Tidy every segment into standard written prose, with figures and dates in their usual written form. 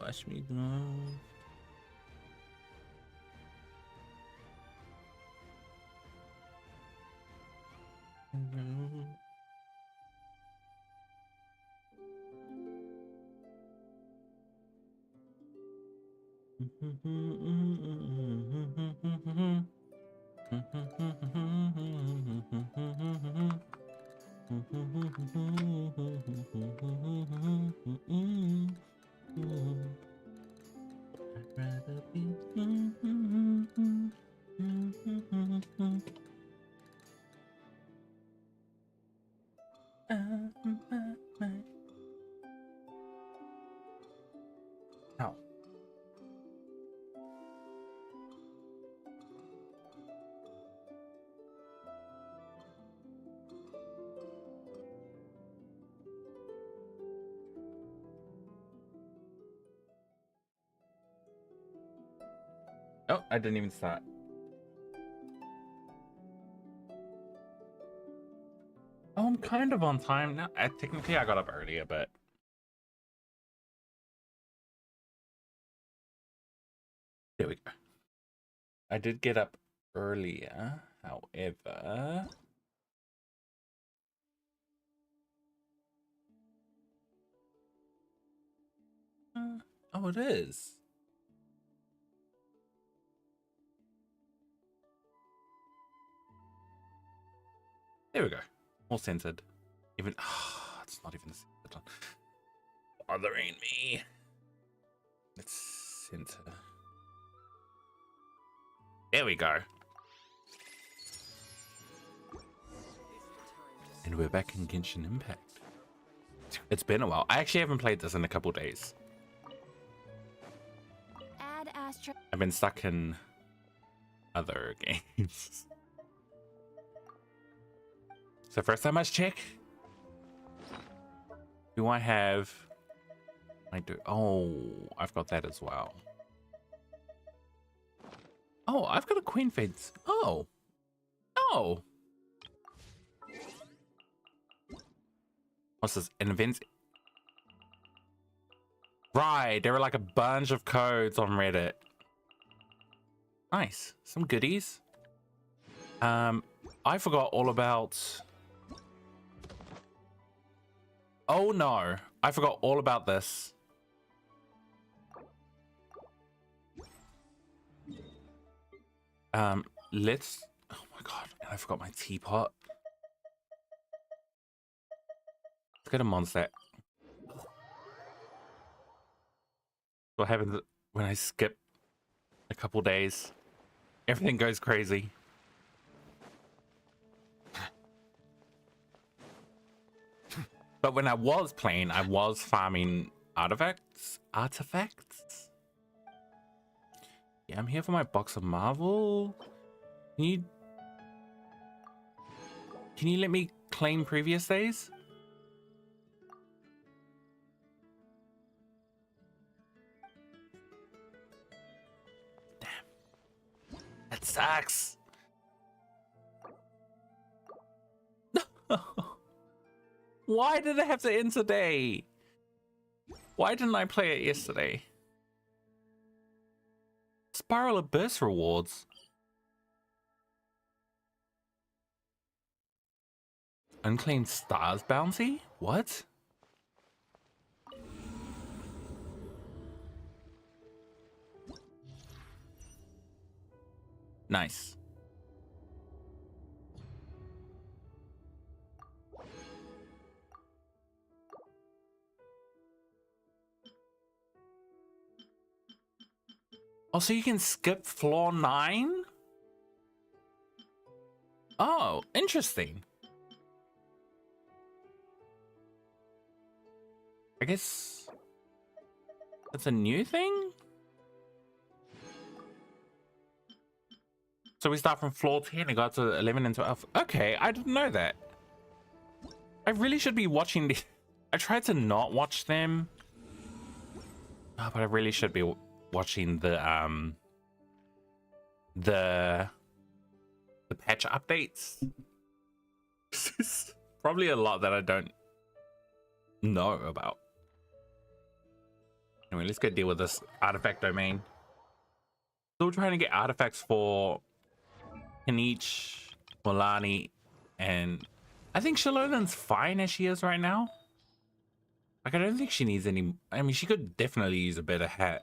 Watch me go. I'd rather be. Ow. Oh, I didn't even start. Oh, I'm kind of on time now. Technically, I got up earlier, but there we go. I did get up earlier, however. Oh, it is. There we go. All centered. Even it's not even centered on. Bothering me. Let's center. There we go. And we're back in Genshin Impact. It's been a while. I actually haven't played this in a couple days. I've been stuck in other games. So first I must check. Do I have... I do. Oh, I've got that as well. Oh, I've got a Queen Fence. Oh. Oh. What's this? An event? Right. There were like a bunch of codes on Reddit. Nice. Some goodies. I forgot all about... Oh no. I forgot all about this. Let's... Oh my god. I forgot my teapot. Let's go to Mondstadt. What happens when I skip a couple days? Everything goes crazy. But when I was playing, I was farming artifacts. Yeah, I'm here for my box of Marvel. Can you let me claim previous days? Damn. That sucks. Why did I have to end today? Why didn't I play it yesterday? Spiral Abyss rewards. Unclaimed Stars bounty? What? Nice. Oh, so you can skip floor 9? Oh, interesting. I guess that's a new thing? So we start from floor 10 and got to 11 and 12. Okay, I didn't know that. I really should be watching the... I tried to not watch them. Oh, but I really should be watching the patch updates. Probably a lot that I don't know about. Anyway, let's go deal with this artifact domain. Still trying to get artifacts for Kinich, Mualani, and I think Shalolan's fine as she is right now. Like, I don't think she needs any. I mean, she could definitely use a better hat.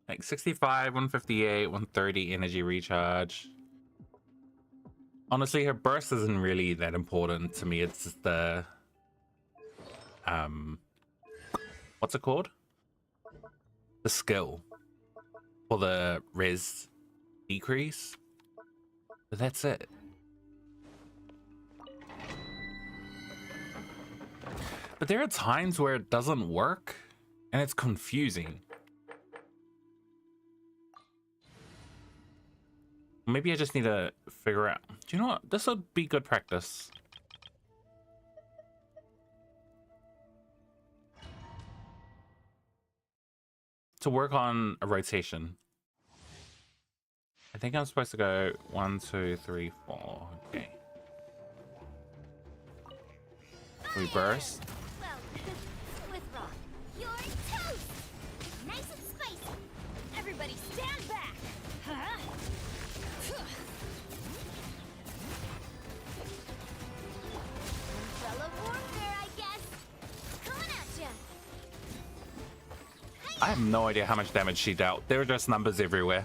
Like 65, 158, 130 energy recharge. Honestly, her burst isn't really that important to me. It's just the what's it called? The skill for the res decrease. But that's it. But there are times where it doesn't work and it's confusing. Maybe I just need to figure out. Do you know what? This would be good practice. To work on a rotation. I think I'm supposed to go 1, 2, 3, 4. Okay. We burst. Well, with rock, you're toast. Nice and spicy. Everybody stand back. Huh? Umbrella warfare, I guess. Coming at ya. I have no idea how much damage she dealt. There were just numbers everywhere.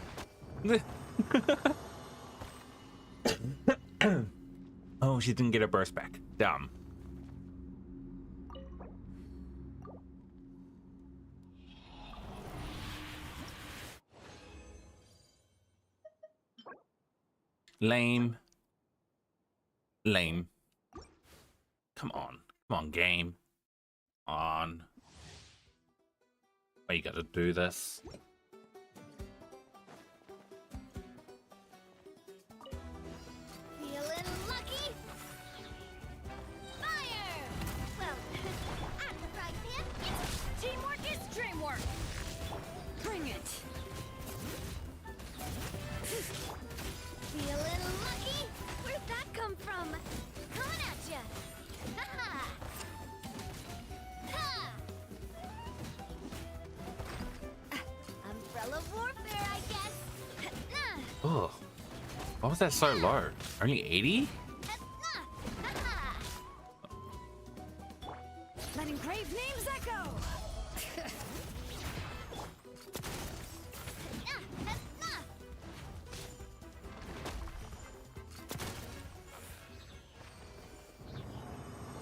Oh, she didn't get her burst back. Dumb. Lame. Lame. Come on. Come on, game. On. Why you gotta do this? Feeling lucky? Fire! Well, at the fry pan, it's teamwork is dreamwork. Bring it. Feeling lucky? Where'd that come from? Coming at ya. Ha ha! Umbrella warfare, I guess. Ugh. Why was that so low? Only 80? Let engraved names echo.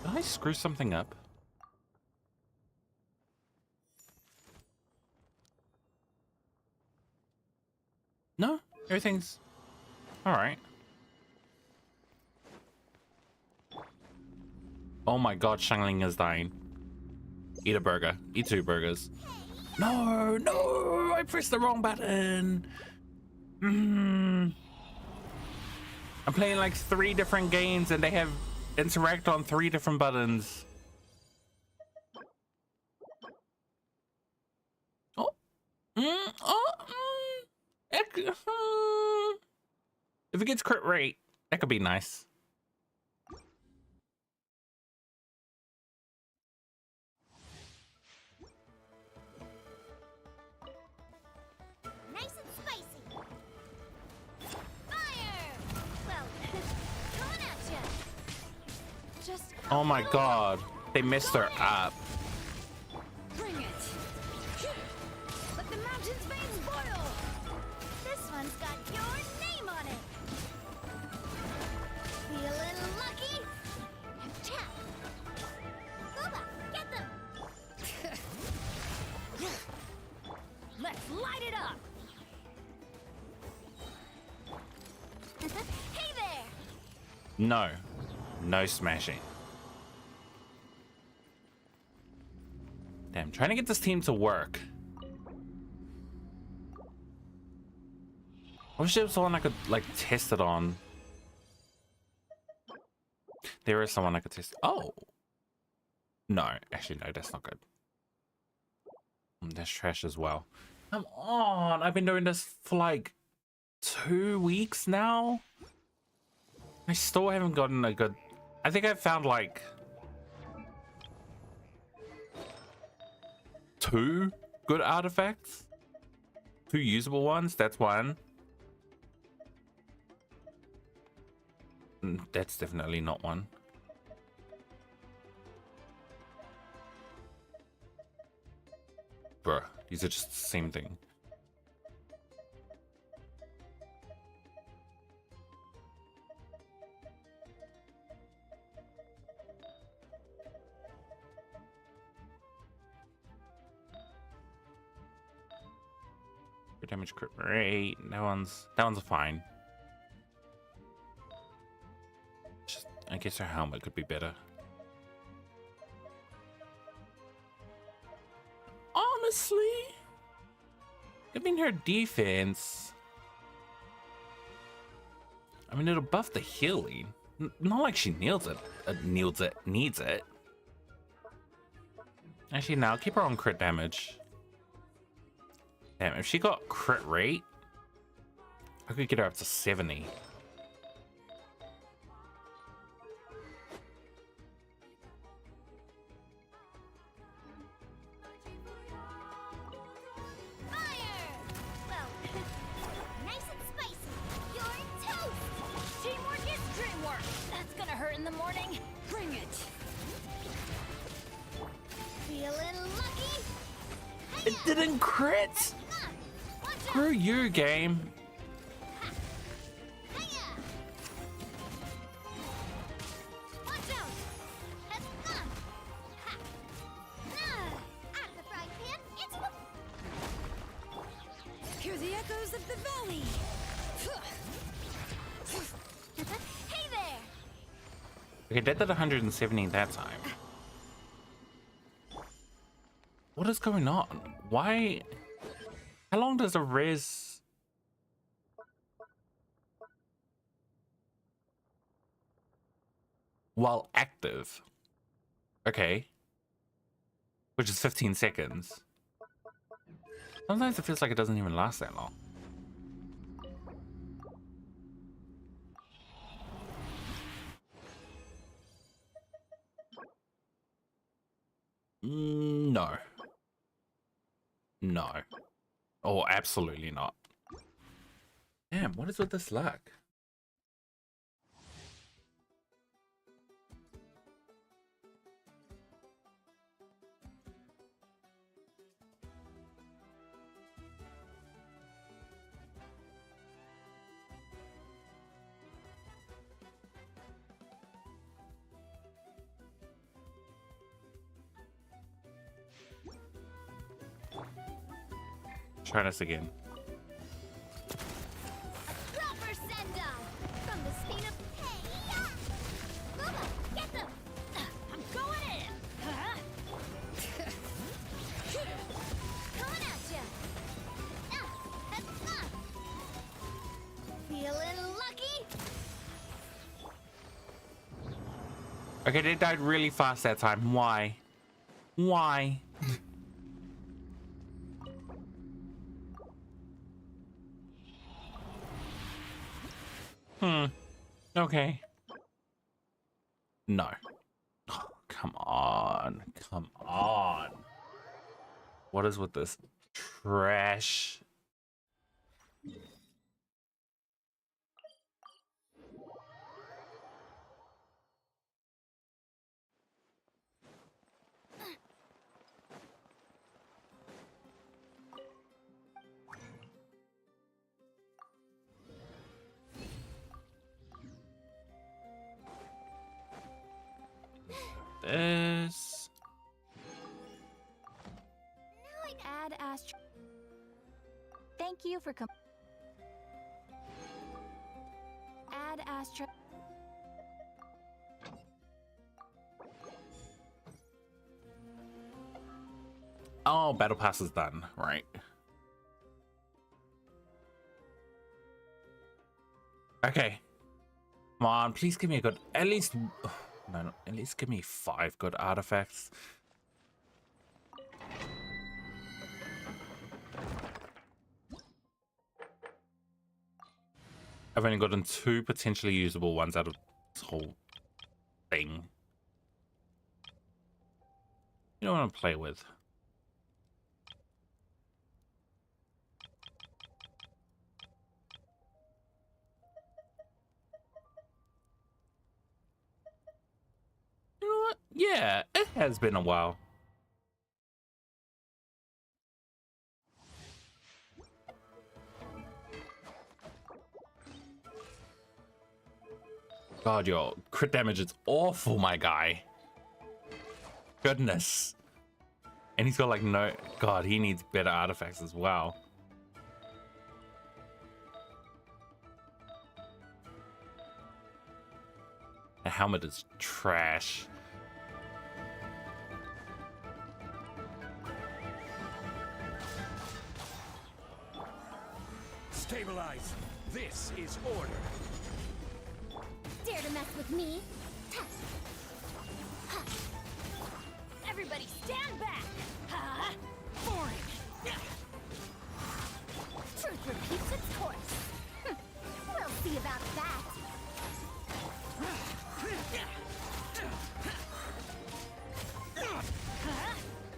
Did I screw something up? No, everything's all right. Oh my god, Shangling is dying. Eat a burger. Eat 2 burgers. No, no, I pressed the wrong button. I'm playing like 3 different games and they have interact on 3 different buttons. Oh. If it gets crit rate, that could be nice. Nice and spicy. Fire! Well, coming at ya. Just Oh my god, they messed her up. bring it. Let the mountain's veins boil. This one's got your name on it. Feeling lucky? Tap. Booba, get them. Let's light it up. Hey there. No. No smashing. Damn, trying to get this team to work. I wish there was someone I could, like, test it on. There is someone I could test. Oh. No, actually, no, that's not good. That's trash as well. Come on. I've been doing this for, like, 2 weeks now. I still haven't gotten a good... I think I've found like 2 good artifacts. 2 usable ones, that's one. That's definitely not one. Bruh, these are just the same thing. Crit damage, crit rate. That one's fine. Just, I guess her helmet could be better. Honestly, I mean, her defense, I mean, it'll buff the healing. Not like she needs it. Actually, now keep her on crit damage. Damn, if she got crit rate, I could get her up to 70. It didn't crit! Screw you, game. Hear the echoes of the valley. Hey there! Okay, that did 170 that time. What is going on? Why? How long does a res... while active? Okay. Which is 15 seconds. Sometimes it feels like it doesn't even last that long. No. No. Oh, absolutely not. Damn, what is with this luck? Try this again. Proper send-off from the speed of hey. Bubba, get them. I'm going in. Coming at ya. Feeling lucky? Okay, they died really fast that time. Why? Why? Okay. No. Oh, come on. Come on. What is with this trash? This. Now I'd add Astro. Thank you for add Astro. Oh, battle pass is done, right? Okay. Come on, please give me a good, at least, no, at least give me 5 good artifacts. I've only gotten 2 potentially usable ones out of this whole thing. You don't want to play with. You know what? Yeah, it has been a while. God, your crit damage is awful, my guy. Goodness. And he's got like no... God, he needs better artifacts as well. The helmet is trash. Stabilize. This is order. Dare to mess with me? Everybody stand back! Boring! Truth repeats its course. We'll see about that.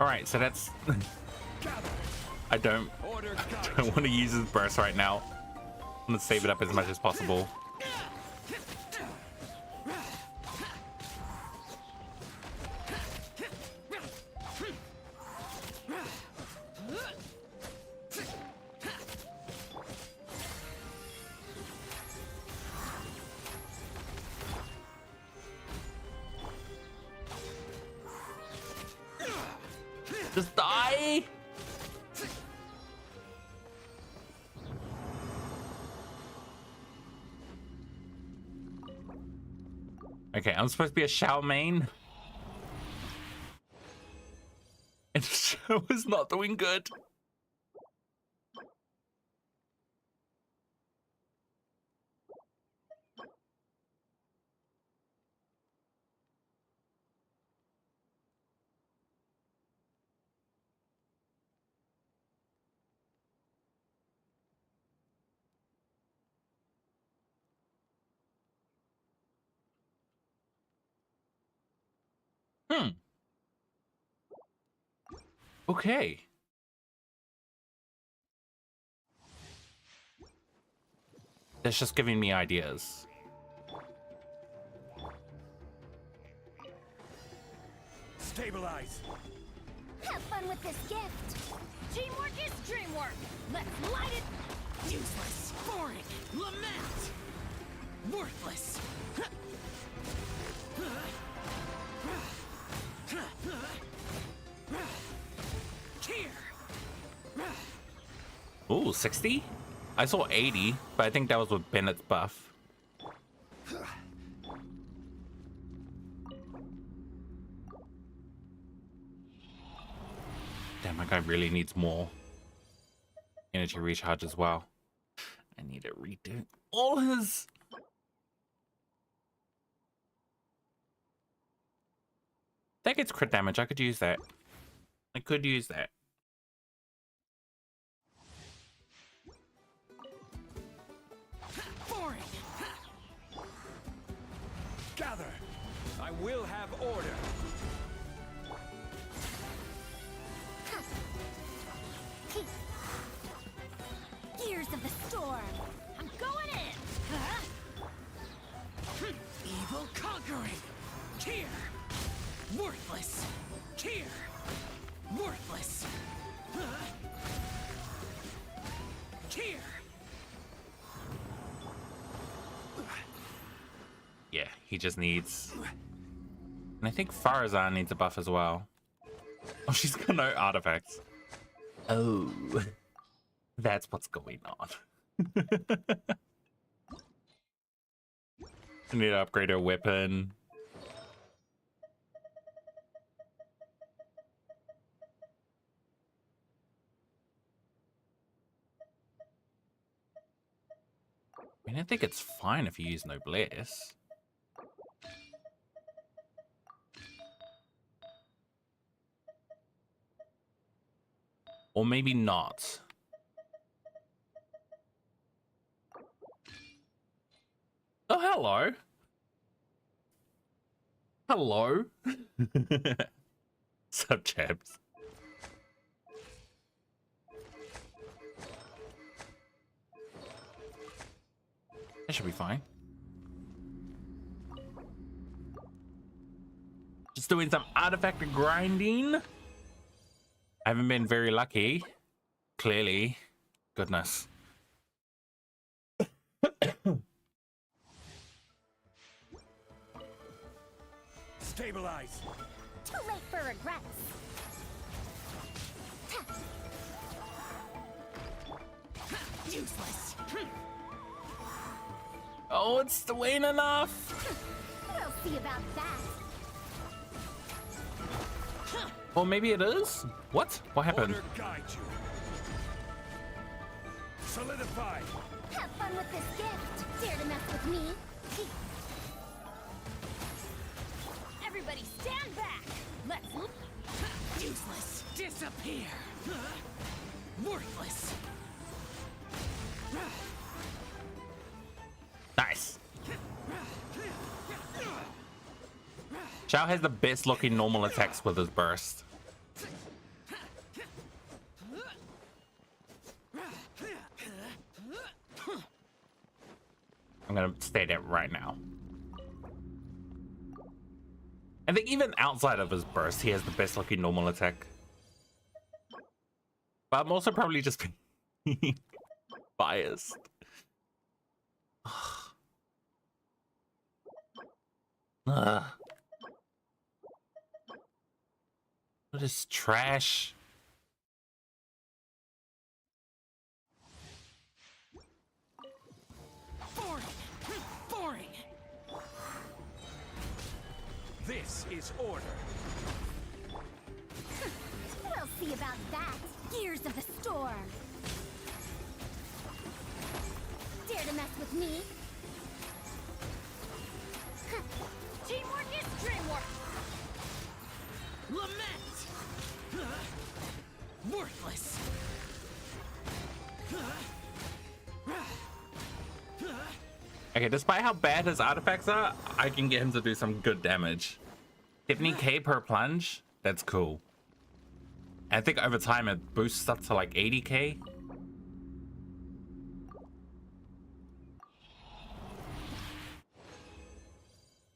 Alright, so that's... I don't want to use his burst right now. I'm going to save it up as much as possible. Just die! Okay, I'm supposed to be a Shao main. And Shao is not doing good. Okay. That's just giving me ideas. Stabilize. Have fun with this gift. Teamwork is dreamwork. Let's light it. Useless, boring, lament, worthless. Here. Ooh, 60? I saw 80, but I think that was with Bennett's buff. Damn, my guy really needs more energy recharge as well. I need to redo all his... That gets crit damage. I could use that. I could use that. Boring. Gather. I will have order. Gears of the storm. I'm going in. Evil conquering. Here. Worthless. Here. Worthless. Here. Yeah, he just needs... And I think Farazan needs a buff as well. Oh, she's got no artifacts. Oh. That's what's going on. I need to upgrade her weapon. I mean, I think it's fine if you use Noblesse. Or maybe not. hello. Hello. Sup, chaps. That should be fine. Just doing some artifact grinding. I haven't been very lucky. Clearly. Goodness. Stabilize. Too late for regrets. Useless. Oh, it's still ain't enough. We'll see about that. Or maybe it is? What? What happened? Order guide you. Solidify. Have fun with this gift. Dare to mess with me? Everybody stand back. Let's... Useless. Disappear. Worthless. Nice. Xiao has the best looking normal attacks with his burst. I'm gonna state it right now. I think even outside of his burst, he has the best looking normal attack. But I'm also probably just being biased. Ugh. What is trash? Boring. Boring. This is order. We'll see about that. Gears of the storm. Dare to mess with me? Teamwork is dreamwork. Lament. Worthless. Okay, despite how bad his artifacts are, I can get him to do some good damage. 70k per plunge? That's cool. I think over time it boosts up to like 80k.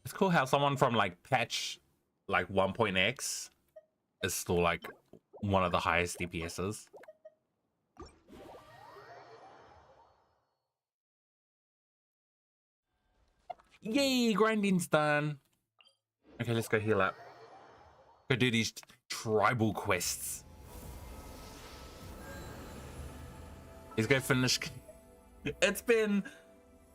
It's cool how someone from like patch like 1.x is still like one of the highest DPSs. Yay, grinding's done. Okay, let's go heal up. Go do these tribal quests. Let's go finish. It's been,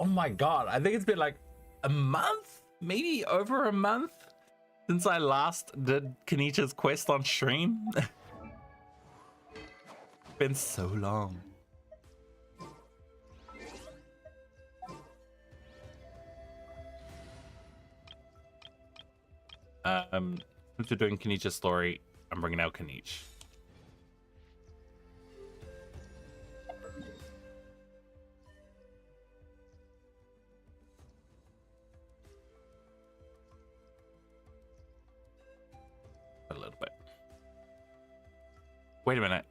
oh my god, I think it's been like a month, maybe over a month since I last did Kinich's quest on stream. Been so long. Since we're doing Kinich's story, I'm bringing out Kinich. A little bit. Wait a minute.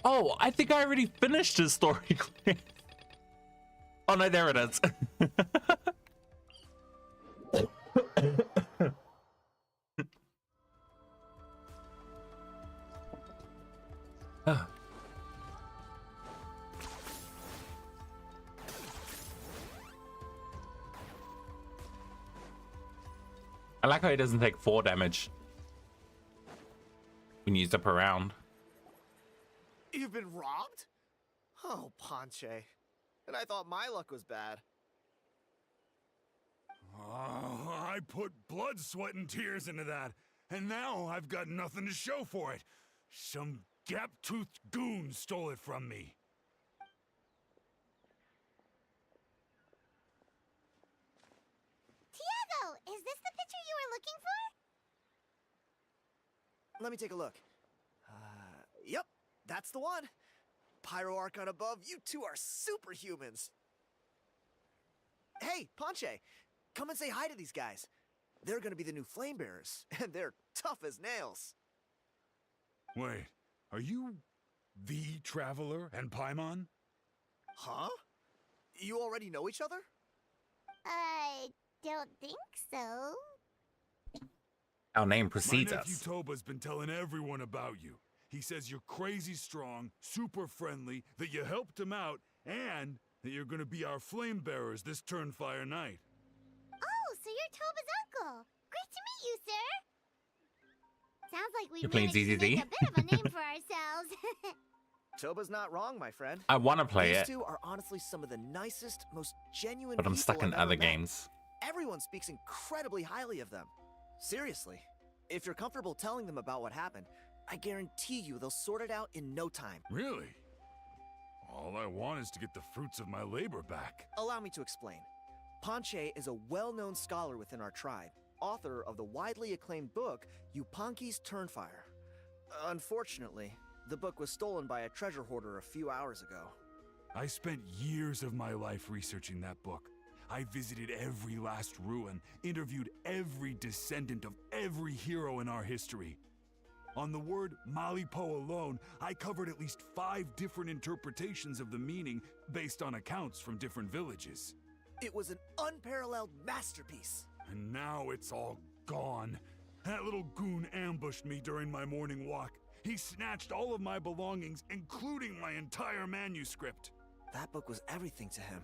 Oh, I think I already finished his story. Oh no, there it is. I like how he doesn't take 4 damage when you zip around. You've been robbed? Oh, Ponche. And I thought my luck was bad. Oh, I put blood, sweat, and tears into that, and now I've got nothing to show for it. Some gap-toothed goon stole it from me. Tiago, is this the picture you were looking for? Let me take a look. Yep, that's the one. Pyro Archon above, you two are superhumans. Hey, Ponche, come and say hi to these guys. They're gonna be the new flame bearers, and they're tough as nails. Wait, are you the Traveler and Paimon? Huh? You already know each other? I don't think so. Our name My precedes nephew us. Toba's been telling everyone about you. He says you're crazy strong, super friendly, that you helped him out, and that you're gonna be our flame bearers this Turnfire night. Oh, so you're Toba's uncle. Great to meet you, sir. Sounds like You're we've playing managed to ZZZ? make a bit of a name for ourselves. Toba's not wrong, my friend. I want to play These it, two are honestly some of the nicest, most genuine but I'm people stuck in I've ever other met. games. Everyone speaks incredibly highly of them. Seriously, if you're comfortable telling them about what happened, I guarantee you they'll sort it out in no time. Really? All I want is to get the fruits of my labor back. Allow me to explain. Ponche is a well-known scholar within our tribe, author of the widely acclaimed book Yupanqui's Turnfire. Unfortunately, the book was stolen by a treasure hoarder a few hours ago. I spent years of my life researching that book. I visited every last ruin, interviewed every descendant of every hero in our history. On the word Malipo alone, I covered at least 5 different interpretations of the meaning based on accounts from different villages. It was an unparalleled masterpiece. And now it's all gone. That little goon ambushed me during my morning walk. He snatched all of my belongings, including my entire manuscript. That book was everything to him.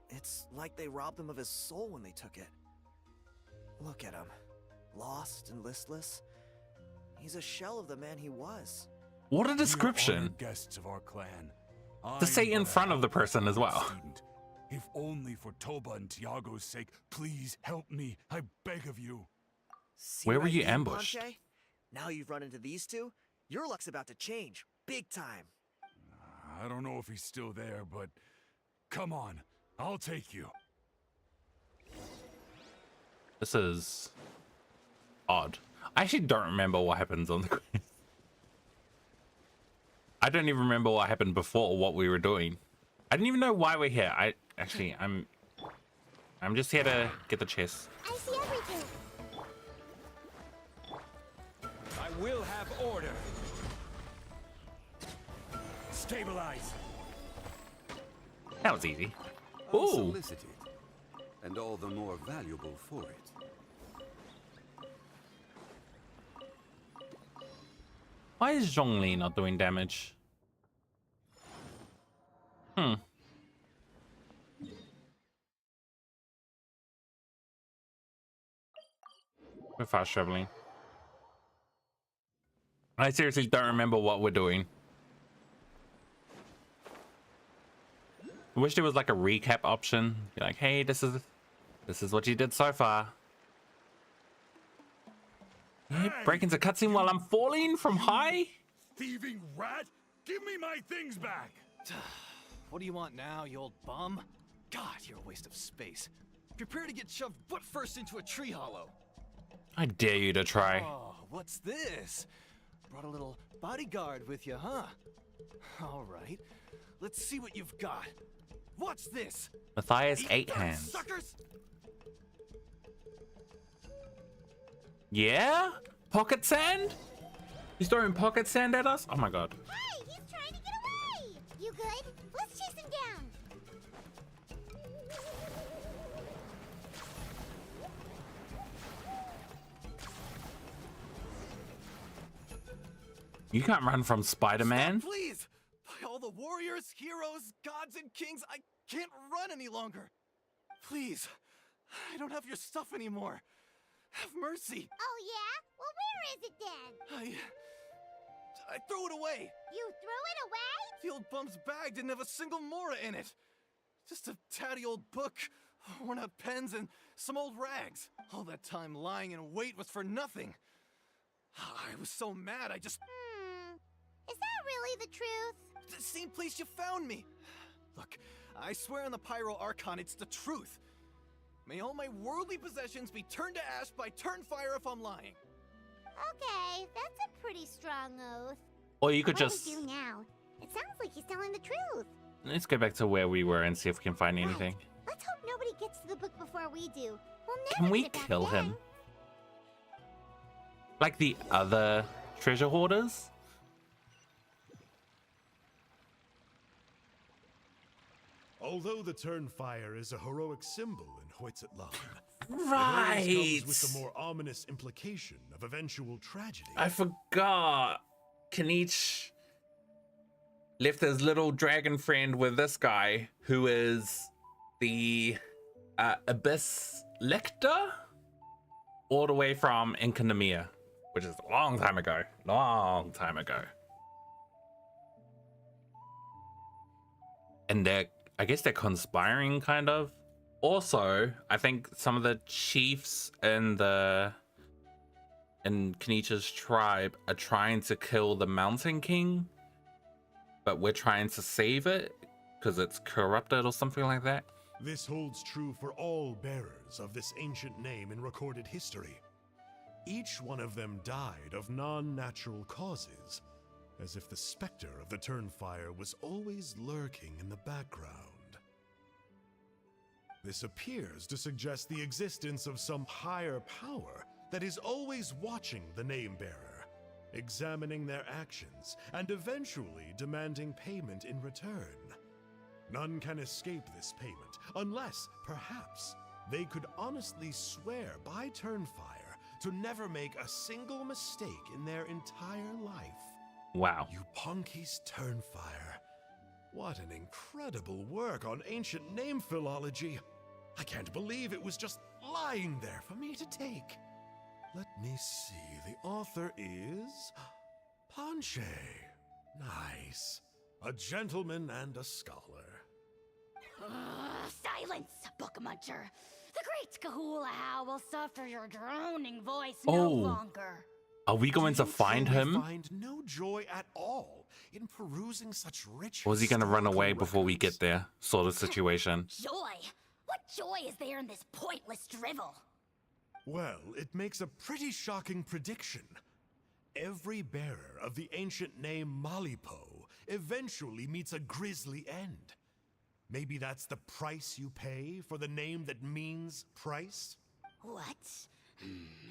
It's like they robbed him of his soul when they took it. Look at him. Lost and listless. He's a shell of the man he was. What a Dear description. honored guests of our clan. To say in front of the person as well. Student. If only for Toba and Tiago's sake, please help me. I beg of you. See Where what were I you mean, ambushed? Ponche? Now you've run into these two, your luck's about to change. Big time. I don't know if he's still there, but come on. I'll take you. This is odd. I actually don't remember what happens on the quiz. I don't even remember what happened before or what we were doing. I didn't even know why we're here. I'm just here to get the chest. I see everything. I will have order. Stabilize. That was easy. Ooh. Unsolicited, and all the more valuable for it. Why is Zhongli not doing damage? We're fast traveling. I seriously don't remember what we're doing. I wish there was like a recap option. Be like, hey, this is what you did so far. Yeah, break into cutscene while I'm falling from high? Thieving rat! Give me my things back! What do you want now, you old bum? God, you're a waste of space. Prepare to get shoved butt first into a tree hollow. I dare you to try. Oh, what's this? Brought a little bodyguard with you, huh? All right, let's see what you've got. What's this? Matthias Eat 8 dirt, hands. suckers! Yeah? Pocket sand? He's throwing pocket sand at us? Oh my god. Hey, he's trying to get away. You good? Let's chase him down. You can't run from Spider-Man. Stop, please! By all the warriors, heroes, gods, and kings, I can't run any longer. Please, I don't have your stuff anymore. Have mercy. Oh, yeah? Well, where is it then? I threw it away. You threw it away? The old bum's bag didn't have a single mora in it. Just a tatty old book, worn out pens, and some old rags. All that time lying in wait was for nothing. I was so mad, I just... Is that really the truth? The same place you found me. Look, I swear on the Pyro Archon, it's the truth. May all my worldly possessions be turned to ash by Turnfire if I'm lying. Okay, that's a pretty strong oath. Or you could What just... do we do now? It sounds like he's telling the truth. Let's go back to where we were and see if we can find anything. Right. Let's hope nobody gets to the book before we do. We'll never Can we get back kill then. him? Like the other treasure hoarders? Although the Turnfire is a heroic symbol in Hoytzatlan, Right. it always comes with the more ominous implication of eventual tragedy. I forgot. Kinich left his little dragon friend with this guy who is the Abyss Lector all the way from Inkanemia, which is a long time ago. Long time ago. And I guess they're conspiring, kind of. Also, I think some of the chiefs in Kinich's tribe are trying to kill the Mountain King, but we're trying to save it because it's corrupted or something like that. This holds true for all bearers of this ancient name in recorded history. Each one of them died of non-natural causes, as if the specter of the Turnfire was always lurking in the background. This appears to suggest the existence of some higher power that is always watching the name-bearer, examining their actions, and eventually demanding payment in return. None can escape this payment, unless, perhaps, they could honestly swear by Turnfire to never make a single mistake in their entire life. Wow. Yupanki's Turnfire. What an incredible work on ancient name philology. I can't believe it was just lying there for me to take. Let me see. The author is Panche. Nice. A gentleman and a scholar. Silence, book muncher. The great Kahula will suffer your droning voice Oh. no longer. Are we going to Do you find truly him? Find no joy at all in perusing such rich. Or is he going to run historical away before we records? get there? Sort of situation. Joy? What joy is there in this pointless drivel? Well, it makes a pretty shocking prediction. Every bearer of the ancient name Malipo eventually meets a grisly end. Maybe that's the price you pay for the name that means price? What?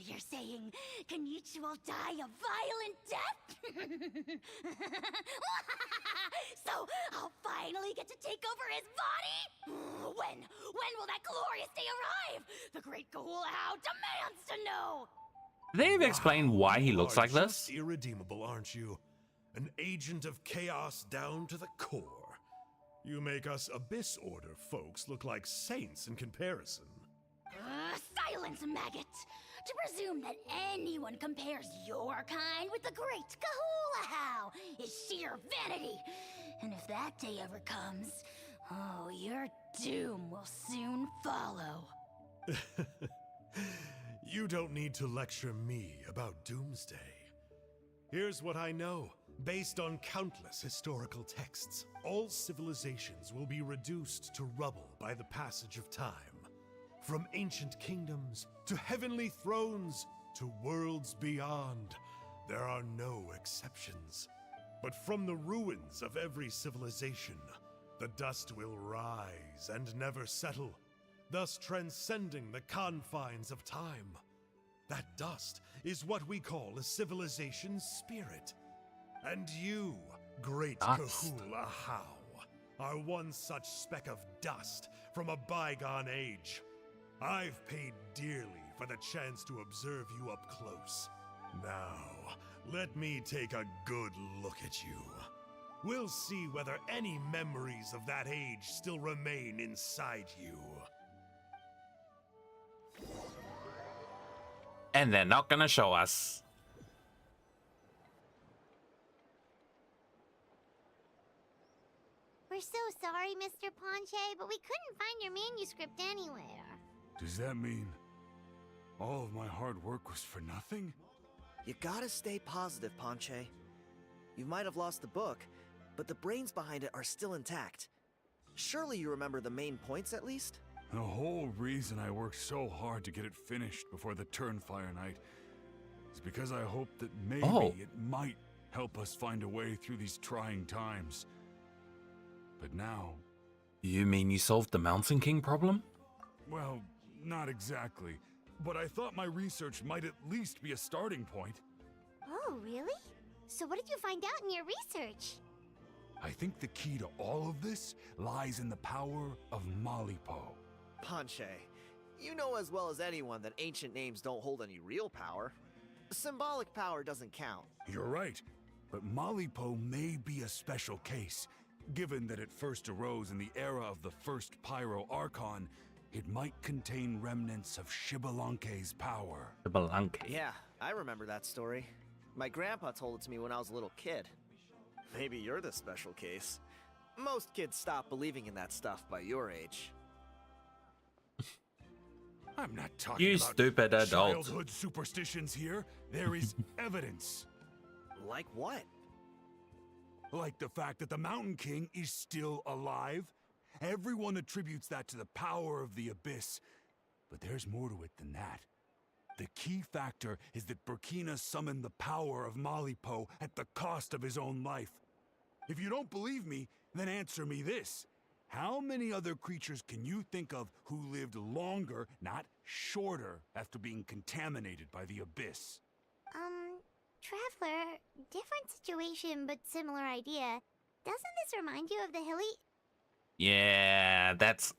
You're saying Kinich will die a violent death? So I'll finally get to take over his body? When will that glorious day arrive? The great Kahula demands to know! They've explained why he You looks are like just this. irredeemable, aren't you? An agent of chaos down to the core. You make us Abyss Order folks look like saints in comparison. Silence, maggot! To presume that anyone compares your kind with the great Kahula is sheer vanity. And if that day ever comes, oh, your doom will soon follow. You don't need to lecture me about Doomsday. Here's what I know. Based on countless historical texts, all civilizations will be reduced to rubble by the passage of time. From ancient kingdoms, to heavenly thrones, to worlds beyond, there are no exceptions. But from the ruins of every civilization, the dust will rise and never settle, thus transcending the confines of time. That dust is what we call a civilization's spirit. And you, great Dust. Kahula How, are one such speck of dust from a bygone age. I've paid dearly for the chance to observe you up close. Now, let me take a good look at you. We'll see whether any memories of that age still remain inside you. And they're not going to show us. We're so sorry, Mr. Ponche, but we couldn't find your manuscript anywhere. Does that mean all of my hard work was for nothing? You gotta stay positive, Panche. You might have lost the book, but the brains behind it are still intact. Surely you remember the main points at least? The whole reason I worked so hard to get it finished before the Turnfire night is because I hoped that maybe Oh. it might help us find a way through these trying times. But now, You mean you solved the Mountain King problem? well, not exactly. But I thought my research might at least be a starting point. Oh, really? So what did you find out in your research? I think the key to all of this lies in the power of Malipo. Ponche, you know as well as anyone that ancient names don't hold any real power. Symbolic power doesn't count. You're right, but Malipo may be a special case. Given that it first arose in the era of the first Pyro Archon, it might contain remnants of Shibalanke's power. The Balanke. Yeah, I remember that story. My grandpa told it to me when I was a little kid. Maybe you're the special case. Most kids stop believing in that stuff by your age. I'm not talking You about stupid adult. childhood superstitions here. There is evidence. Like what? Like the fact that the Mountain King is still alive. Everyone attributes that to the power of the Abyss. But there's more to it than that. The key factor is that Burkina summoned the power of Malipo at the cost of his own life. If you don't believe me, then answer me this. How many other creatures can you think of who lived longer, not shorter, after being contaminated by the Abyss? Traveler, different situation but similar idea. Doesn't this remind you of the hilly? Yeah, that's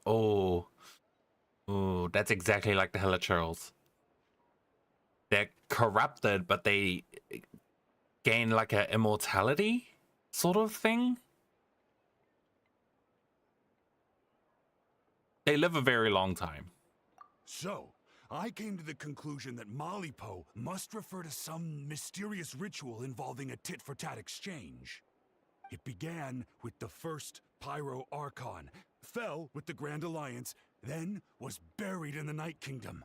that's exactly like the Hilichurls. They're corrupted, but they gain like a immortality sort of thing. They live a very long time. So, I came to the conclusion that Malipo must refer to some mysterious ritual involving a tit-for-tat exchange. It began with the first Pyro Archon, fell with the Grand Alliance, then was buried in the Night Kingdom.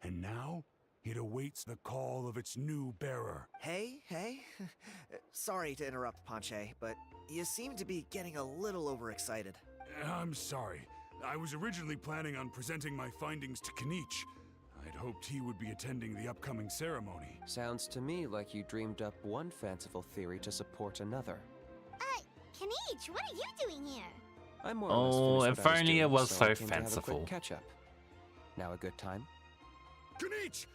And now, it awaits the call of its new bearer. Hey. Sorry to interrupt, Ponche, but you seem to be getting a little overexcited. I'm sorry. I was originally planning on presenting my findings to Kinich. I'd hoped he would be attending the upcoming ceremony. Sounds to me like you dreamed up one fanciful theory to support another. Kinich, what are you doing here? I'm more or less finished if what I was only it doing, was so so I came to have a quick fanciful. catch up. Now a good time? Kinich!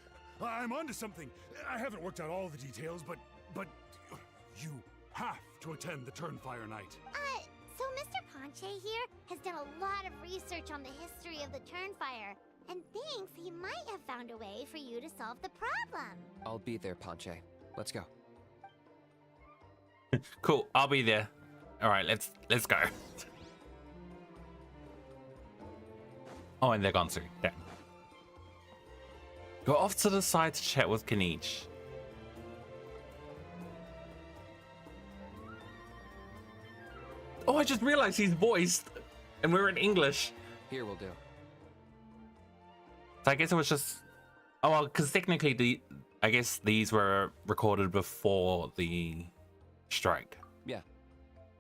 I'm onto something. I haven't worked out all the details, but you have to attend the Turnfire Night. So Mr. Ponche here has done a lot of research on the history of the Turnfire, and thinks he might have found a way for you to solve the problem. I'll be there, Ponche. Let's go. Cool, I'll be there. All right, let's go. Oh, and they're gone too. Damn. Go off to the side to chat with Kinich. Oh, I just realized he's voiced, and we're in English. Here will do. So I guess it was just, oh well, because technically I guess these were recorded before the strike, Yeah.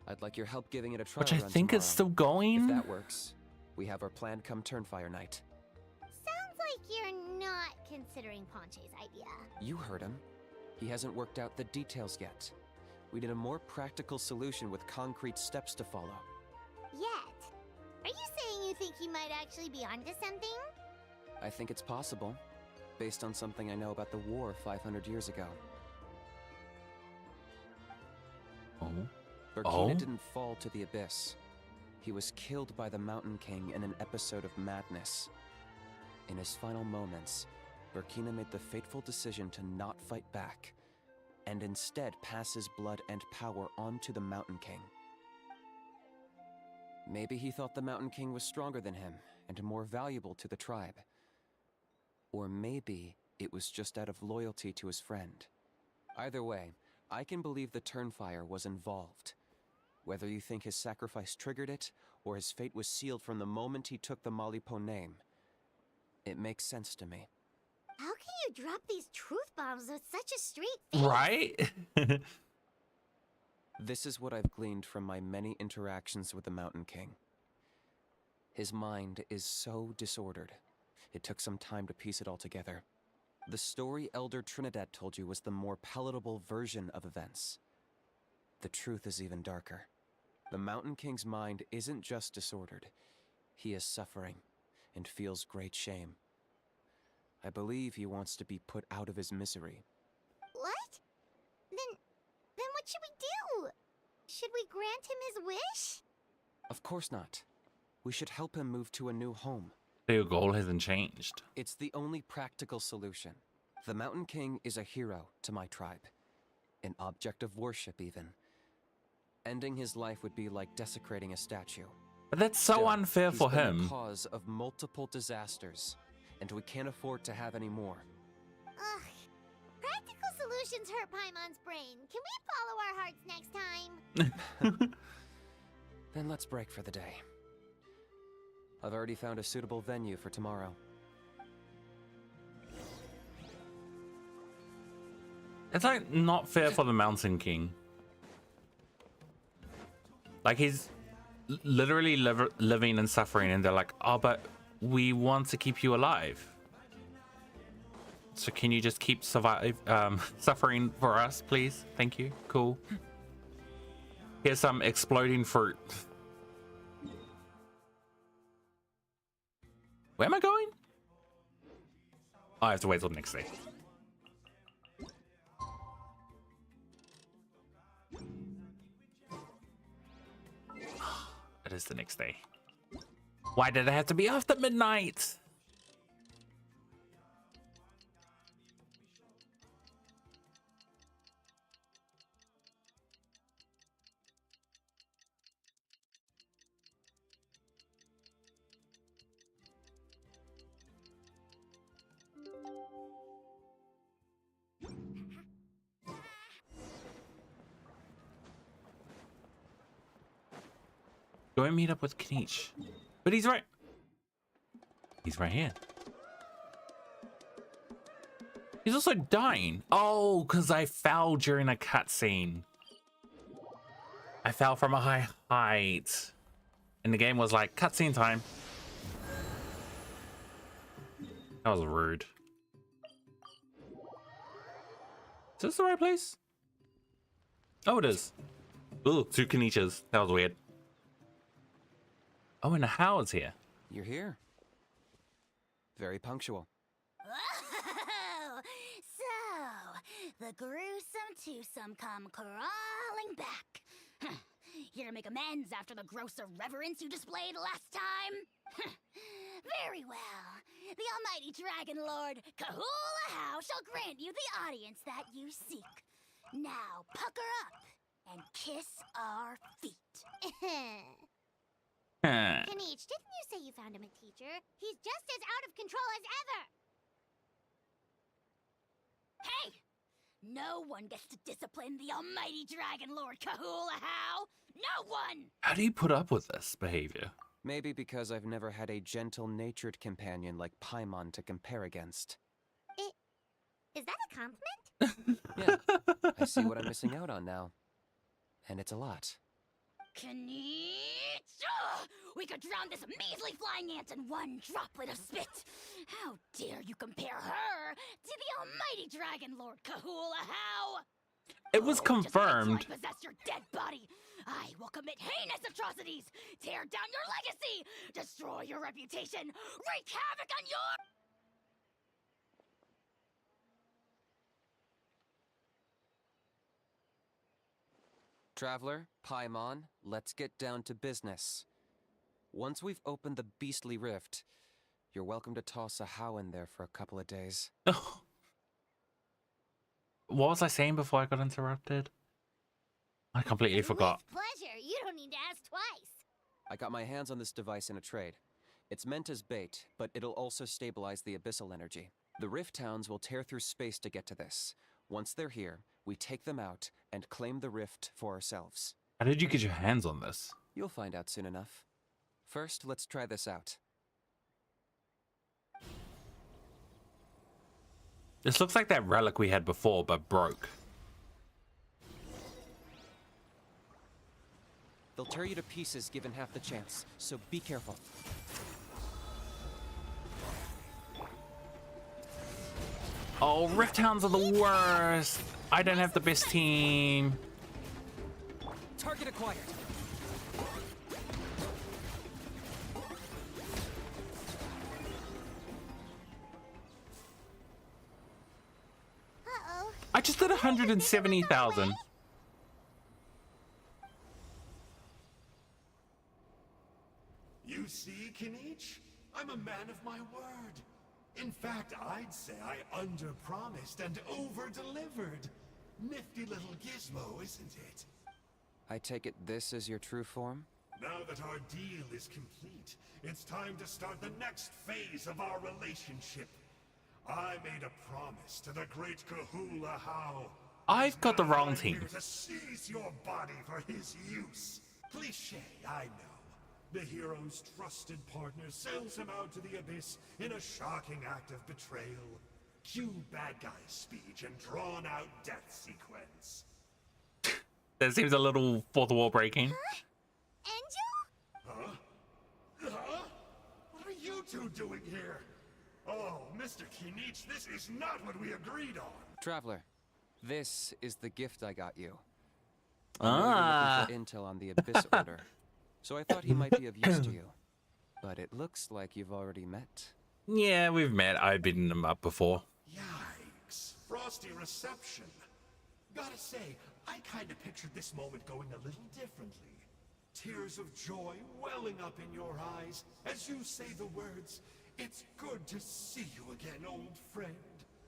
I'd like your help giving it a try. which I run think is tomorrow. still going. If that works, we have our plan come Turnfire Night. Sounds like you're not considering Ponche's idea. You heard him. He hasn't worked out the details yet. We need a more practical solution with concrete steps to follow. Yet. Are you saying you think he might actually be onto something? I think it's possible, based on something I know about the war 500 years ago. Oh. Burkina didn't fall to the Abyss. He was killed by the Mountain King in an episode of madness. In his final moments, Burkina made the fateful decision to not fight back, and instead pass his blood and power on to the Mountain King. Maybe he thought the Mountain King was stronger than him, and more valuable to the tribe. Or maybe it was just out of loyalty to his friend. Either way, I can believe the Turnfire was involved. Whether you think his sacrifice triggered it, or his fate was sealed from the moment he took the Malipo name, it makes sense to me. How can you drop these truth bombs with such a straight face? Right? This is what I've gleaned from my many interactions with the Mountain King. His mind is so disordered. It took some time to piece it all together. The story Elder Trinidad told you was the more palatable version of events. the truth is even darker. The Mountain King's mind isn't just disordered. He is suffering and feels great shame. I believe he wants to be put out of his misery. What? Then what should we do? Should we grant him his wish? Of course not. We should help him move to a new home. Your goal hasn't changed. It's the only practical solution. The Mountain King is a hero to my tribe. An object of worship, even. Ending his life would be like desecrating a statue. But that's so Still, unfair he's for been him. the cause of multiple disasters, and we can't afford to have any more. Ugh. Practical solutions hurt Paimon's brain. Can we follow our hearts next time? Then let's break for the day. I've already found a suitable venue for tomorrow. It's like not fair for the Mountain King. Like he's literally living and suffering, and they're like, oh, but we want to keep you alive. So can you just keep suffering for us, please? Thank you. Cool. Here's some exploding fruit. Where am I going? Oh, I have to wait till the next day. It is the next day. Why did it have to be after midnight? Go and meet up with Kinich. But he's right. He's right here. He's also dying. Oh, because I fell during a cutscene. I fell from a high height. And the game was like, cutscene time. That was rude. Is this the right place? Oh, it is. Ooh, 2 Kinichas. That was weird. Oh, and Howard's here. You're here. Very punctual. Oh, so the gruesome twosome come crawling back. Here to make amends after the gross irreverence you displayed last time? Very well. The almighty Dragon Lord, Kahula How, shall grant you the audience that you seek. Now, pucker up and kiss our feet. Kinich, didn't you say you found him a teacher? He's just as out of control as ever! Hey! No one gets to discipline the almighty Dragon Lord Kahula How! No one! How do you put up with this behavior? Maybe because I've never had a gentle-natured companion like Paimon to compare against. Is that a compliment? Yeah, I see what I'm missing out on now. And it's a lot. Kinich! We could drown this measly flying ant in one droplet of spit! How dare you compare her to the almighty Dragon Lord Kahula How! It was confirmed. Just wait till I possess your dead body! I will commit heinous atrocities! Tear down your legacy! Destroy your reputation! Wreak havoc on your... Traveler, Paimon, let's get down to business. Once we've opened the beastly rift, you're welcome to toss a How in there for a couple of days. What was I saying before I got interrupted? I completely forgot. With pleasure. You don't need to ask twice. I got my hands on this device in a trade. It's meant as bait, but it'll also stabilize the abyssal energy. The Rift Towns will tear through space to get to this. Once they're here, we take them out and claim the rift for ourselves. How did you get your hands on this? You'll find out soon enough. First, let's try this out. This looks like that relic we had before, but broke. They'll tear you to pieces given half the chance, so be careful. Oh, Rift Hounds are the worst. I don't have the best team. Target acquired. Uh-oh. I just did 170,000. You see, Kinich? I'm a man of my word. In fact, I'd say I under-promised and over-delivered. Nifty little gizmo, isn't it? I take it this is your true form? Now that our deal is complete, it's time to start the next phase of our relationship. I made a promise to the great Kahula How. I've got the wrong I'm team. here to seize your body for his use. Cliché, I know. The hero's trusted partner sells him out to the abyss in a shocking act of betrayal. Cue bad guy speech and drawn-out death sequence. That seems a little fourth wall breaking. Angel? Huh? Huh? What are you two doing here? Oh, Mr. Kinich, this is not what we agreed on. Traveler, this is the gift I got you. Ah. Looking for intel on the Abyss Order, so I thought he might be of use to you. But it looks like you've already met. Yeah, we've met. I've beaten them up before. Yikes. Frosty reception. Gotta say, I kinda pictured this moment going a little differently. Tears of joy welling up in your eyes as you say the words, "It's good to see you again, old friend."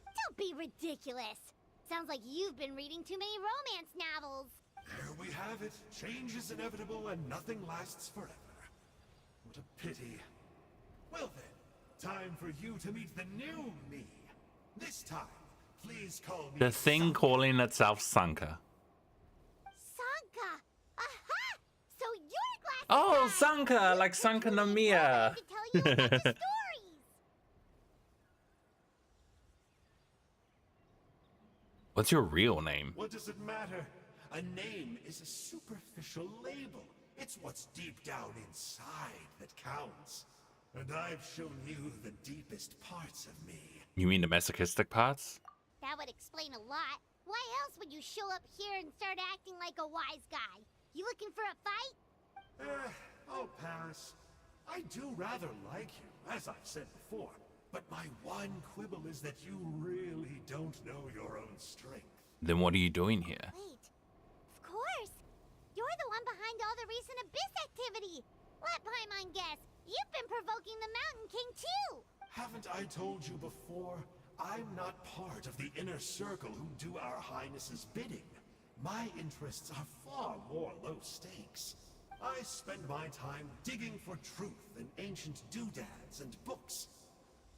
Don't be ridiculous. Sounds like you've been reading too many romance novels. There we have it. Change is inevitable and nothing lasts forever. What a pity. Well then, time for you to meet the new me. This time, please call me The thing Sanka. calling itself Sanka. Sanka! Aha! So you're Glasses Oh, Guy! Sanka, like You Sanka told no me Miya. to tell you a bunch of stories. What's your real name? What does it matter? A name is a superficial label. It's what's deep down inside that counts. And I've shown you the deepest parts of me. You mean the masochistic parts? That would explain a lot. Why else would you show up here and start acting like a wise guy? You looking for a fight? I'll pass. I do rather like you, as I've said before. But my one quibble is that you really don't know your own strength. Then what are you doing here? Wait. Of course. You're the one behind all the recent Abyss activity. Let Paimon guess. You've been provoking the Mountain King too. Haven't I told you before? I'm not part of the inner circle who do our highnesses' bidding. My interests are far more low stakes. I spend my time digging for truth in ancient doodads and books.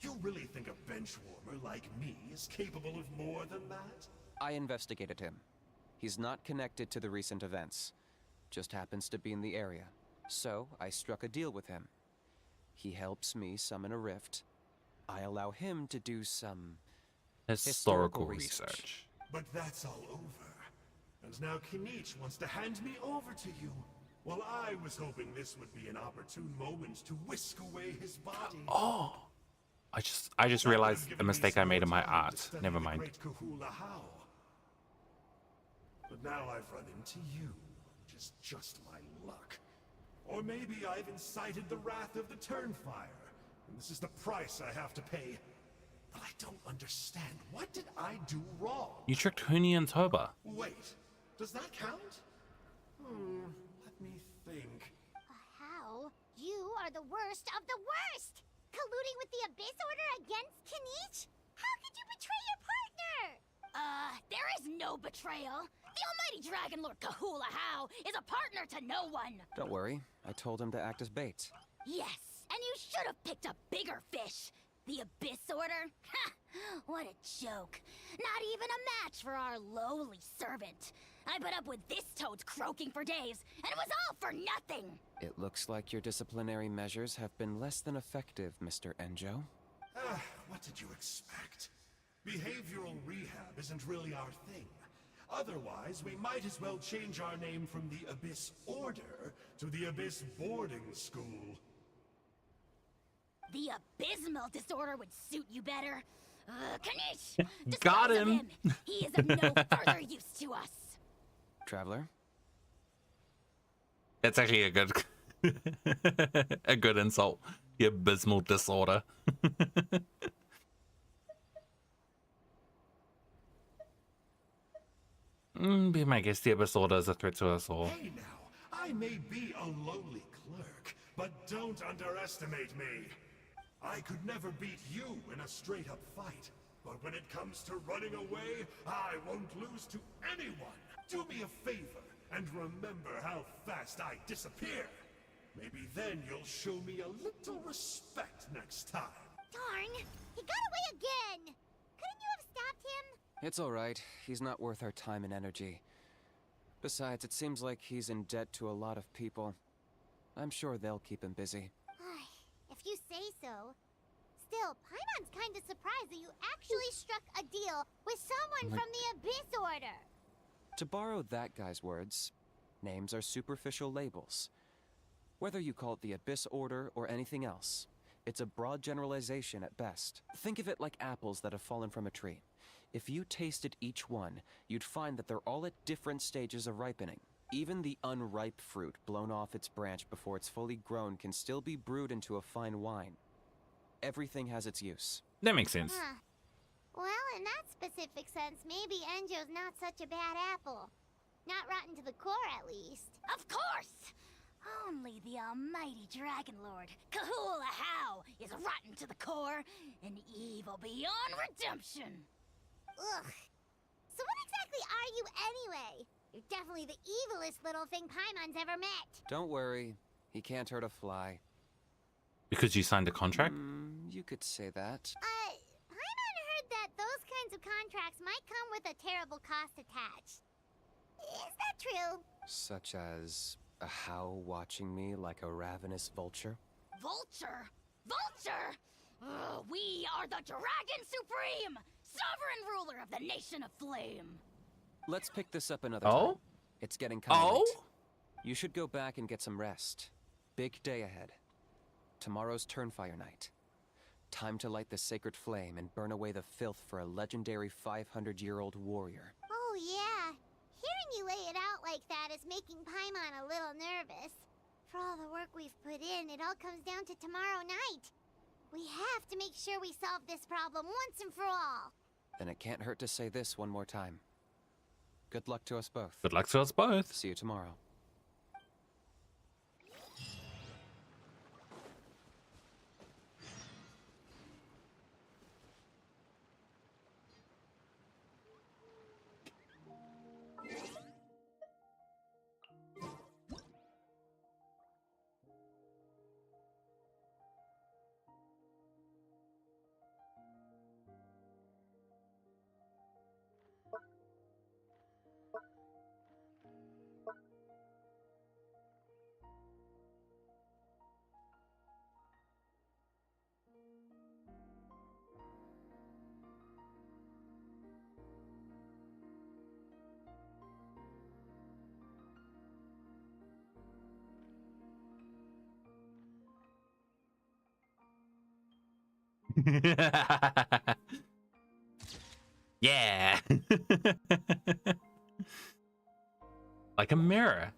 You really think a benchwarmer like me is capable of more than that? I investigated him. He's not connected to the recent events. Just happens to be in the area. So, I struck a deal with him. He helps me summon a rift. I allow him to do some Historical research. But that's all over. And now Kinich wants to hand me over to you. Well, I was hoping this would be an opportune moment to whisk away his body. Oh, I just realized the mistake I made in my art. Never mind. But now I've run into you, which is just my luck. Or maybe I've incited the wrath of the Turnfire, and this is the price I have to pay. But I don't understand. What did I do wrong? You tricked Huni and Toba. Wait, does that count? Let me think. How? You are the worst of the worst! Colluding with the Abyss Order against Kinich? How could you betray your partner? There is no betrayal. The almighty Dragon Lord Kahula How is a partner to no one. Don't worry, I told him to act as bait. Yes, and you should have picked a bigger fish. The Abyss Order? Ha! What a joke. Not even a match for our lowly servant. I put up with this toad's croaking for days, and it was all for nothing. It looks like your disciplinary measures have been less than effective, Mr. Enjo. What did you expect? Behavioral rehab isn't really our thing. Otherwise, we might as well change our name from the Abyss Order to the Abyss Boarding School. The abysmal disorder would suit you better. Kinich! Got dispose of him. He is of no further use to us. Traveler? It's actually a good a good insult. The abysmal disorder. Be my guest, the disorder is a threat to us all. Hey now, I may be a lowly clerk, but don't underestimate me. I could never beat you in a straight-up fight, but when it comes to running away, I won't lose to anyone. Do me a favor and remember how fast I disappear. Maybe then you'll show me a little respect next time. Darn! He got away again! Couldn't you have stopped him? It's alright. He's not worth our time and energy. Besides, it seems like he's in debt to a lot of people. I'm sure they'll keep him busy. If you say so. Still, Paimon's kinda surprised that you actually struck a deal with someone from the Abyss Order. To borrow that guy's words, names are superficial labels. Whether you call it the Abyss Order or anything else, it's a broad generalization at best. Think of it like apples that have fallen from a tree. If you tasted each one, you'd find that they're all at different stages of ripening. Even the unripe fruit blown off its branch before it's fully grown can still be brewed into a fine wine. Everything has its use. That makes sense. Huh. Well, in that specific sense, maybe Enjo's not such a bad apple. Not rotten to the core, at least. Of course! Only the almighty Dragon Lord, Kahula How, is rotten to the core and evil beyond redemption. Ugh. So what exactly are you anyway? You're definitely the evilest little thing Paimon's ever met. Don't worry, he can't hurt a fly. Because you signed a contract? You could say that. Paimon heard that those kinds of contracts might come with a terrible cost attached. Is that true? Such as a how watching me like a ravenous vulture? Vulture? Vulture? We are the Dragon Supreme, sovereign ruler of the Nation of Flame. Let's pick this up another time. It's getting kind of late. You should go back and get some rest. Big day ahead. Tomorrow's Turnfire night. Time to light the sacred flame and burn away the filth for a legendary 500-year-old warrior. Oh yeah. Hearing you lay it out like that is making Paimon a little nervous. For all the work we've put in, it all comes down to tomorrow night. We have to make sure we solve this problem once and for all. Then it can't hurt to say this one more time. Good luck to us both. Good luck to us both. See you tomorrow. Yeah. Like a mirror.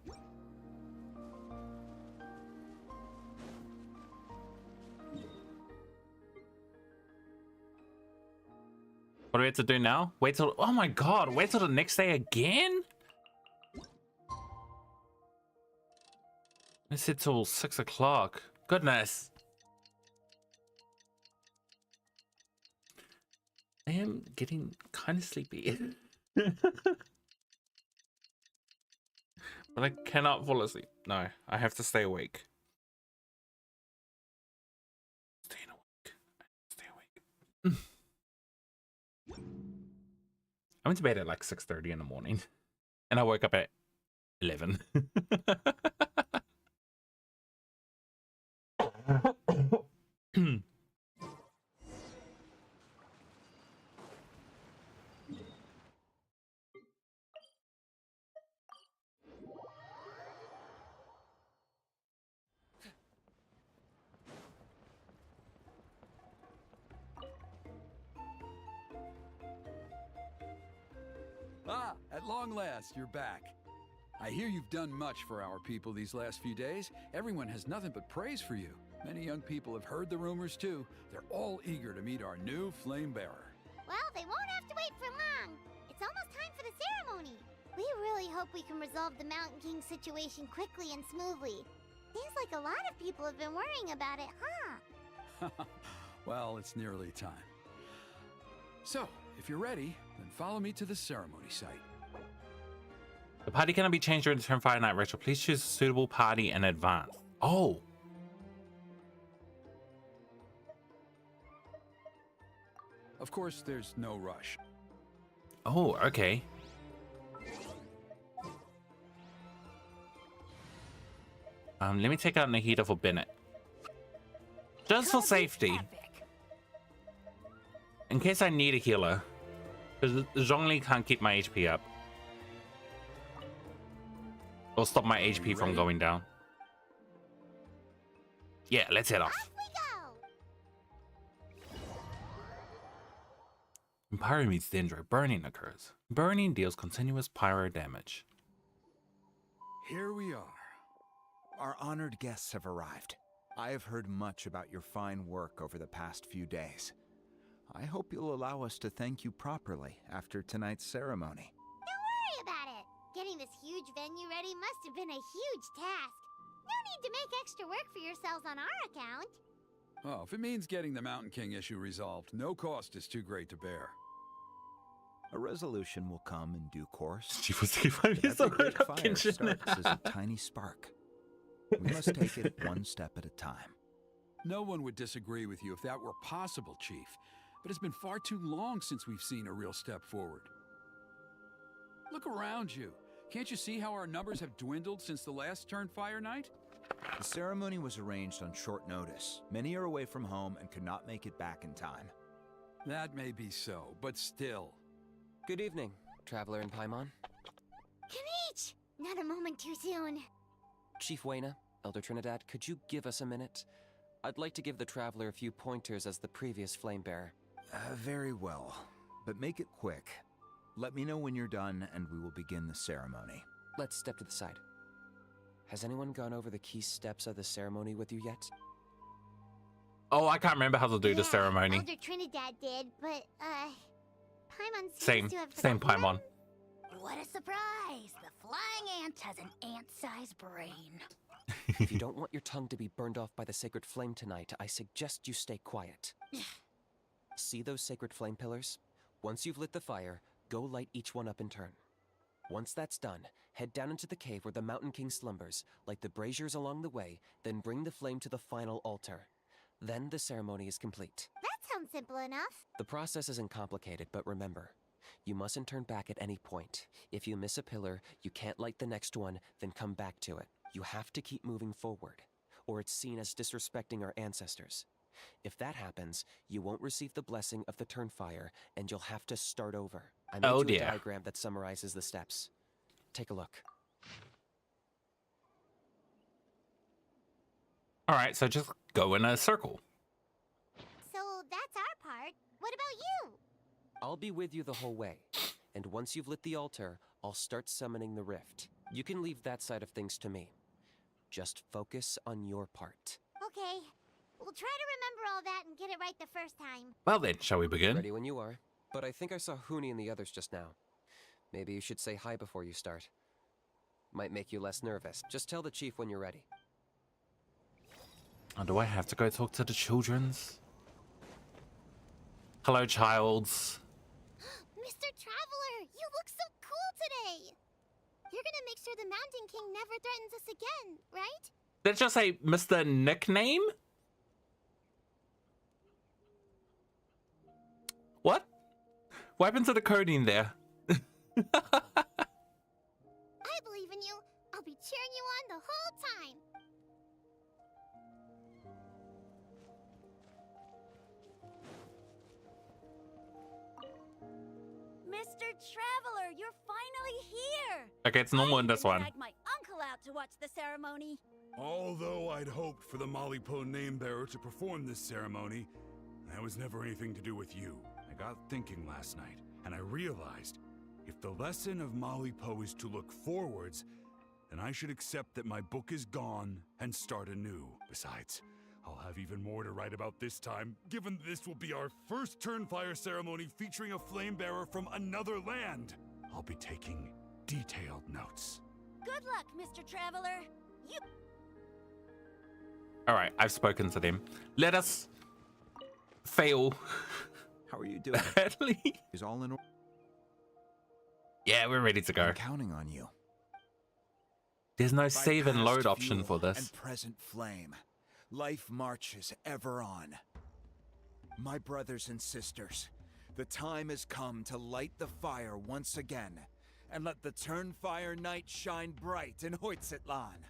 What do we have to do now? Wait till, oh my god, wait till the next day again? I said till 6 o'clock. Goodness. I am getting kind of sleepy. But I cannot fall asleep. No, I have to stay awake. Staying awake. Stay awake. I went to bed at like 6:30 in the morning. And I woke up at 11. Ah, at long last, you're back. I hear you've done much for our people these last few days. Everyone has nothing but praise for you. Many young people have heard the rumors too. They're all eager to meet our new flame bearer. Well, they won't have to wait for long. It's almost time for the ceremony. We really hope we can resolve the Mountain King situation quickly and smoothly. Seems like a lot of people have been worrying about it, huh? Well, it's nearly time. So, if you're ready, then follow me to the ceremony site. The party cannot be changed during the Turnfire Night ritual. Please choose a suitable party in advance. Oh. Of course, there's no rush. Oh, okay. Let me take out Nahida for Bennett. Just for safety. In case I need a healer. Because Zhongli can't keep my HP up. Or stop my HP from going down. Yeah, let's head off. Off we go! When Pyro meets Dendro, burning occurs. Burning deals continuous pyro damage. Here we are. Our honored guests have arrived. I have heard much about your fine work over the past few days. I hope you'll allow us to thank you properly after tonight's ceremony. Don't worry about it. Getting this huge venue ready must have been a huge task. No need to make extra work for yourselves on our account. Oh, if it means getting the Mountain King issue resolved, no cost is too great to bear. A resolution will come in due course. She was 5 years Every old. great fire starts as a tiny spark. We must take it one step at a time. No one would disagree with you if that were possible, Chief. But it's been far too long since we've seen a real step forward. Look around you. Can't you see how our numbers have dwindled since the last Turnfire night? The ceremony was arranged on short notice. Many are away from home and could not make it back in time. That may be so, but still. Good evening, Traveler in Paimon. Kinich! Not a moment too soon. Chief Wayna, Elder Trinidad, could you give us a minute? I'd like to give the Traveler a few pointers as the previous flame bearer. Very well, but make it quick. Let me know when you're done and we will begin the ceremony. Let's step to the side. Has anyone gone over the key steps of the ceremony with you yet? Oh, I can't remember how to do the ceremony. Elder Trinidad did, but, Paimon seems Same to have Paimon. forgotten. What a surprise! The flying ant has an ant-sized brain. If you don't want your tongue to be burned off by the sacred flame tonight, I suggest you stay quiet. See those sacred flame pillars? Once you've lit the fire, go light each one up in turn. Once that's done, head down into the cave where the Mountain King slumbers, light the braziers along the way, then bring the flame to the final altar. Then the ceremony is complete. That sounds simple enough. The process isn't complicated, but remember, you mustn't turn back at any point. If you miss a pillar, you can't light the next one, then come back to it. You have to keep moving forward, or it's seen as disrespecting our ancestors. If that happens, you won't receive the blessing of the Turnfire, and you'll have to start over. I made you a diagram that summarizes the steps. Take a look. Alright, so just go in a circle. So that's our part. What about you? I'll be with you the whole way, and once you've lit the altar, I'll start summoning the rift. You can leave that side of things to me. Just focus on your part. Okay. We'll try to remember all that and get it right the first time. Well then, shall we begin? Ready when you are. But I think I saw Huni and the others just now. Maybe you should say hi before you start. Might make you less nervous. Just tell the chief when you're ready. Oh, do I have to go talk to the children's? Hello, childs. Mr. Traveler, you look so cool today. You're gonna make sure the Mountain King never threatens us again, right? Did it just say Mr. Nickname? What? What happened to the coding there? I believe in you. I'll be cheering you on the whole time. Mr. Traveler, you're finally here! Okay, it's normal in this one. Dragged my uncle out to watch the ceremony. Although I'd hoped for the Malipo name-bearer to perform this ceremony, that was never anything to do with you. I got thinking last night, and I realized if the lesson of Malipo is to look forwards, then I should accept that my book is gone and start anew. Besides, I'll have even more to write about this time, given this will be our first Turnfire ceremony featuring a flame bearer from another land. I'll be taking detailed notes. Good luck, Mr. Traveler. You. All right, I've spoken to them. Let us fail. How are you doing? Early. Is all in order? Yeah, we're ready to go. I'm counting on you. There's no By save and load past option fuel for this. And present flame, life marches ever on. My brothers and sisters, the time has come to light the fire once again, and let the Turnfire night shine bright in Hoytzitlan.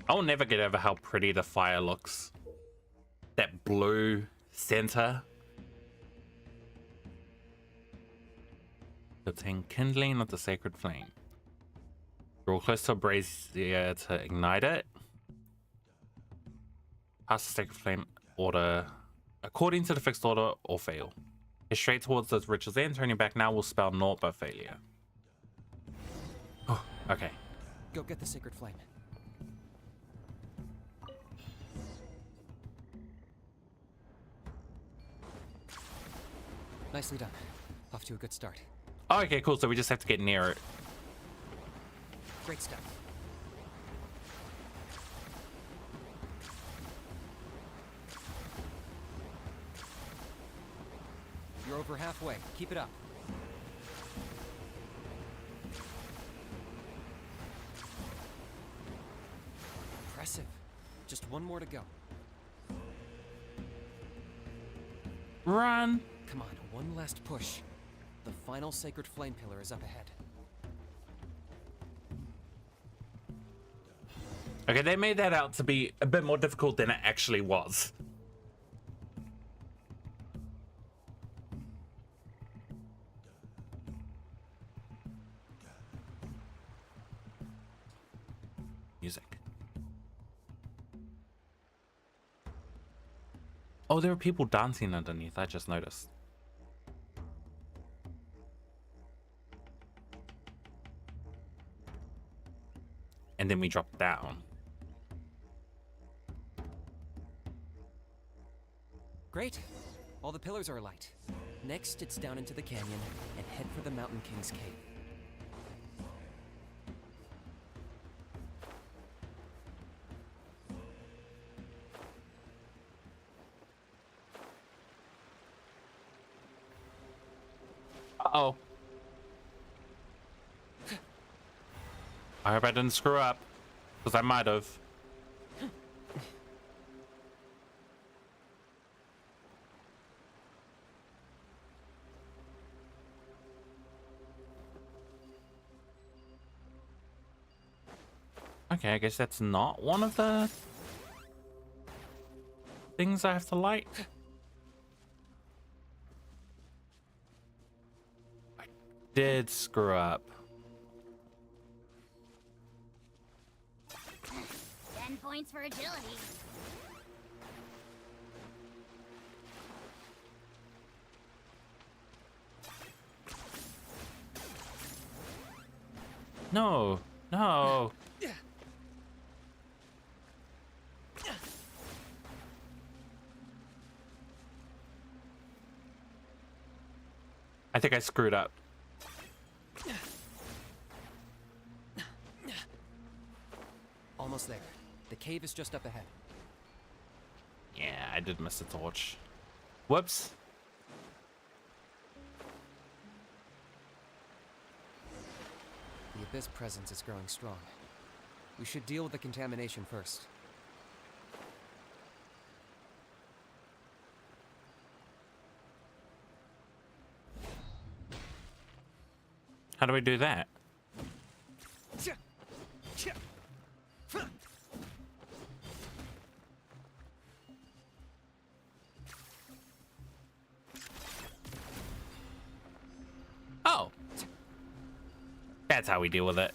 I'll never get over how pretty the fire looks. That blue center. Obtain kindling of the sacred flame. Draw close to a brazier to ignite it. Pass the sacred flame order according to the fixed order or fail. Head straight towards the ritual's end. Turning back now will spell naught but failure. Oh, okay. Go get the sacred flame. Nicely done. Off to a good start. Oh, okay, cool. So we just have to get near it. Great stuff. You're over halfway. Keep it up. Impressive. Just one more to go. Run! Come on, one last push. The final sacred flame pillar is up ahead. Okay, they made that out to be a bit more difficult than it actually was. Music. Oh, there are people dancing underneath. I just noticed. And then we drop down. Great. All the pillars are alight. Next, it's down into the canyon and head for the Mountain King's cave. Uh-oh. I hope I didn't screw up, because I might have. Okay, I guess that's not one of the things I have to light. I did screw up. 10 points for agility. No, no. I think I screwed up. Almost there. The cave is just up ahead. Yeah, I did miss the torch. Whoops. The Abyss presence is growing strong. We should deal with the contamination first. How do we do that? Oh. That's how we deal with it.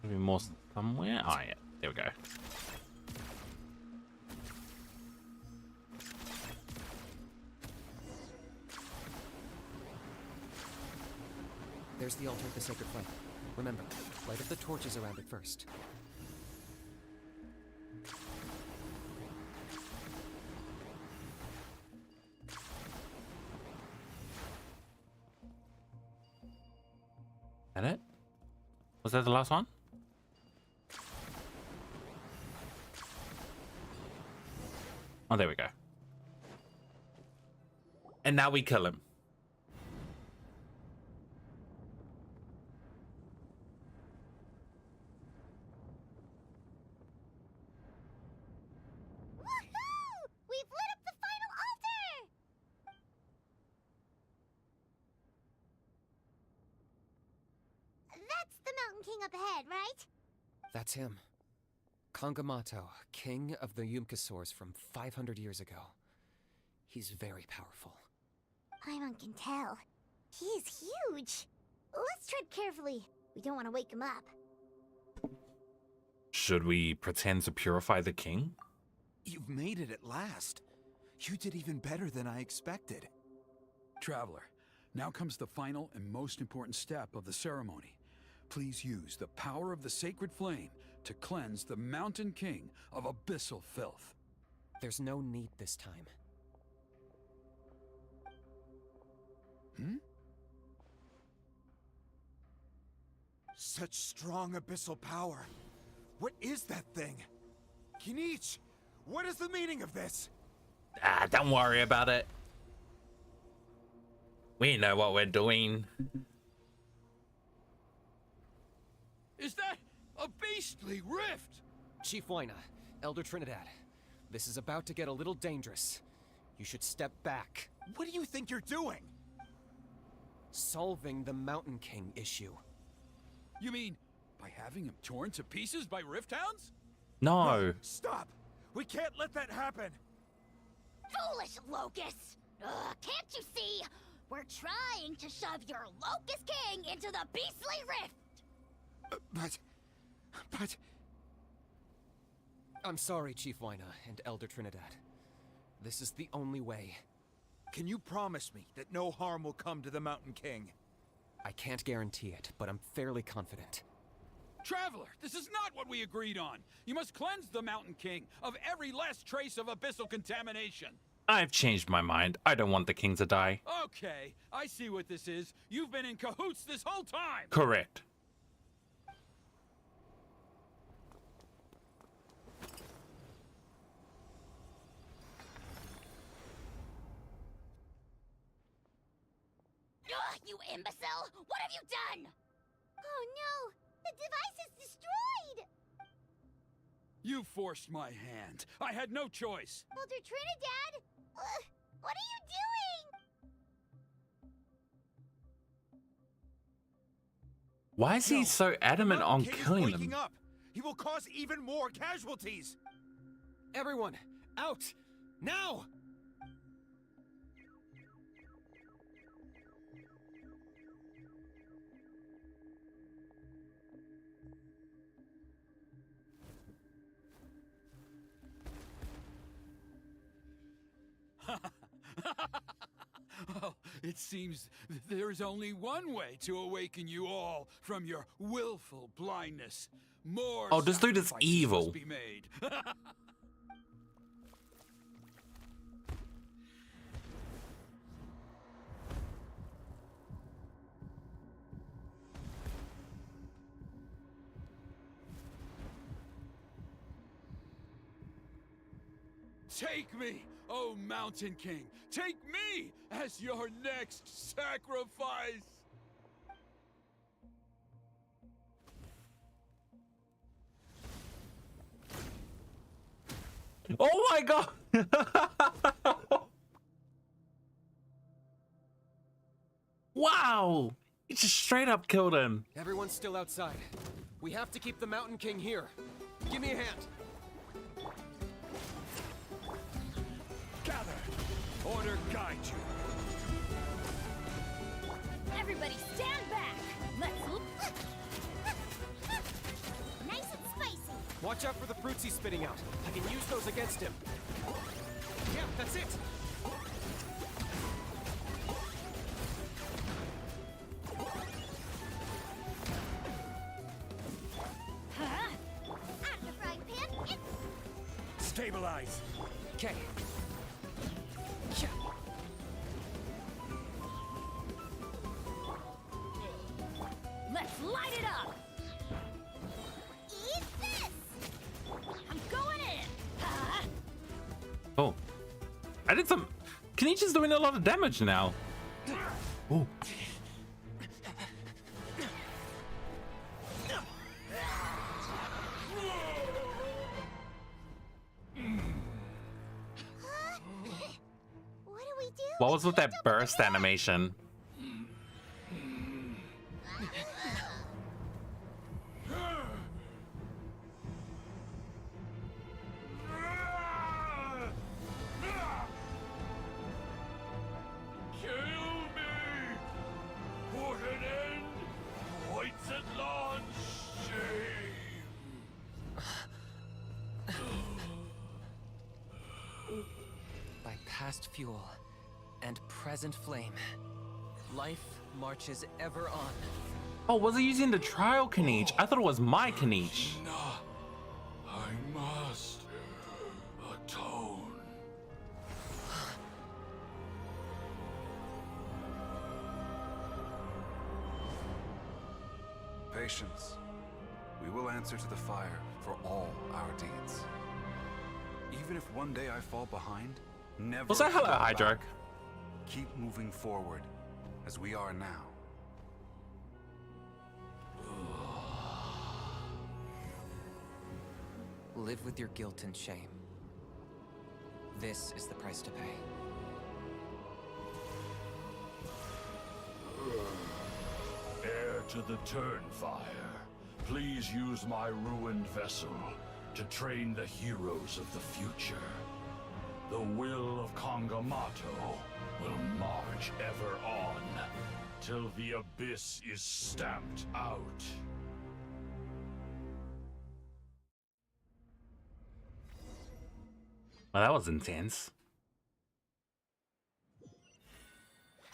Maybe more somewhere. Oh yeah, there we go. There's the altar of the sacred flame. Remember, light up the torches around it first. That it? Was that the last one? Oh, there we go. And now we kill him. Woohoo! We've lit up the final altar! That's the Mountain King up ahead, right? That's him. Kangamato, king of the Yumkasaurs from 500 years ago. He's very powerful. Paimon can tell. He is huge. Let's tread carefully. We don't want to wake him up. Should we pretend to purify the king? You've made it at last. You did even better than I expected. Traveler, now comes the final and most important step of the ceremony. Please use the power of the sacred flame to cleanse the Mountain King of abyssal filth. There's no need this time. Such strong abyssal power. What is that thing? Kinich, what is the meaning of this? Ah, don't worry about it. We know what we're doing. Is that a beastly rift? Chief Wyna, Elder Trinidad, this is about to get a little dangerous. You should step back. What do you think you're doing? Solving the Mountain King issue. You mean by having him torn to pieces by rift hounds? No. Stop! We can't let that happen! Foolish Locust! Can't you see? We're trying to shove your Locust King into the beastly rift! But... I'm sorry, Chief Wyna and Elder Trinidad. This is the only way. Can you promise me that no harm will come to the Mountain King? I can't guarantee it, but I'm fairly confident. Traveler, this is not what we agreed on. You must cleanse the Mountain King of every last trace of abyssal contamination. I've changed my mind. I don't want the king to die. Okay, I see what this is. You've been in cahoots this whole time. Correct. You imbecile! What have you done? Oh no! The device is destroyed! You forced my hand. I had no choice. Elder Trinidad? What are you doing? Why is he so adamant on killing them? Up. He will cause even more casualties! Everyone, out! Now! Well, it seems there is only one way to awaken you all from your willful blindness. More Oh, this dude is sacrifices evil. must be made. Take me, O Mountain King! Take me as your next sacrifice! Oh my god! Wow! He just straight up killed him. Everyone's still outside. We have to keep the Mountain King here. Give me a hand. Gather! Order guide you. Everybody stand back! Let's look. Watch out for the fruits he's spitting out. I can use those against him. Yeah, that's it. Out of the frying pan. Stabilize. Okay. Let's light it up! Eat this! I'm going in! Oh. I did some... Kinich is doing a lot of damage now. Oh. What do we do? What was with that burst animation? By past fuel and present flame, life marches ever on. Oh, was he using the trial Kinich? I thought it was my Kinich. I must atone. Patience. We will answer to the fire for all our deeds. Even if one day I fall behind, never. Was that hello, fall Hydra? back. Keep moving forward, as we are now. Live with your guilt and shame. This is the price to pay. Heir to the Turnfire, please use my ruined vessel to train the heroes of the future. The will of Kangamato will march ever on, till the abyss is stamped out. Well, that was intense.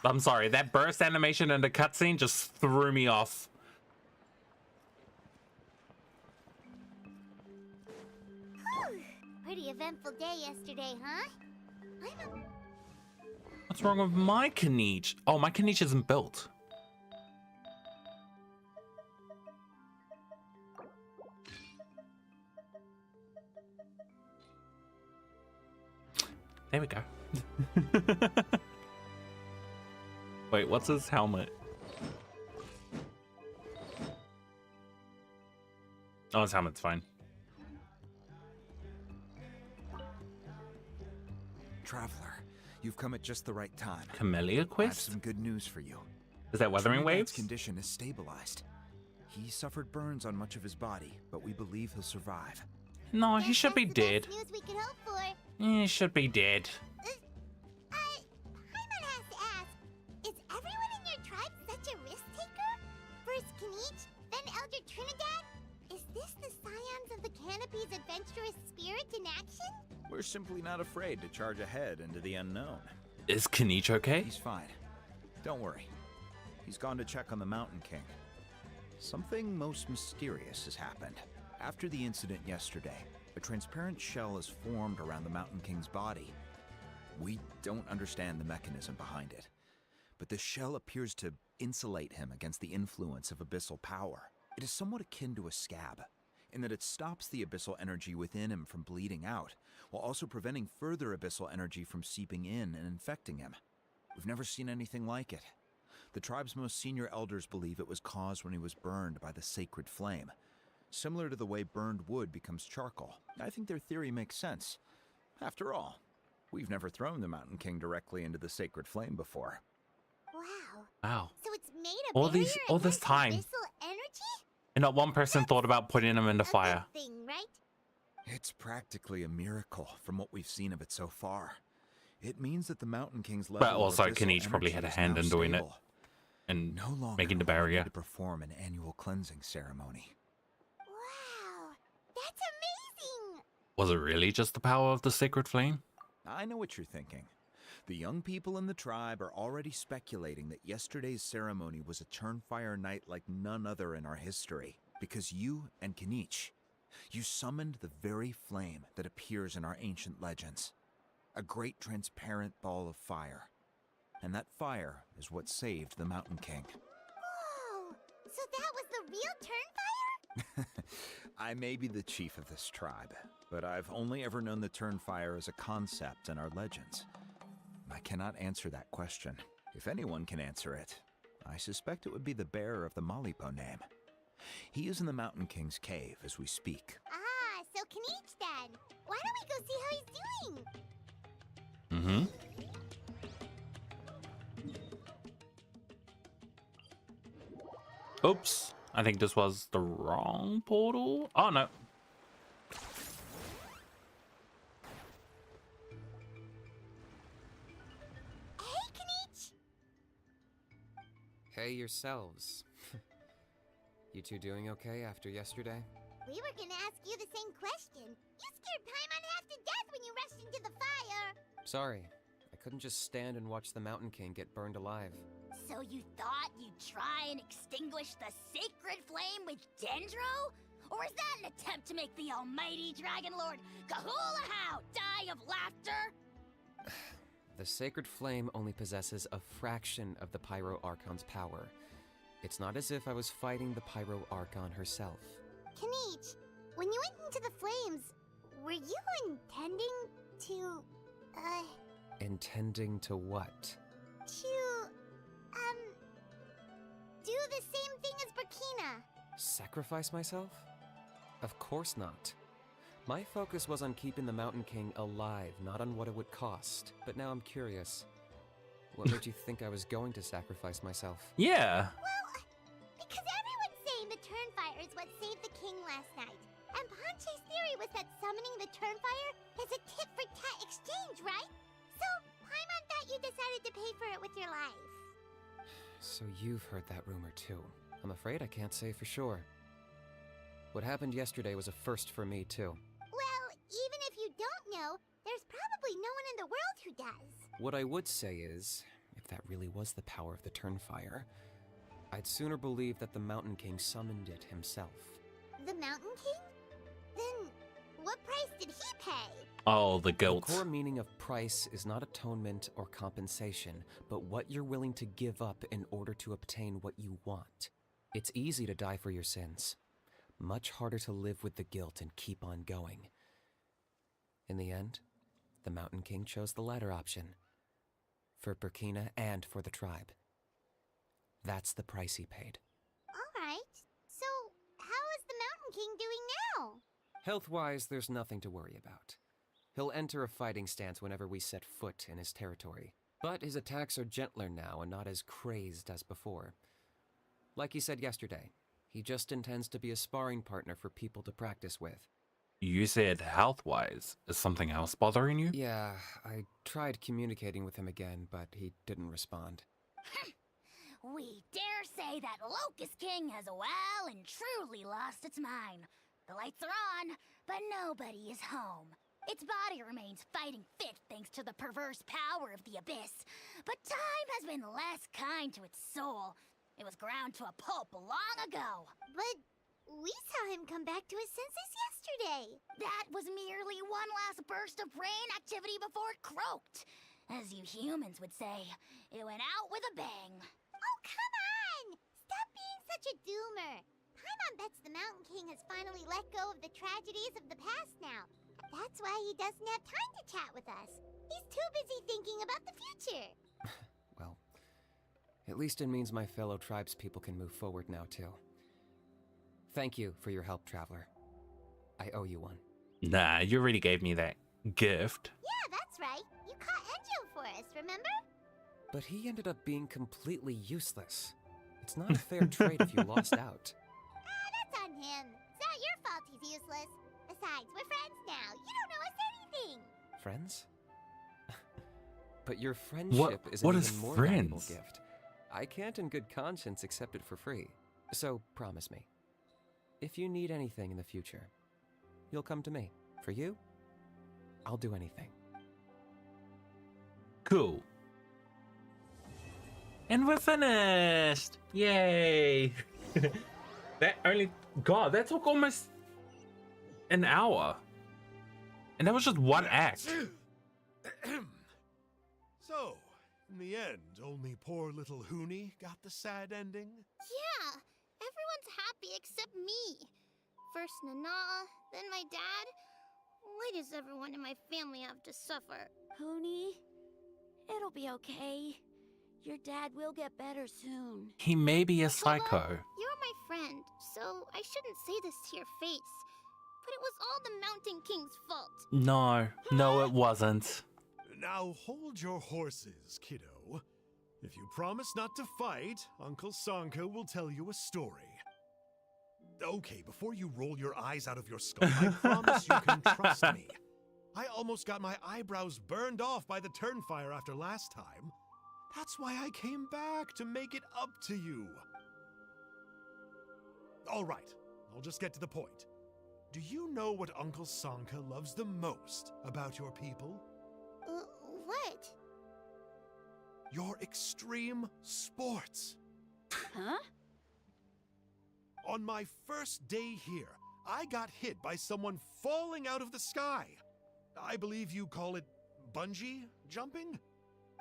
I'm sorry, that burst animation in the cutscene just threw me off. Pretty eventful day yesterday, huh? What's wrong with my Kinich? Oh, my Kinich isn't built. There we go. Wait, what's his helmet? Oh, his helmet's fine. Traveler, you've come at just the right time. Camellia I have quest? some good news for you. Is that Weathering Trinidad's Waves? condition is stabilized. He suffered burns on much of his body, but we believe he'll survive. No, he should be dead. News we could hope for. He should be dead. Paimon has to ask, is everyone in your tribe such a risk taker? First Kinich, then Elder Trinidad? Is this the scions of the Canopy's adventurous spirit in action? We're simply not afraid to charge ahead into the unknown. Is Kinich okay? He's fine. Don't worry. He's gone to check on the Mountain King. Something most mysterious has happened. After the incident yesterday, a transparent shell is formed around the Mountain King's body. We don't understand the mechanism behind it, but the shell appears to insulate him against the influence of abyssal power. It is somewhat akin to a scab, in that it stops the abyssal energy within him from bleeding out, while also preventing further abyssal energy from seeping in and infecting him. We've never seen anything like it. The tribe's most senior elders believe it was caused when he was burned by the sacred flame, similar to the way burned wood becomes charcoal. I think their theory makes sense. After all, we've never thrown the Mountain King directly into the sacred flame before. Wow. Wow. So it's made a All barrier this against time, abyssal energy? and not one person thought about putting him in the fire. Good thing, right? It's practically a miracle from what we've seen of it so far. It means that the Mountain King's level But also, of abyssal Kinich probably had a energy is hand now in doing it stable. and No longer making the will we barrier. need to perform an annual cleansing ceremony. Wow. That's Was it really just the power of the sacred flame? I know what you're thinking. The young people in the tribe are already speculating that yesterday's ceremony was a Turnfire night like none other in our history. Because you and Kinich, you summoned the very flame that appears in our ancient legends. A great transparent ball of fire. And that fire is what saved the Mountain King. Whoa! So that was the real Turnfire? I may be the chief of this tribe, but I've only ever known the Turnfire as a concept in our legends. I cannot answer that question. If anyone can answer it, I suspect it would be the bearer of the Malipo name. He is in the Mountain King's cave as we speak. Ah, so Kinich then. Why don't we go see how he's doing? Mm-hmm. Oops. I think this was the wrong portal. Oh, no. Hey, Kinich! Hey yourselves. You two doing okay after yesterday? We were gonna ask you the same question. You scared Paimon half to death when you rushed into the fire. Sorry, I couldn't just stand and watch the Mountain King get burned alive. So you thought you'd try and extinguish the sacred flame with Dendro? Or is that an attempt to make the almighty Dragon Lord Kahulahau die of laughter? The sacred flame only possesses a fraction of the Pyro Archon's power. It's not as if I was fighting the Pyro Archon herself. Kinich, when you went into the flames, were you intending to, Intending to what? do the same thing as Burkina? Sacrifice myself? Of course not. My focus was on keeping the Mountain King alive, not on what it would cost. But now I'm curious. What made you think I was going to sacrifice myself? Yeah. Well, because everyone's saying the Turnfire is what saved the king last night. And Ponche's theory was that summoning the Turnfire is a tit-for-tat exchange, right? So, Paimon thought you decided to pay for it with your life. So you've heard that rumor too. I'm afraid I can't say for sure. What happened yesterday was a first for me too. Well, even if you don't know, there's probably no one in the world who does. What I would say is, if that really was the power of the Turnfire, I'd sooner believe that the Mountain King summoned it himself. The Mountain King? Then, what price did he pay? Oh, the guilt. The core meaning of price is not atonement or compensation, but what you're willing to give up in order to obtain what you want. It's easy to die for your sins. Much harder to live with the guilt and keep on going. In the end, the Mountain King chose the latter option. For Burkina and for the tribe. That's the price he paid. Alright, so how is the Mountain King doing now? Health-wise, there's nothing to worry about. He'll enter a fighting stance whenever we set foot in his territory. But his attacks are gentler now and not as crazed as before. Like he said yesterday, he just intends to be a sparring partner for people to practice with. You said health-wise. Is something else bothering you? Yeah, I tried communicating with him again, but he didn't respond. We dare say that Locust King has well and truly lost its mind. The lights are on, but nobody is home. Its body remains fighting fit thanks to the perverse power of the Abyss. But time has been less kind to its soul. It was ground to a pulp long ago. But we saw him come back to his senses yesterday. That was merely one last burst of brain activity before it croaked. As you humans would say, it went out with a bang. Oh, come on! Stop being such a doomer. Paimon bets the Mountain King has finally let go of the tragedies of the past now. That's why he doesn't have time to chat with us. He's too busy thinking about the future. Well, at least it means my fellow tribespeople can move forward now, too. Thank you for your help, Traveler. I owe you one. Nah, you already gave me that gift. Yeah, that's right. You caught Enjo for us, remember? But he ended up being completely useless. It's not a fair trade if you lost out. That's on him. It's not your fault he's useless. Besides, we're friends now. You don't owe us anything. Friends? But your friendship is an what even is more friends? valuable gift. I can't in good conscience accept it for free. So promise me, if you need anything in the future, you'll come to me. For you, I'll do anything. Cool. And we're finished! Yay! That only... God, that took almost an hour. And that was just one act. So, in the end, only poor little Huni got the sad ending? Yeah, everyone's happy except me. First Nana, then my dad. Why does everyone in my family have to suffer? Pony, it'll be okay. Your dad will get better soon. He may be a psycho. You're my friend, so I shouldn't say this to your face. But it was all the Mountain King's fault. No, it wasn't. Now hold your horses, kiddo. If you promise not to fight, Uncle Sanka will tell you a story. Okay, before you roll your eyes out of your skull, I promise you can trust me. I almost got my eyebrows burned off by the turnfire after last time. That's why I came back, to make it up to you. All right, I'll just get to the point. Do you know what Uncle Sanka loves the most about your people? What? Your extreme sports. Huh? On my first day here, I got hit by someone falling out of the sky. I believe you call it bungee jumping?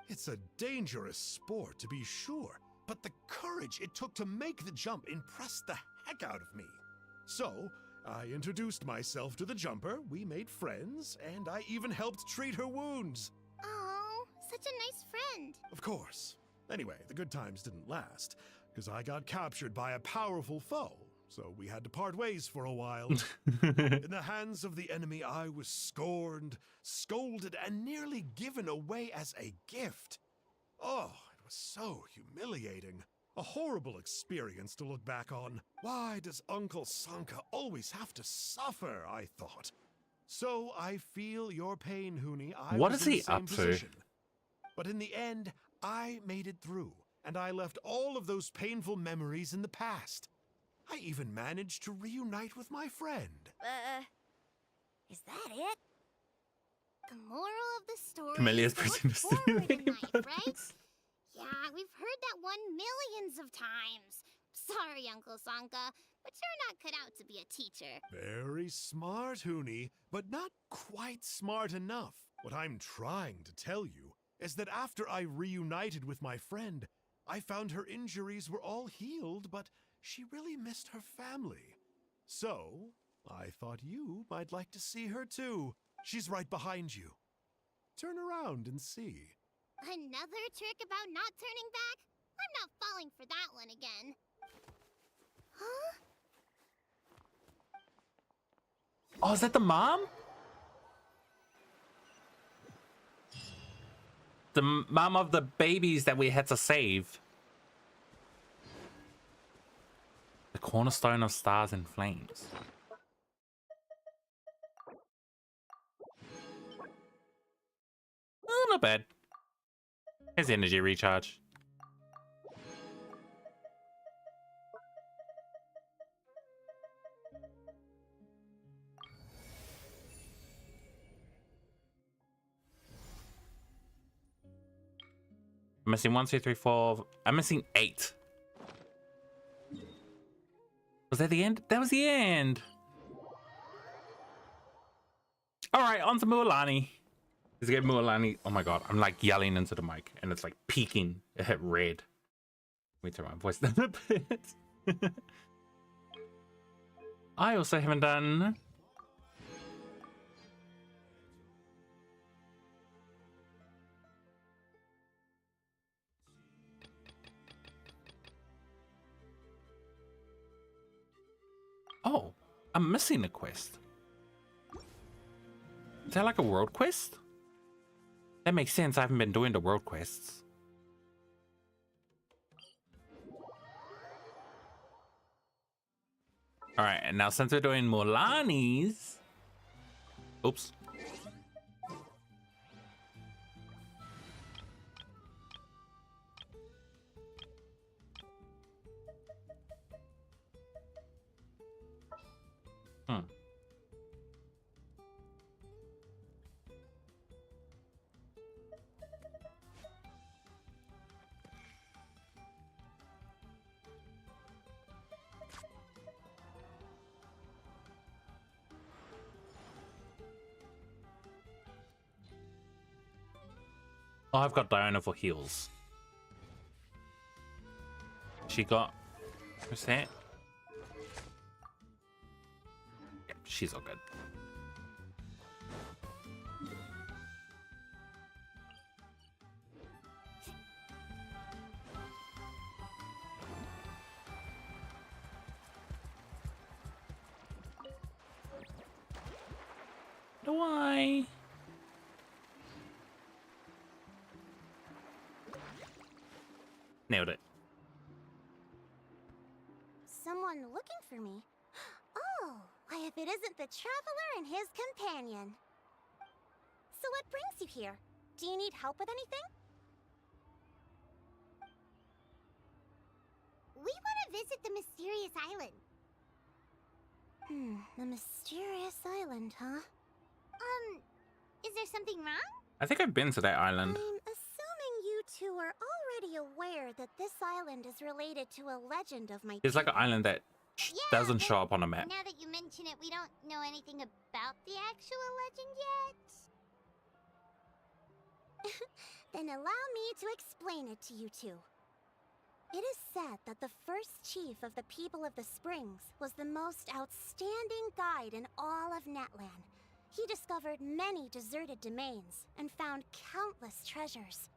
It's a dangerous sport, to be sure, but the courage it took to make the jump impressed the heck out of me. So, I introduced myself to the jumper, we made friends, and I even helped treat her wounds. Oh, such a nice friend. Of course. Anyway, the good times didn't last, because I got captured by a powerful foe, so we had to part ways for a while. In the hands of the enemy, I was scorned, scolded, and nearly given away as a gift. Oh, it was so humiliating. A horrible experience to look back on. Why does Uncle Sanka always have to suffer, I thought. So I feel your pain, Huni. What is he up to? But in the end, I made it through, and I left all of those painful memories in the past. I even managed to reunite with my friend. Is that it? The moral of the story Camellia's is to pressing look the forward in stimulating life, right? Yeah, we've heard that one millions of times. Sorry, Uncle Sanka, but you're not cut out to be a teacher. Very smart, Huni, but not quite smart enough. What I'm trying to tell you is that after I reunited with my friend, I found her injuries were all healed, but she really missed her family. So, I thought you might like to see her too. She's right behind you. Turn around and see. Another trick about not turning back? I'm not falling for that one again. Huh? Oh, is that the mom? The mom of the babies that we had to save. The cornerstone of stars and flames. Oh, not bad. Here's the energy recharge. I'm missing 1, 2, 3, 4. I'm missing 8. Was that the end? That was the end. All right, on to Mualani. Let's get Mualani. Oh my god, I'm like yelling into the mic and it's like peaking. It hit red. Let me turn my voice down a bit. I also haven't done... Oh, I'm missing a quest. Is that like a world quest? That makes sense. I haven't been doing the world quests. All right, and now since we're doing Mualani's... Oops. Oh, I've got Diana for heals. She got... What's that? Yeah, she's all good. Why? Nailed it. Someone looking for me? Oh, why if it isn't the traveler and his companion. So what brings you here? Do you need help with anything? We want to visit the mysterious island. The mysterious island, huh? Is there something wrong? I think I've been to that island. I'm assuming you two are already aware that this island is related to a legend of my It's like an island that doesn't show up on a map. Now that you mention it, we don't know anything about the actual legend yet. Then allow me to explain it to you two. It is said that the first chief of the people of the Springs was the most outstanding guide in all of Netland. He discovered many deserted domains and found countless treasures.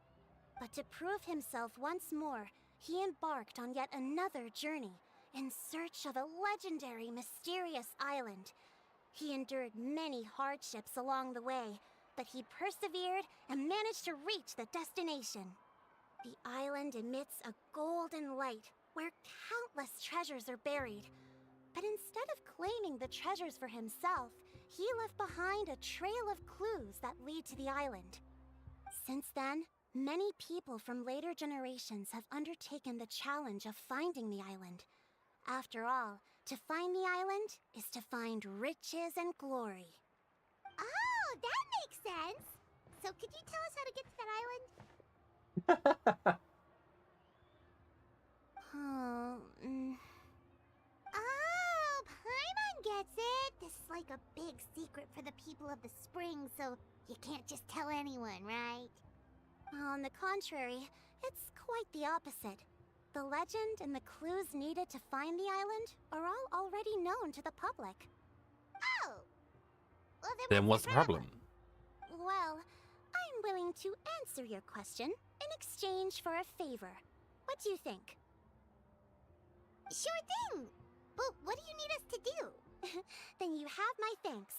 But to prove himself once more, he embarked on yet another journey in search of a legendary, mysterious island. He endured many hardships along the way, but he persevered and managed to reach the destination. The island emits a golden light where countless treasures are buried. But instead of claiming the treasures for himself, he left behind a trail of clues that lead to the island. Since then, many people from later generations have undertaken the challenge of finding the island. After all, to find the island is to find riches and glory. Oh, that makes sense! So could you tell us how to get to that island? Oh, Paimon gets it! This is like a big secret for the people of the spring, so you can't just tell anyone, right? On the contrary, it's quite the opposite. The legend and the clues needed to find the island are all already known to the public. Oh! Well, Then what's the problem? Well, I'm willing to answer your question in exchange for a favor. What do you think? Sure thing! But what do you need us to do? Then you have my thanks.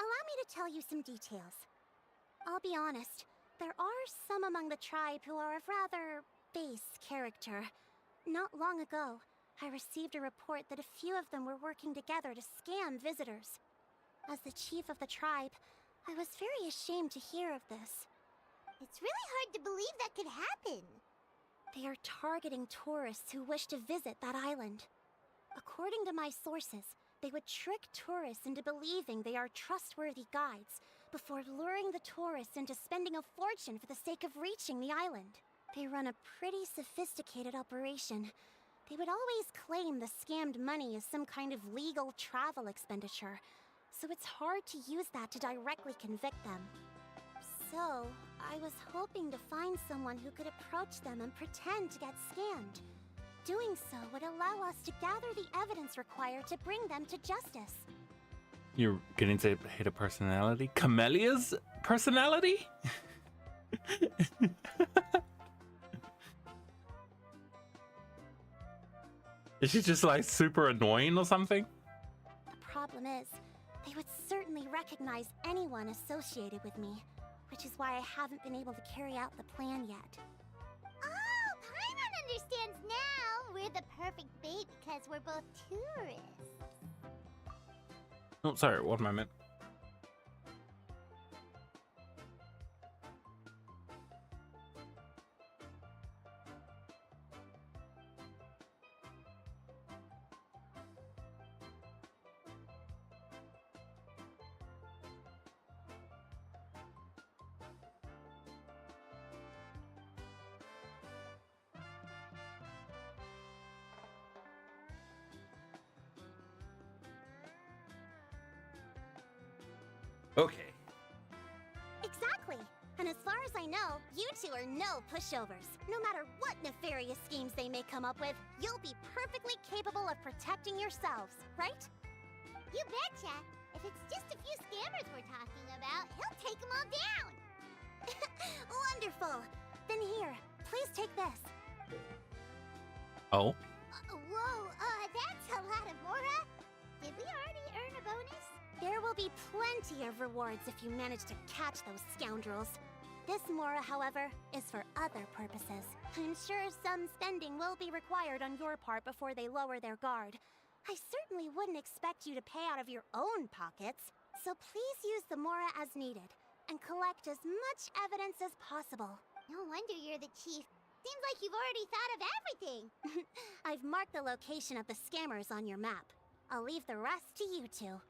Allow me to tell you some details. I'll be honest, there are some among the tribe who are of rather base character. Not long ago, I received a report that a few of them were working together to scam visitors. As the chief of the tribe, I was very ashamed to hear of this. It's really hard to believe that could happen. They are targeting tourists who wish to visit that island. According to my sources, they would trick tourists into believing they are trustworthy guides before luring the tourists into spending a fortune for the sake of reaching the island. They run a pretty sophisticated operation. They would always claim the scammed money is some kind of legal travel expenditure, so it's hard to use that to directly convict them. So, I was hoping to find someone who could approach them and pretend to get scammed. Doing so would allow us to gather the evidence required to bring them to justice. You're getting to hit a personality? Camelia's personality? Is she just like super annoying or something? The problem is, they would certainly recognize anyone associated with me, which is why I haven't been able to carry out the plan yet. Oh, Paimon understands now! We're the perfect bait because we're both tourists. Oh, sorry, one moment. Okay. Exactly! And as far as I know, you two are no pushovers. No matter what nefarious schemes they may come up with, you'll be perfectly capable of protecting yourselves, right? You betcha. If it's just a few scammers we're talking about, he'll take them all down. Wonderful. Then here, please take this. Oh. Whoa, that's a lot of Mora. Did we already earn a bonus? There will be plenty of rewards if you manage to catch those scoundrels. This Mora, however, is for other purposes. I'm sure some spending will be required on your part before they lower their guard. I certainly wouldn't expect you to pay out of your own pockets, so please use the Mora as needed and collect as much evidence as possible. No wonder you're the chief. Seems like you've already thought of everything. I've marked the location of the scammers on your map. I'll leave the rest to you two.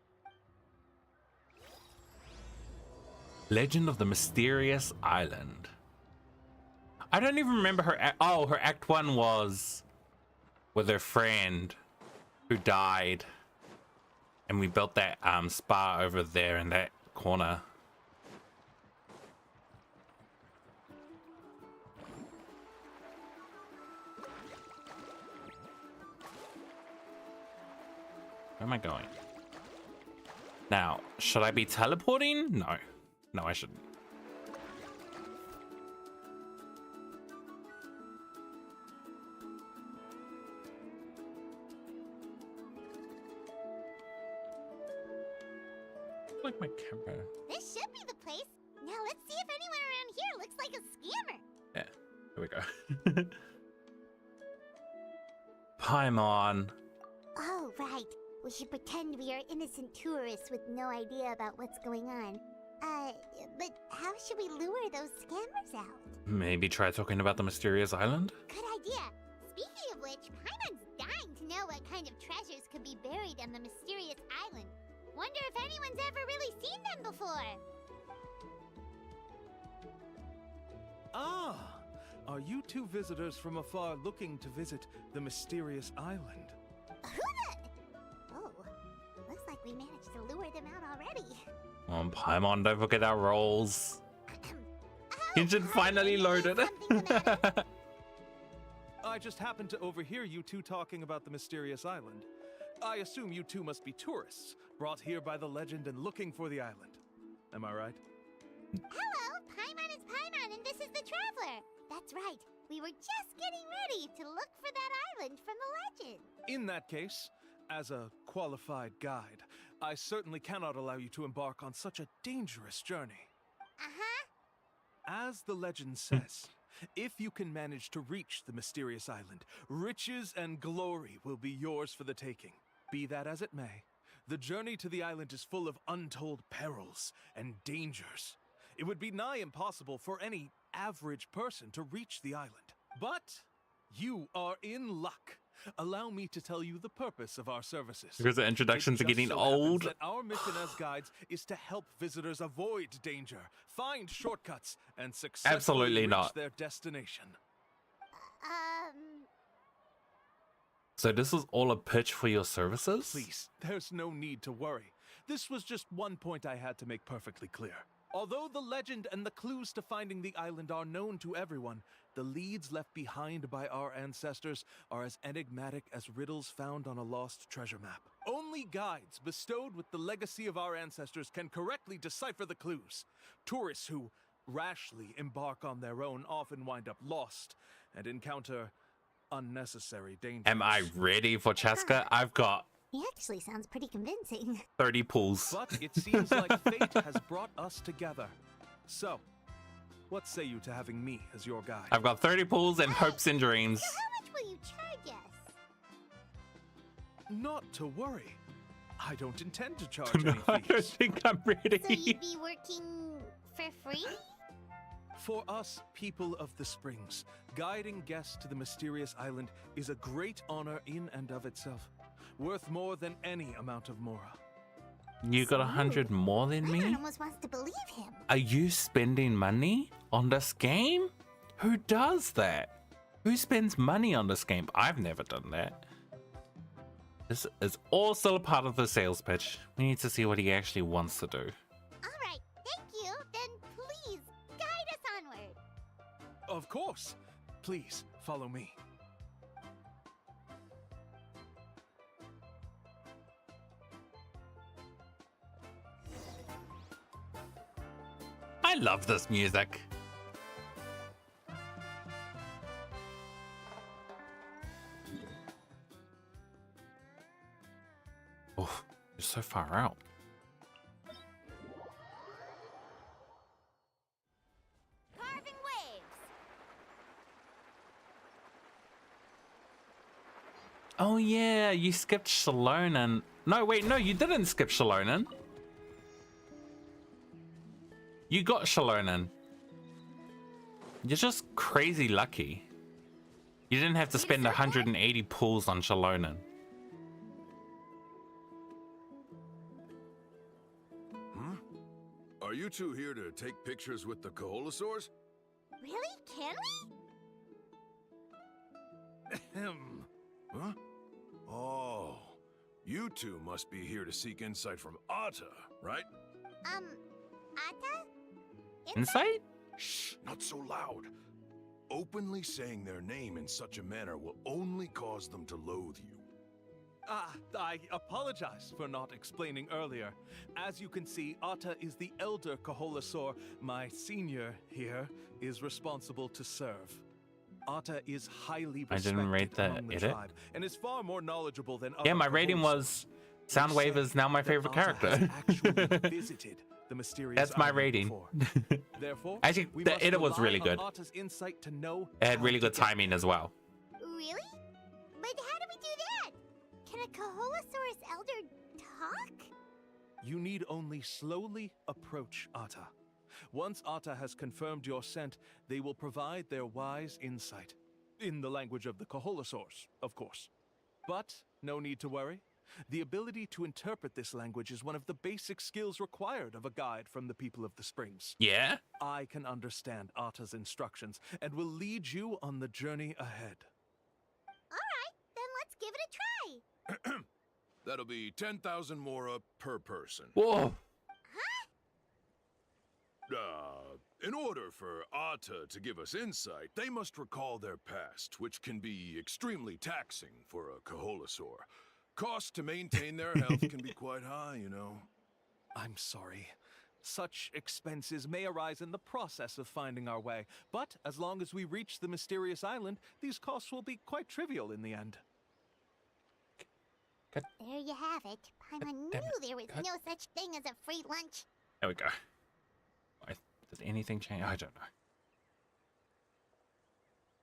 Legend of the Mysterious Island. I don't even remember her. Oh, her Act 1 was with her friend who died, and we built that spa over there in that corner. Where am I going? Now, should I be teleporting? No. No, I shouldn't. Like my camera. This should be the place. Now let's see if anyone around here looks like a scammer. Yeah, here we go. Paimon. Oh, right. We should pretend we are innocent tourists with no idea about what's going on. But how should we lure those scammers out? Maybe try talking about the mysterious island? Good idea. Speaking of which, Paimon's dying to know what kind of treasures could be buried on the mysterious island. Wonder if anyone's ever really seen them before. Ah! Are you two visitors from afar looking to visit the mysterious island? Oh, looks like we managed to lure them out already. Paimon, don't forget our rolls. Genshin finally loaded. I just happened to overhear you two talking about the mysterious island. I assume you two must be tourists, brought here by the legend and looking for the island. Am I right? Hello, Paimon is Paimon, and this is the Traveler. That's right. We were just getting ready to look for that island from the legend. In that case, as a qualified guide, I certainly cannot allow you to embark on such a dangerous journey. As the legend says, if you can manage to reach the mysterious island, riches and glory will be yours for the taking. Be that as it may, the journey to the island is full of untold perils and dangers. It would be nigh impossible for any average person to reach the island. But you are in luck. Allow me to tell you the purpose of our services. Because the introductions are getting old. That our mission as guides is to help visitors avoid danger, find shortcuts, and successfully reach their destination. So this is all a pitch for your services? Please, there's no need to worry. This was just one point I had to make perfectly clear. Although the legend and the clues to finding the island are known to everyone, the leads left behind by our ancestors are as enigmatic as riddles found on a lost treasure map. Only guides bestowed with the legacy of our ancestors can correctly decipher the clues. Tourists who rashly embark on their own often wind up lost and encounter unnecessary dangers. Am I ready for Chaska? I've got... He actually sounds pretty convincing. 30 pulls. But it seems like fate has brought us together. So, what say you to having me as your guide? I've got 30 pulls and hopes and dreams. So how much will you charge us? Not to worry. I don't intend to charge No, any fees. I don't think I'm ready. So you'd be working for free? For us, people of the Springs, guiding guests to the mysterious island is a great honor in and of itself. Worth more than any amount of Mora. You got 100 more than me? Paimon almost wants to believe him. Are you spending money on this game? Who does that? Who spends money on this game? I've never done that. This is all still a part of the sales pitch. We need to see what he actually wants to do. All right, thank you. Then please, guide Of course. Please, follow me. I love this music. Oh, you're so far out. Carving waves. Oh yeah, you skipped Shalonen. No, wait, no, you didn't skip Shalonen. You got Shalonen. You're just crazy lucky. You didn't have to spend 180 pulls on Shalonen. Are you two here to take pictures with the Koholosaurs? Really? Can we? Ahem. Huh? Oh, you two must be here to seek insight from Atta, right? Atta? Insight? Shh, not so loud. Openly saying their name in such a manner will only cause them to loathe you. I apologize for not explaining earlier. As you can see, Atta is the elder Koholosaur. My senior here is responsible to serve. Atta is highly respected I didn't rate the among the edit. tribe and is far more knowledgeable than Yeah, other my rating was Soundwave is now my favorite character. visited the mysterious That's my island rating. before. Therefore, Actually, we the must edit was rely really on good. Atta's insight to know It had how really to good get timing as well. Really? But how do we do that? Can a Koholosaurus elder talk? You need only slowly approach Atta. Once Atta has confirmed your scent, they will provide their wise insight. In the language of the Koholosaurs, of course. But no need to worry. The ability to interpret this language is one of the basic skills required of a guide from the people of the Springs. Yeah? I can understand Atta's instructions and will lead you on the journey ahead. Alright, then let's give it a try. That'll be 10,000 mora per person. Whoa! In order for Atta to give us insight, they must recall their past, which can be extremely taxing for a Koholosaur. Costs to maintain their health can be quite high, you know. I'm sorry. Such expenses may arise in the process of finding our way, but as long as we reach the mysterious island, these costs will be quite trivial in the end. There you have it. Paimon knew there was no such thing as a free lunch. There we go. Did anything change? I don't know.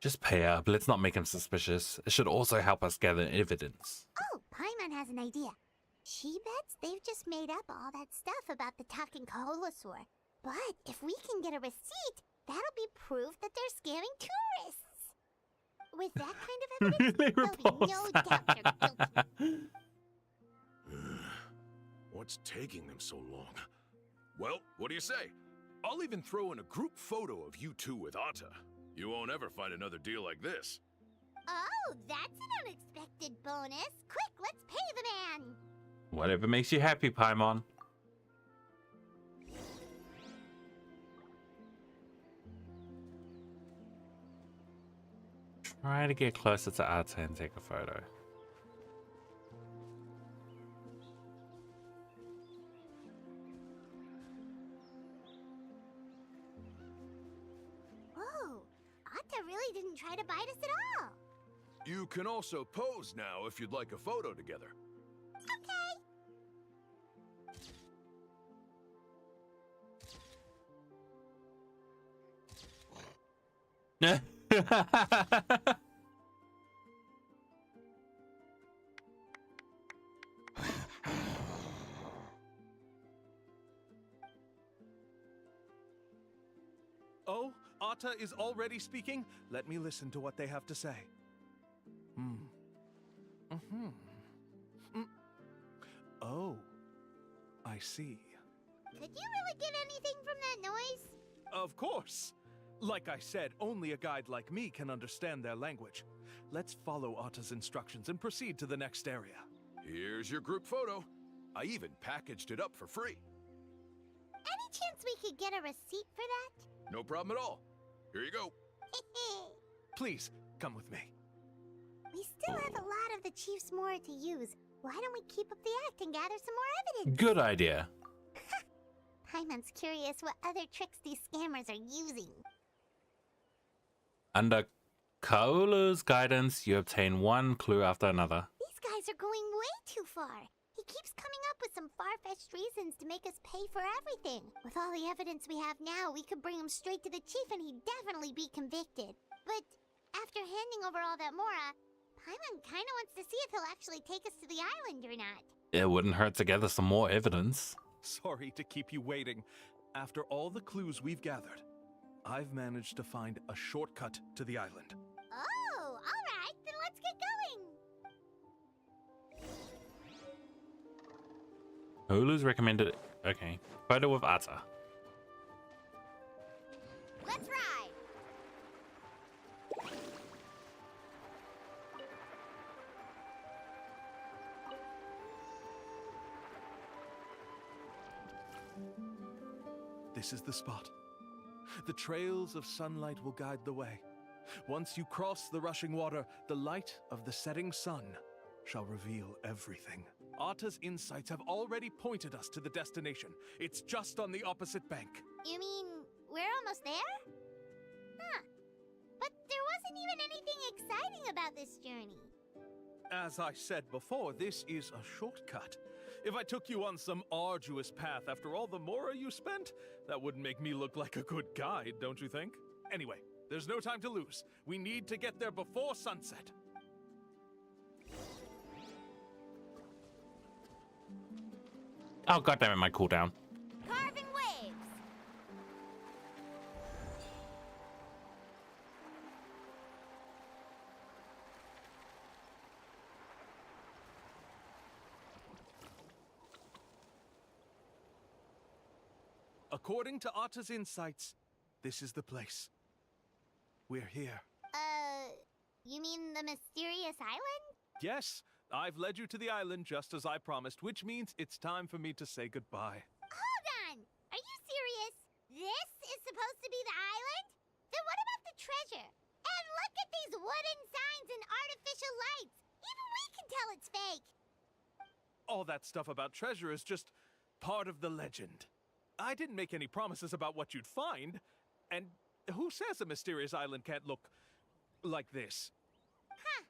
Just pay up. Let's not make him suspicious. It should also help us gather evidence. Oh, Paimon has an idea. She bets they've just made up all that stuff about the talking Koholosaur. But if we can get a receipt, that'll be proof that they're scamming tourists. With that kind of evidence, there'll be no doubt they're guilty. What's taking them so long? Well, what do you say? I'll even throw in a group photo of you two with Atta. You won't ever find another deal like this. Oh, that's an unexpected bonus. Quick, let's pay the man. Whatever makes you happy, Paimon. Try to get closer to Atta and take a photo. Whoa, Atta really didn't try to bite us at all. You can also pose now if you'd like a photo together. Okay. Oh, Atta is already speaking? Let me listen to what they have to say. Oh, I see. Could you really get anything from that noise? Of course. Like I said, only a guide like me can understand their language. Let's follow Atta's instructions and proceed to the next area. Here's your group photo. I even packaged it up for free. Any chance we could get a receipt for that? No problem at all. Here you go. Please, come with me. We still have a lot of the Chief's Mora to use. Why don't we keep up the act and gather some more evidence? Good idea. Paimon's curious what other tricks these scammers are using. Under Kaolu's guidance, you obtain one clue after another. These guys are going way too far. He keeps coming up with some far-fetched reasons to make us pay for everything. With all the evidence we have now, we could bring him straight to the chief and he'd definitely be convicted. But after handing over all that Mora, Paimon kinda wants to see if he'll actually take us to the island or not. It wouldn't hurt to gather some more evidence. Sorry to keep you waiting. After all the clues we've gathered, I've managed to find a shortcut to the island. Oh, alright, then let's get going. Kaolu's recommended. Okay. Photo of Ata. Let's ride! This is the spot. The trails of sunlight will guide the way. Once you cross the rushing water, the light of the setting sun shall reveal everything. Ata's insights have already pointed us to the destination. It's just on the opposite bank. You mean we're almost there? Huh. But there wasn't even anything exciting about this journey. As I said before, this is a shortcut. If I took you on some arduous path after all the Mora you spent, that wouldn't make me look like a good guide, don't you think? Anyway, there's no time to lose. We need to get there before sunset. Oh, goddammit, my cooldown. Carving waves! According to Ata's insights, this is the place. We're here. You mean the mysterious island? Yes, I've led you to the island just as I promised, which means it's time for me to say goodbye. Hold on! Are you serious? This is supposed to be the island? Then what about the treasure? And look at these wooden signs and artificial lights! Even we can tell it's fake! All that stuff about treasure is just part of the legend. I didn't make any promises about what you'd find, and who says a mysterious island can't look like this? Huh.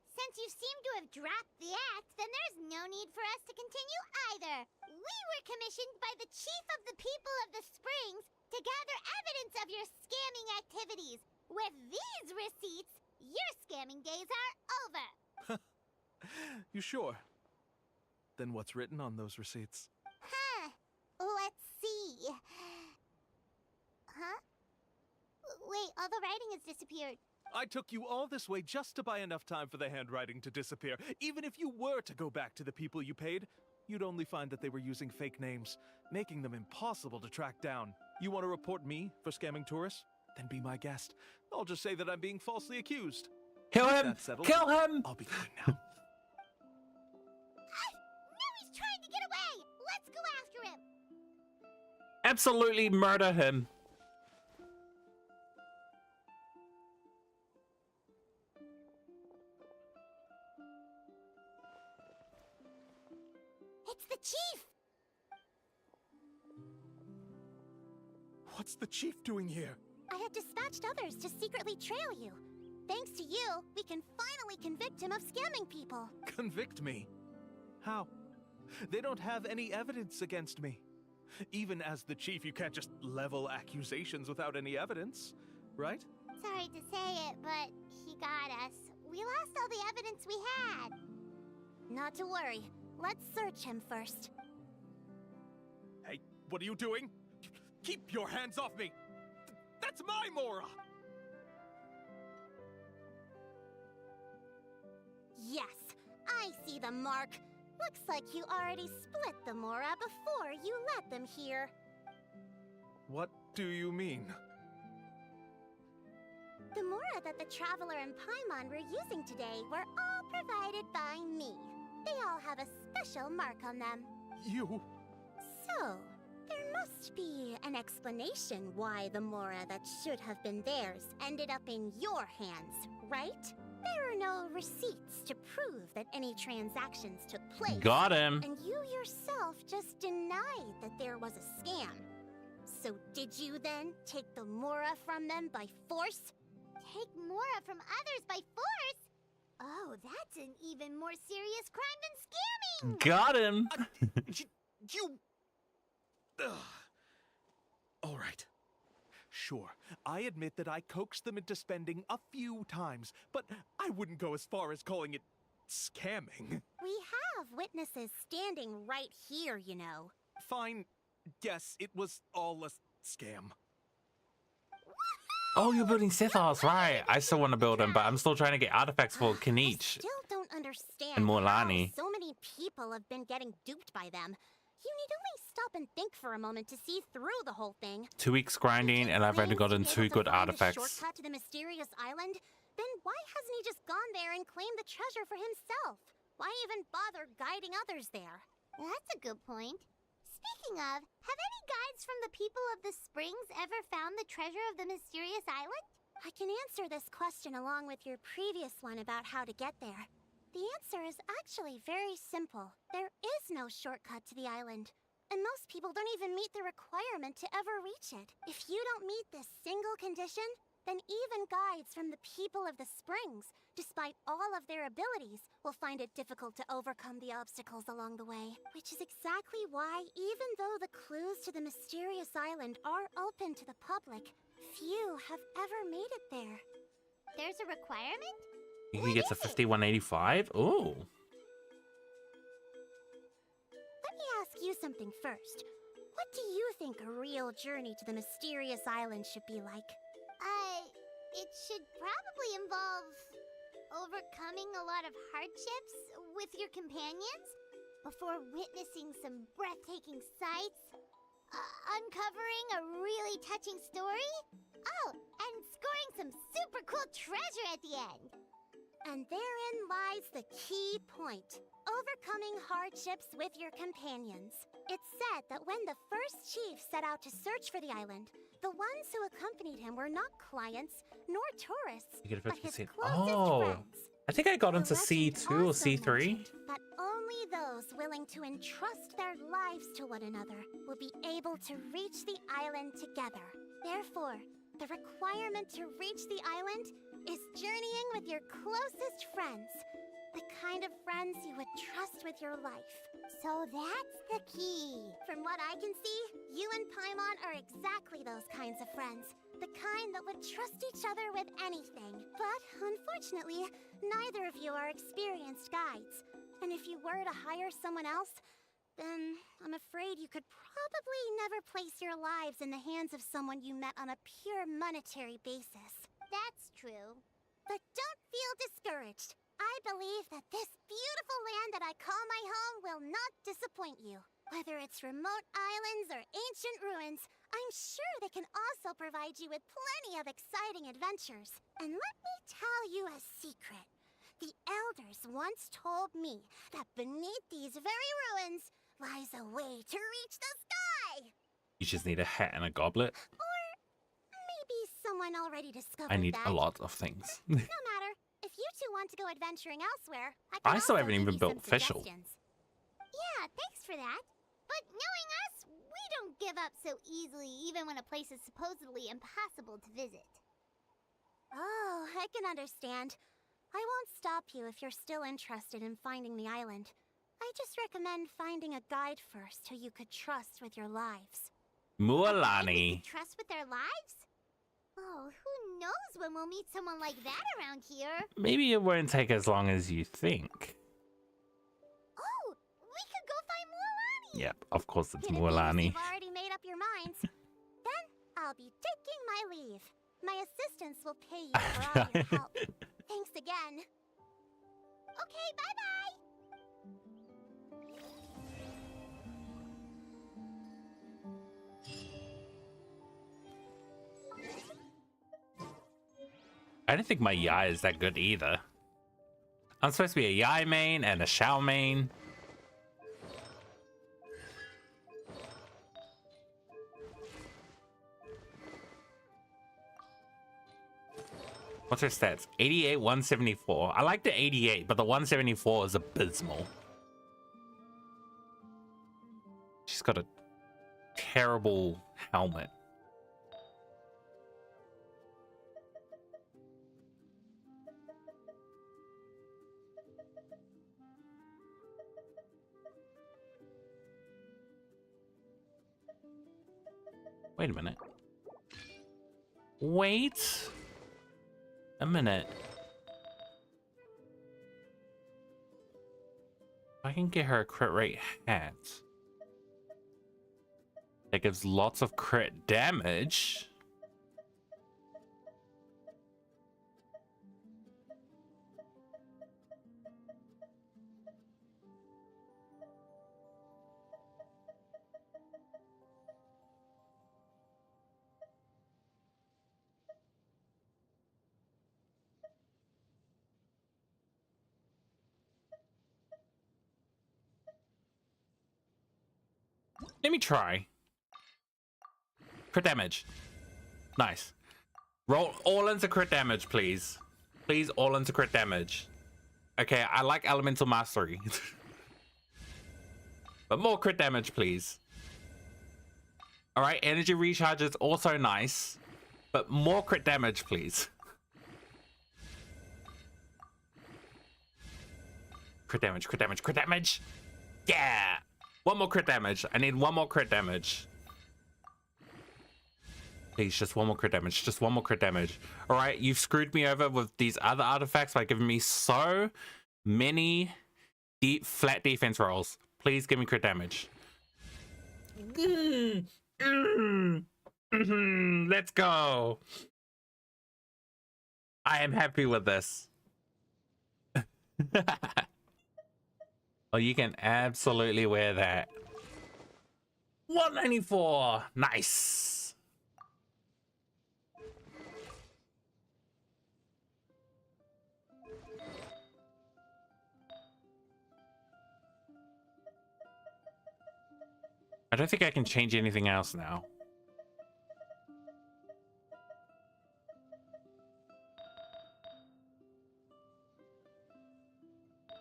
Since you seem to have dropped the act, then there's no need for us to continue either. We were commissioned by the chief of the people of the Springs to gather evidence of your scamming activities. With these receipts, your scamming days are over. You sure? Then what's written on those receipts? Huh. Let's see. Huh? Wait, all the writing has disappeared. I took you all this way just to buy enough time for the handwriting to disappear. Even if you were to go back to the people you paid, you'd only find that they were using fake names, making them impossible to track down. You want to report me for scamming tourists? Then be my guest. I'll just say that I'm being falsely accused. Kill him! Kill him! I'll be going now. Now he's trying to get away! Let's go after him! Absolutely murder him. It's the chief! What's the chief doing here? I had dispatched others to secretly trail you. Thanks to you, we can finally convict him of scamming people. Convict me? How? They don't have any evidence against me. Even as the chief, you can't just level accusations without any evidence, right? Sorry to say it, but he got us. We lost all the evidence we had. Not to worry. Let's search him first. Hey, what are you doing? Keep your hands off me! That's my Mora! Yes, I see the mark. Looks like you already split the Mora before you let them here. What do you mean? The Mora that the Traveler and Paimon were using today were all provided by me. They all have a special mark on them. You... So, there must be an explanation why the Mora that should have been theirs ended up in your hands, right? There are no receipts to prove that any transactions took place. Got him. And you yourself just denied that there was a scam. So did you then take the Mora from them by force? Take Mora from others by force? Oh, that's an even more serious crime than scamming! Got him. You... All right. Sure, I admit that I coaxed them into spending a few times, but I wouldn't go as far as calling it scamming. We have witnesses standing right here, you know. Fine. Yes, it was all a scam. Oh, you're building Sithars, right? I still want to build them, but I'm still trying to get artifacts for Kinich. I still don't understand and Mualani. how so many people have been getting duped by them. You need only stop and think for a moment to see through the whole thing. 2 weeks grinding, and I've only gotten 2 good artifacts. Shortcut to the mysterious island? Then why hasn't he just gone there and claimed the treasure for himself? Why even bother guiding others there? That's a good point. Speaking of, have any guides from the people of the springs ever found the treasure of the mysterious island? I can answer this question along with your previous one about how to get there. The answer is actually very simple. There is no shortcut to the island, and most people don't even meet the requirement to ever reach it. If you don't meet this single condition, then even guides from the people of the springs, despite all of their abilities, will find it difficult to overcome the obstacles along the way. Which is exactly why, even though the clues to the mysterious island are open to the public, few have ever made it there. There's a requirement? You can get to 5185? Ooh. Let me ask you something first. What do you think a real journey to the mysterious island should be like? It should probably involve overcoming a lot of hardships with your companions before witnessing some breathtaking sights, uncovering a really touching story, and scoring some super cool treasure at the end. And therein lies the key point. Overcoming hardships with your companions. It's said that when the first chief set out to search for the island, the ones who accompanied him were not clients nor tourists, You get but a his 50%. closest Oh. friends. I think I got into The legend C2 or also C3. mentioned that only those willing to entrust their lives to one another will be able to reach the island together. Therefore, the requirement to reach the island is journeying with your closest friends. The kind of friends you would trust with your life. So that's the key. From what I can see, you and Paimon are exactly those kinds of friends. The kind that would trust each other with anything. But unfortunately, neither of you are experienced guides. And if you were to hire someone else, then I'm afraid you could probably never place your lives in the hands of someone you met on a pure monetary basis. That's true. But don't feel discouraged. I believe that this beautiful land that I call my home will not disappoint you. Whether it's remote islands or ancient ruins, I'm sure they can also provide you with plenty of exciting adventures. And let me tell you a secret. The elders once told me that beneath these very ruins lies a way to reach the sky. You just need a hat and a goblet. Or maybe someone already discovered I need that. a lot of things. No matter. If you two want to go adventuring elsewhere, I still also haven't give even you built some Fischl. suggestions. Yeah, thanks for that. But knowing us, we don't give up so easily even when a place is supposedly impossible to visit. Oh, I can understand. I won't stop you if you're still interested in finding the island. I just recommend finding a guide first who you could trust with your lives. Mualani. Trust with their lives? Oh, who knows when we'll meet someone like that around here? Maybe it won't take as long as you think. Oh, we could go find Mualani! Yep, of course it's If Mualani. you've already made up your minds, then I'll be taking my leave. My assistants will pay you for all your help. Thanks again. Okay, bye-bye! I don't think my Yai is that good either. I'm supposed to be a Yai main and a Shao main. What's her stats? 88, 174. I like the 88, but the 174 is abysmal. She's got a terrible helmet. Wait a minute. Wait a minute. I can get her a crit rate hat that gives lots of crit damage. Let me try. Crit damage. Nice. Roll all into crit damage, please. Please, all into crit damage. Okay, I like elemental mastery. But more crit damage, please. All right, energy recharge is also nice. But more crit damage, please. Crit damage, crit damage, crit damage. Yeah. One more crit damage. I need one more crit damage. Please, just one more crit damage. Just one more crit damage. All right, you've screwed me over with these other artifacts by giving me so many deep flat defense rolls. Please give me crit damage. Let's go. I am happy with this. Oh, you can absolutely wear that. 194. Nice. I don't think I can change anything else now.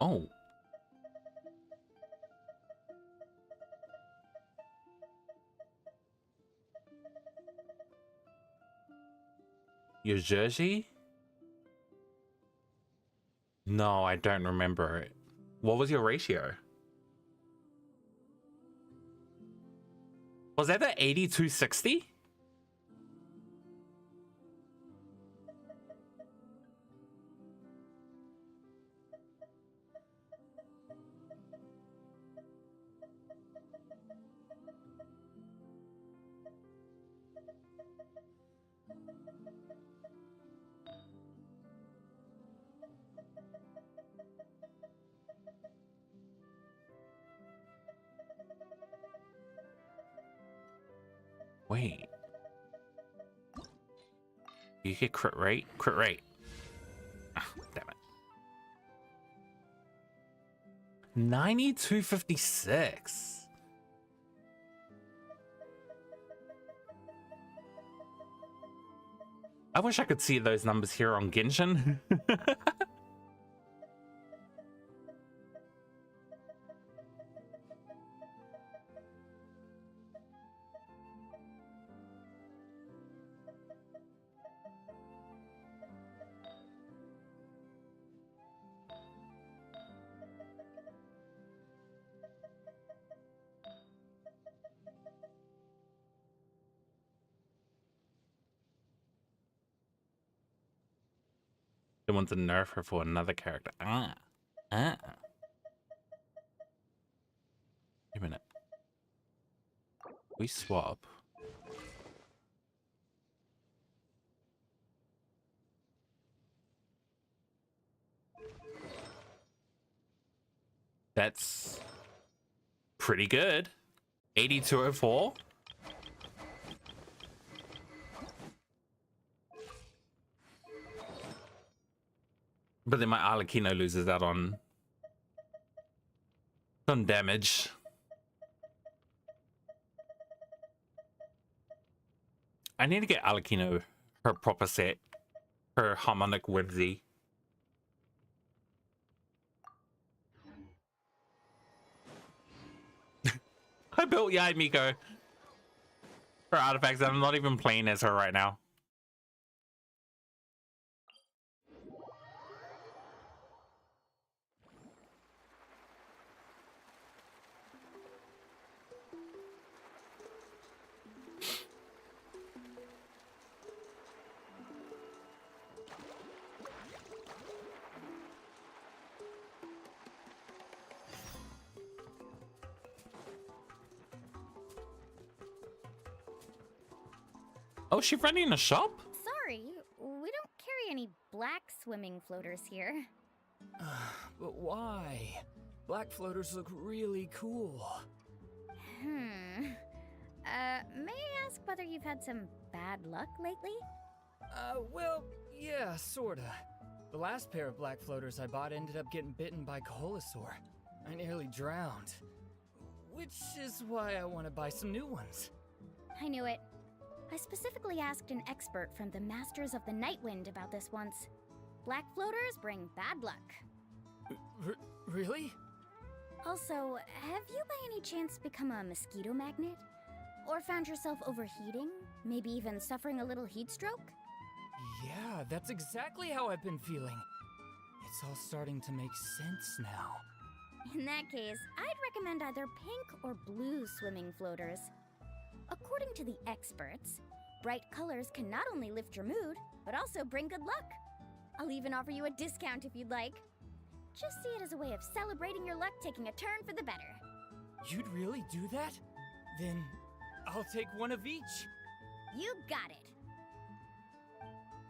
Oh. Your jersey? No, I don't remember it. What was your ratio? Was that the 8260? Wait. You get crit rate? Crit rate. Ah, damn it. 9256. I wish I could see those numbers here on Genshin. They want to nerf her for another character. Wait a minute. We swap. That's pretty good. 8204. But then my Arlecchino loses out on some damage. I need to get Arlecchino her proper set. Her harmonic whimsy. I built Yai Miko for artifacts and I'm not even playing as her right now. Oh, she running a shop? Sorry, we don't carry any black swimming floaters here. But why? Black floaters look really cool. May I ask whether you've had some bad luck lately? Well, yeah, sorta. The last pair of black floaters I bought ended up getting bitten by Koholosaur. I nearly drowned. Which is why I want to buy some new ones. I knew it. I specifically asked an expert from the Masters of the Nightwind about this once. Black floaters bring bad luck. Really? Also, have you by any chance become a mosquito magnet? Or found yourself overheating? Maybe even suffering a little heat stroke? Yeah, that's exactly how I've been feeling. It's all starting to make sense now. In that case, I'd recommend either pink or blue swimming floaters. According to the experts, bright colors can not only lift your mood, but also bring good luck. I'll even offer you a discount if you'd like. Just see it as a way of celebrating your luck taking a turn for the better. You'd really do that? Then I'll take one of each. You got it.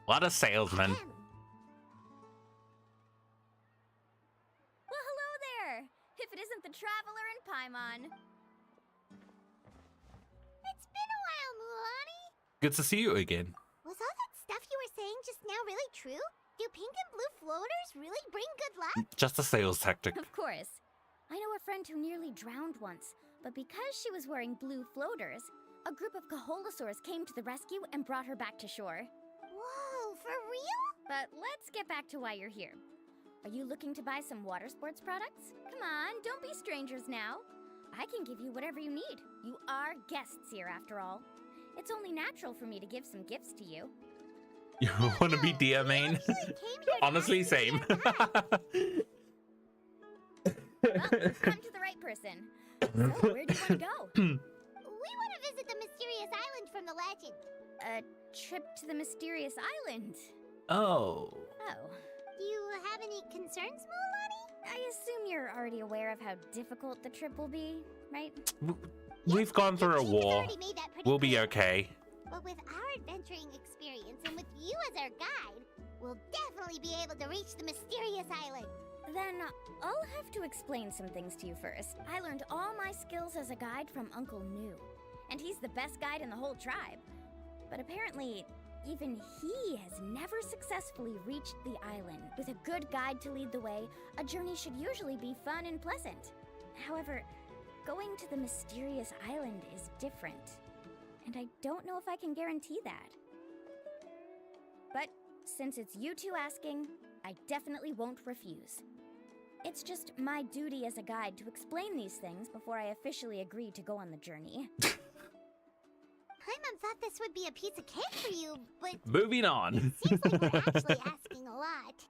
What a salesman. Well, hello there! If it isn't the Traveler and Paimon. It's been a while, Mualani. Good to see you again. Was all that stuff you were saying just now really true? Do pink and blue floaters really bring good luck? Just a sales tactic. Of course. I know a friend who nearly drowned once, but because she was wearing blue floaters, a group of Koholosaurs came to the rescue and brought her back to shore. Whoa, for real? But let's get back to why you're here. Are you looking to buy some water sports products? Come on, don't be strangers now. I can give you whatever you need. You are guests here after all. It's only natural for me to give some gifts to you. You want to be dear main? Honestly, same. Well, come to the right person. So, where do you want to go? We want to visit the mysterious island from the legend. A trip to the mysterious island? Oh. Oh. Do you have any concerns, Mualani? I assume you're already aware of how difficult the trip will be, right? We've gone through a war. We'll be okay. But with our adventuring experience and with you as our guide, we'll definitely be able to reach the mysterious island. Then I'll have to explain some things to you first. I learned all my skills as a guide from Uncle New, and he's the best guide in the whole tribe. But apparently, even he has never successfully reached the island. With a good guide to lead the way, a journey should usually be fun and pleasant. However, going to the mysterious island is different, and I don't know if I can guarantee that. But since it's you two asking, I definitely won't refuse. It's just my duty as a guide to explain these things before I officially agree to go on the journey. Paimon thought this would be a piece of cake for you, but... Moving on. Seems like we're actually asking a lot.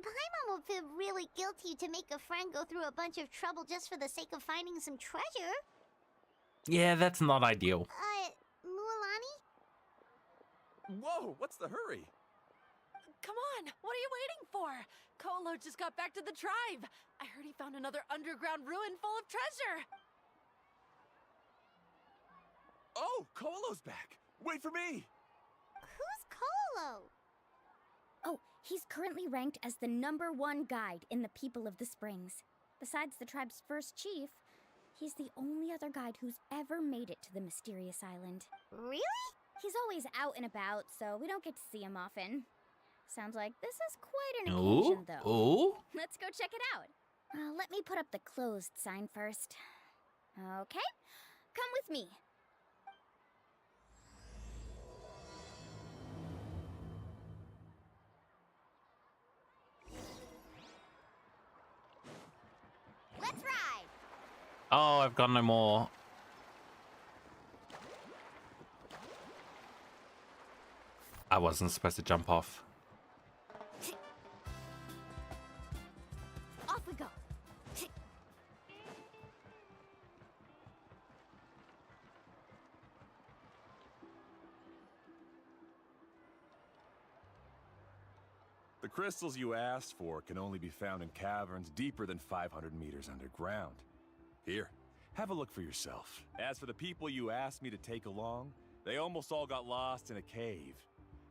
Paimon will feel really guilty to make a friend go through a bunch of trouble just for the sake of finding some treasure. Yeah, that's not ideal. Mualani? Whoa, what's the hurry? Come on, what are you waiting for? Kolo just got back to the tribe. I heard he found another underground ruin full of treasure. Oh, Kolo's back. Wait for me. Who's Kolo? Oh, he's currently ranked as the #1 guide in the People of the Springs. Besides the tribe's first chief, he's the only other guide who's ever made it to the mysterious island. Really? He's always out and about, so we don't get to see him often. Sounds like this is quite an occasion, though. Ooh. Let's go check it out. Let me put up the closed sign first. Okay, come with me. Oh, I've got no more. I wasn't supposed to jump off. Off we go. The crystals you asked for can only be found in caverns deeper than 500 meters underground. Here, have a look for yourself. As for the people you asked me to take along, they almost all got lost in a cave.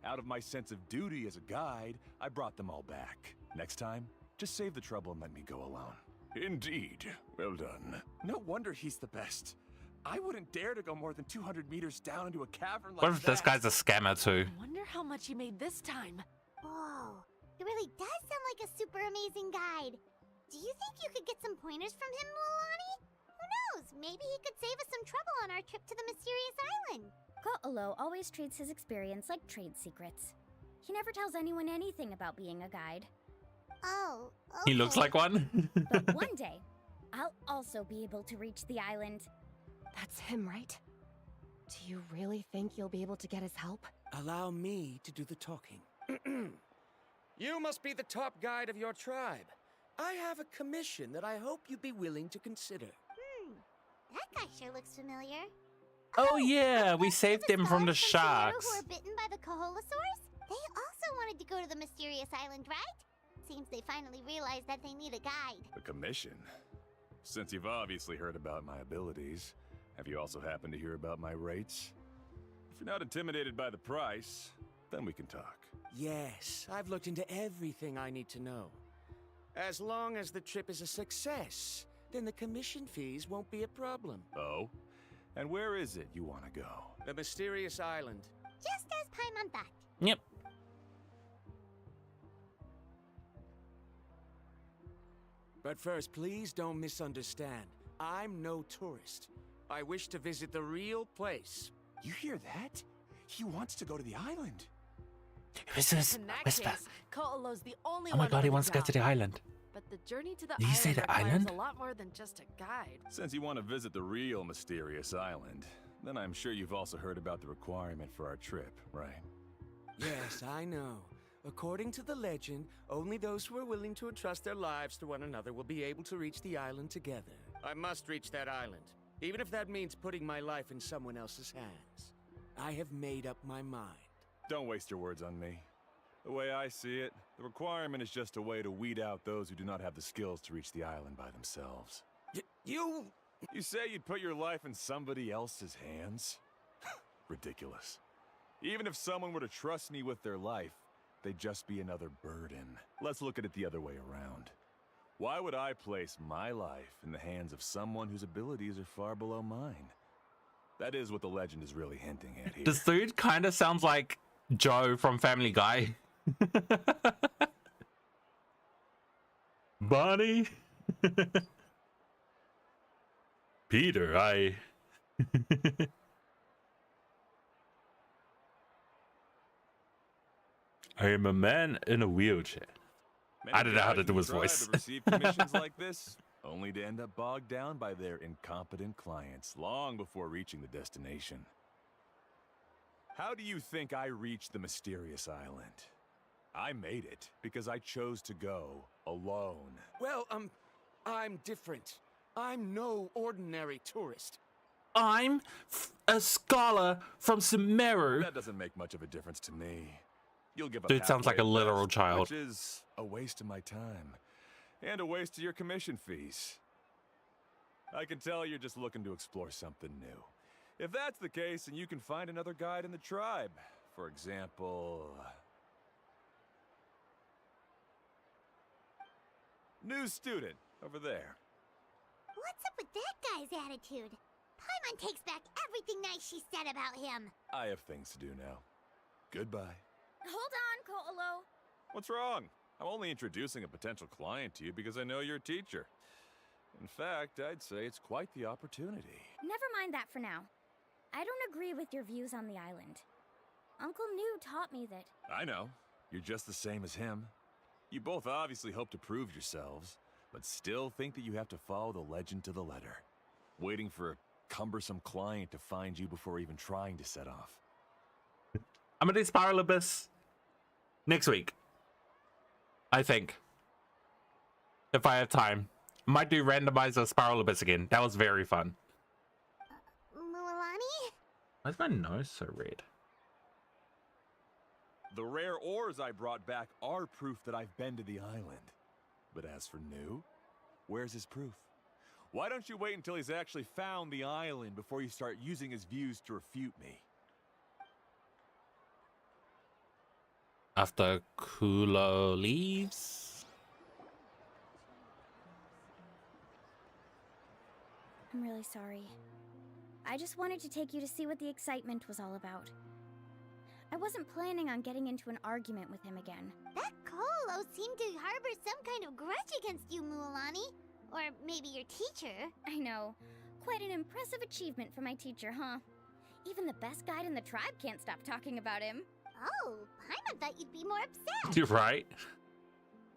Out of my sense of duty as a guide, I brought them all back. Next time, just save the trouble and let me go alone. Indeed. Well done. No wonder he's the best. I wouldn't dare to go more than 200 meters down into a cavern like What if this that. guy's a scammer too? I wonder how much he made this time. Whoa, it really does sound like a super amazing guide. Do you think you could get some pointers from him, Mualani? Who knows? Maybe he could save us some trouble on our trip to the mysterious island. Ko'olo always treats his experience like trade secrets. He never tells anyone anything about being a guide. Oh, okay. He looks like one. But one day, I'll also be able to reach the island. That's him, right? Do you really think you'll be able to get his help? Allow me to do the talking. You must be the top guide of your tribe. I have a commission that I hope you'd be willing to consider. That guy sure looks familiar. Oh yeah, we saved him from the Sierra sharks. who were bitten by the Koholosaurs? They also wanted to go to the mysterious island, right? Seems they finally realized that they need a guide. A commission? Since you've obviously heard about my abilities, have you also happened to hear about my rates? If you're not intimidated by the price, then we can talk. Yes, I've looked into everything I need to know. As long as the trip is a success, then the commission fees won't be a problem. Oh? And where is it you want to go? The mysterious island. Just as Paimon thought. Yep. But first, please don't misunderstand. I'm no tourist. I wish to visit the real place. You hear that? He wants to go to the island. Whisper. In that Whisper. case, Ko'olo's the only Oh one my god, he on wants to go to the job. island. But the journey to the Did he say the requires island? a lot more than just a guide. Since you want to visit the real mysterious island, then I'm sure you've also heard about the requirement for our trip, right? Yes, I know. According to the legend, only those who are willing to entrust their lives to one another will be able to reach the island together. I must reach that island, even if that means putting my life in someone else's hands. I have made up my mind. Don't waste your words on me. The way I see it, the requirement is just a way to weed out those who do not have the skills to reach the island by themselves. You say you'd put your life in somebody else's hands? Ridiculous. Even if someone were to trust me with their life, they'd just be another burden. Let's look at it the other way around. Why would I place my life in the hands of someone whose abilities are far below mine? That is what the legend is really hinting at here. This dude kind of sounds like Joe from Family Guy. Bonnie? Peter, I am a man in a wheelchair. I don't know how to do his voice. Receive commissions like this, only to end up bogged down by their incompetent clients long before reaching the destination. How do you think I reached the mysterious island? I made it because I chose to go alone. Well, I'm different. I'm no ordinary tourist. I'm a scholar from Sumeru. That doesn't make much of a difference to me. You'll give up Dude sounds like a halfway at literal best, child. which is a waste of my time and a waste of your commission fees. I can tell you're just looking to explore something new. If that's the case, then you can find another guide in the tribe. For example, new student over there. What's up with that guy's attitude? Paimon takes back everything nice she said about him. I have things to do now. Goodbye. Hold on, Ko'olo. What's wrong? I'm only introducing a potential client to you because I know you're a teacher. In fact, I'd say it's quite the opportunity. Never mind that for now. I don't agree with your views on the island. Uncle New taught me that. I know. You're just the same as him. You both obviously hope to prove yourselves, but still think that you have to follow the legend to the letter. waiting for a cumbersome client to find you before even trying to set off. I'm gonna do Spiralibus next week, I think. If I have time. Might do randomizer Spiralibus again. That was very fun. Mualani? Why is my nose so red? The rare ores I brought back are proof that I've been to the island. But as for New, where's his proof? Why don't you wait until he's actually found the island before you start using his views to refute me? After Kulo leaves? I'm really sorry. I just wanted to take you to see what the excitement was all about. I wasn't planning on getting into an argument with him again. That Colo seemed to harbor some kind of grudge against you, Mualani. Or maybe your teacher. I know. Quite an impressive achievement for my teacher, huh? Even the best guide in the tribe can't stop talking about him. Oh, Paimon thought you'd be more upset. You're right.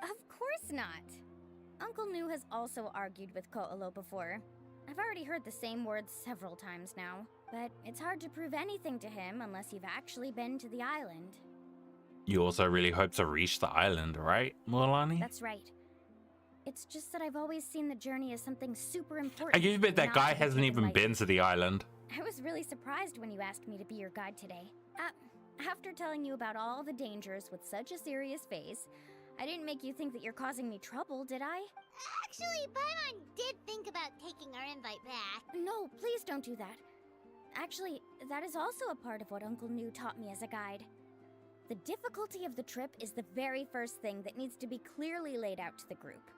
Of course not. Uncle Nu has also argued with Ko'olo before. I've already heard the same words several times now, but it's hard to prove anything to him unless you've actually been to the island. You also really hope to reach the island, right, Mualani? That's right. It's just that I've always seen the journey as something super important. I give you a bit that guy hasn't even been to the island. I was really surprised when you asked me to be your guide today. After telling you about all the dangers with such a serious face, I didn't make you think that you're causing me trouble, did I? Actually, Paimon did think about taking our invite back. No, please don't do that. Actually, that is also a part of what Uncle Nu taught me as a guide. The difficulty of the trip is the very first thing that needs to be clearly laid out to the group.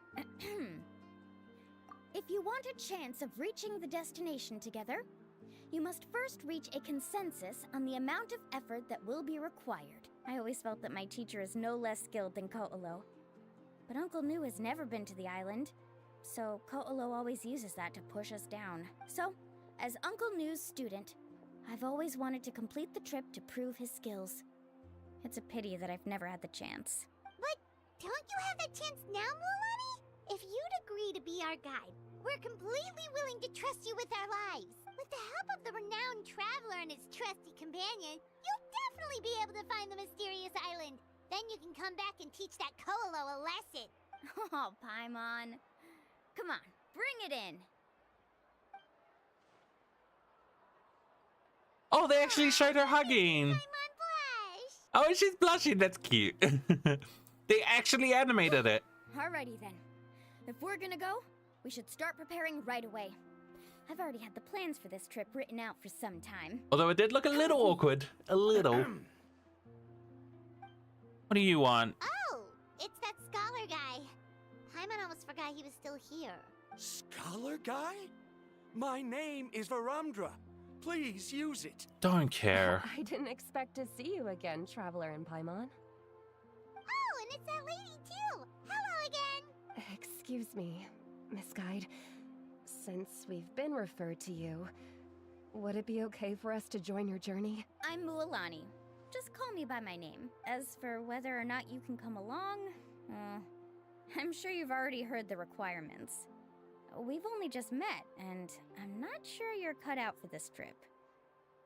If you want a chance of reaching the destination together, you must first reach a consensus on the amount of effort that will be required. I always felt that my teacher is no less skilled than Ko'olo. But Uncle Nu has never been to the island, so Ko'olo always uses that to push us down. So, as Uncle Nu's student, I've always wanted to complete the trip to prove his skills. It's a pity that I've never had the chance. But don't you have that chance now, Mualani? If you'd agree to be our guide, we're completely willing to trust you with our lives. With the help of the renowned traveler and his trusty companion, you'll definitely be able to find the mysterious island. Then you can come back and teach that Ko'olo a lesson. Oh, Paimon. Come on, bring it in. Oh, they actually showed her hugging. Oh, she's blushing. That's cute. They actually animated it. Alrighty then. If we're gonna go, we should start preparing right away. I've already had the plans for this trip written out for some time. Although it did look a little awkward. A little. What do you want? Oh, it's that scholar guy. Paimon almost forgot he was still here. Scholar guy? My name is Varamdra. Please use it. Don't care. I didn't expect to see you again, Traveler and Paimon. Oh, and it's that lady too. Hello again. Excuse me, Miss Guide. Since we've been referred to you, would it be okay for us to join your journey? I'm Mualani. Just call me by my name. As for whether or not you can come along, I'm sure you've already heard the requirements. We've only just met, and I'm not sure you're cut out for this trip.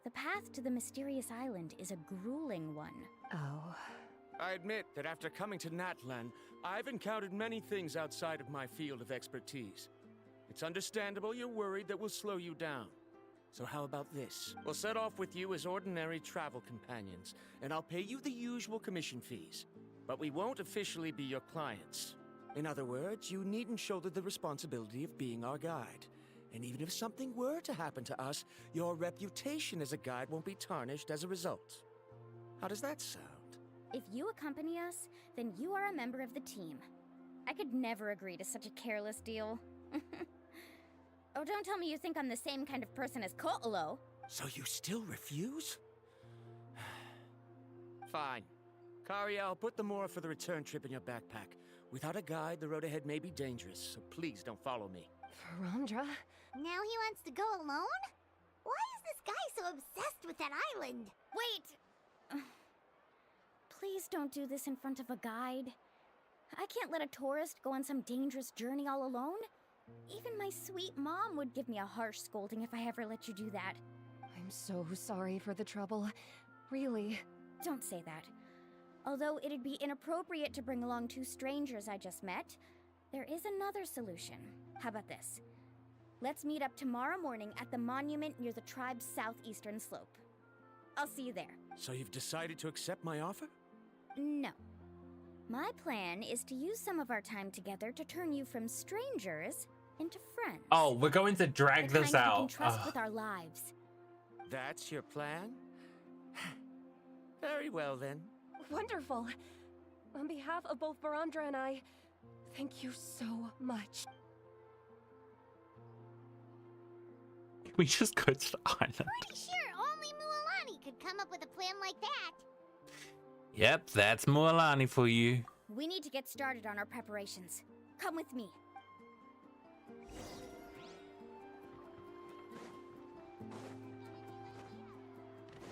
The path to the mysterious island is a grueling one. Oh. I admit that after coming to Natlan, I've encountered many things outside of my field of expertise. It's understandable you're worried that we'll slow you down. So how about this? We'll set off with you as ordinary travel companions, and I'll pay you the usual commission fees. But we won't officially be your clients. In other words, you needn't shoulder the responsibility of being our guide. And even if something were to happen to us, your reputation as a guide won't be tarnished as a result. How does that sound? If you accompany us, then you are a member of the team. I could never agree to such a careless deal. Oh, don't tell me you think I'm the same kind of person as Ko'olo. So you still refuse? Fine. Kariel, put the more for the return trip in your backpack. Without a guide, the road ahead may be dangerous, so please don't follow me. Varamdra? Now he wants to go alone? Why is this guy so obsessed with that island? Wait! Please don't do this in front of a guide. I can't let a tourist go on some dangerous journey all alone. Even my sweet mom would give me a harsh scolding if I ever let you do that. I'm so sorry for the trouble. Really. Don't say that. Although it'd be inappropriate to bring along two strangers I just met, there is another solution. How about this? Let's meet up tomorrow morning at the monument near the tribe's southeastern slope. I'll see you there. So you've decided to accept my offer? No. My plan is to use some of our time together to turn you from strangers into friends. Oh, we're going to drag The this kind we out. can trust with our lives. That's your plan? Very well then. Wonderful. On behalf of both Barandra and I, thank you so much. Can we just go to the island? Pretty sure only Mualani could come up with a plan like that. Yep, that's Mualani for you. We need to get started on our preparations. Come with me.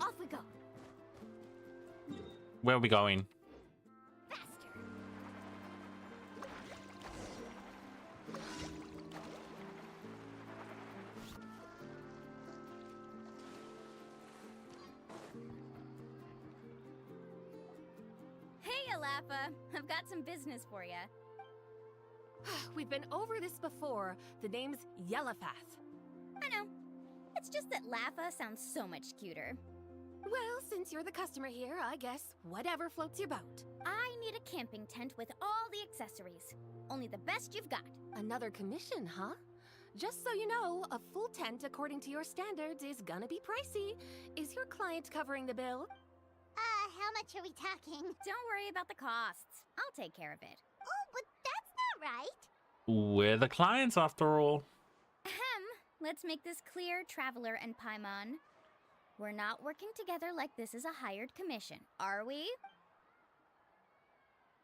Off we go. Where are we going? Hey, Alapha. I've got some business for you. We've been over this before. The name's Yellowfath. I know. It's just that Lapha sounds so much cuter. Well, since you're the customer here, I guess whatever floats your boat. I need a camping tent with all the accessories. Only the best you've got. Another commission, huh? Just so you know, a full tent according to your standards is gonna be pricey. Is your client covering the bill? How much are we talking? Don't worry about the costs. I'll take care of it. Oh, but that's not right. We're the clients after all. Ahem. Let's make this clear, Traveler and Paimon. We're not working together like this is a hired commission, are we?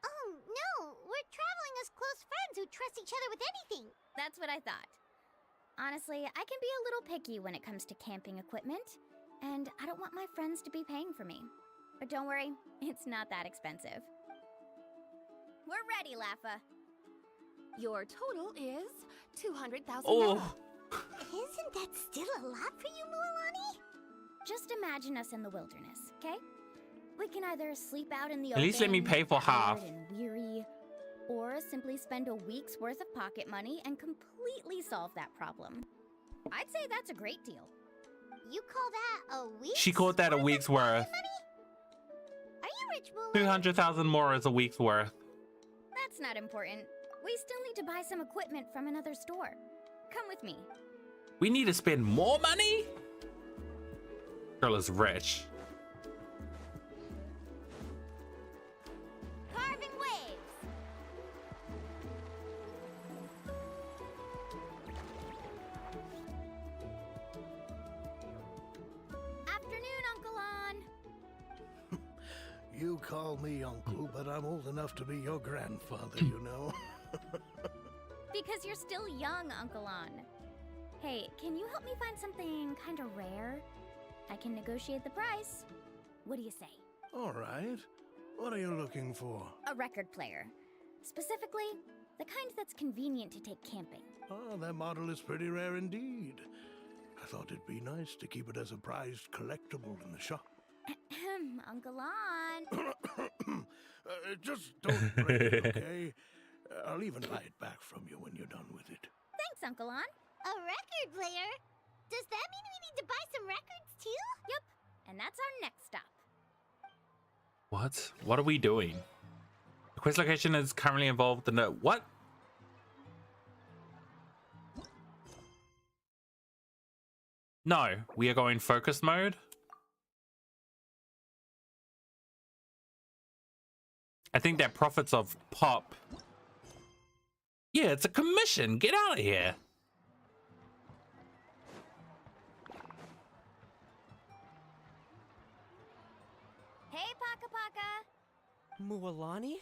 Oh, no. We're traveling as close friends who trust each other with anything. That's what I thought. Honestly, I can be a little picky when it comes to camping equipment, and I don't want my friends to be paying for me. But don't worry, it's not that expensive. We're ready, Lapha. Your total is 200,000. Oh. Isn't that still a lot for you, Mualani? Just imagine us in the wilderness, okay? We can either sleep out in the At least let me pay for half. tired and weary, or simply spend a week's worth of pocket money and completely solve that problem. I'd say that's a great deal. You call that a week? She called that a week's worth. Are you rich, Mualani? 200,000 more is a week's worth. That's not important. We still need to buy some equipment from another store. Come with me. We need to spend more money? Girl is rich. Carving waves. Afternoon, Uncle On. You call me uncle, but I'm old enough to be your grandfather, you know. Because you're still young, Uncle On. Hey, can you help me find something kind of rare? I can negotiate the price. What do you say? All right. What are you looking for? A record player. Specifically, the kind that's convenient to take camping. Oh, that model is pretty rare indeed. I thought it'd be nice to keep it as a prized collectible in the shop. Uncle On. Just don't break it, okay? I'll even buy it back from you when you're done with it. Thanks, Uncle On. A record player? Does that mean we need to buy some records too? Yep. And that's our next stop. What? What are we doing? The quest location is currently involved in the... What? No, we are going focus mode. I think that profits of pop. Yeah, it's a commission. Get out of here. Hey, Paka Paka. Mualani?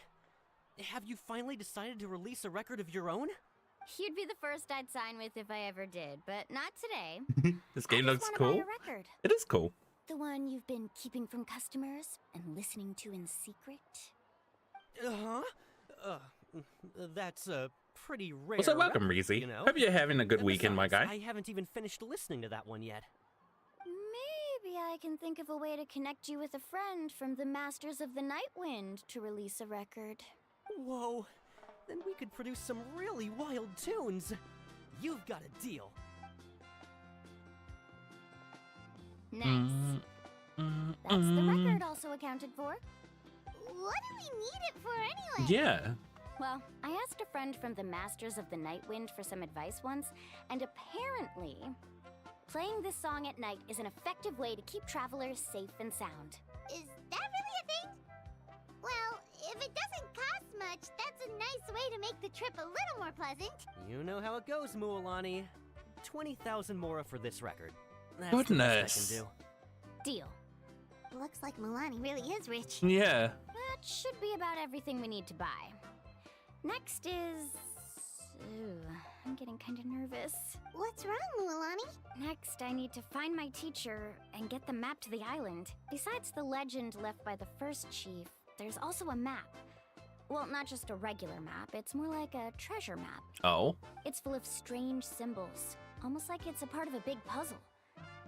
Have you finally decided to release a record of your own? You'd be the first I'd sign with if I ever did, but not today. This game looks Wanna cool. buy a record. It is cool. The one you've been keeping from customers and listening to in secret? Uh-huh. That's, pretty rare. Also, welcome, record, Reezy. you know? Hope you're having a good And weekend, my besides, guy. I haven't even finished listening to that one yet. Maybe I can think of a way to connect you with a friend from the Masters of the Night Wind to release a record. Whoa, then we could produce some really wild tunes. You've got a deal. Nice. That's the record also accounted for. What do we need it for anyway? Yeah. Well, I asked a friend from the Masters of the Night Wind for some advice once, and apparently, playing this song at night is an effective way to keep travelers safe and sound. Is that really a thing? Well, if it doesn't cost much, that's a nice way to make the trip a little more pleasant. You know how it goes, Mualani. 20,000 mora for this record. That's Goodness. the best I can do. Deal. Looks like Mualani really is rich. Yeah. That should be about everything we need to buy. Next is... Ooh, I'm getting kind of nervous. What's wrong, Mualani? Next, I need to find my teacher and get the map to the island. Besides the legend left by the first chief, there's also a map. Well, not just a regular map, it's more like a treasure map. Oh. It's full of strange symbols, almost like it's a part of a big puzzle.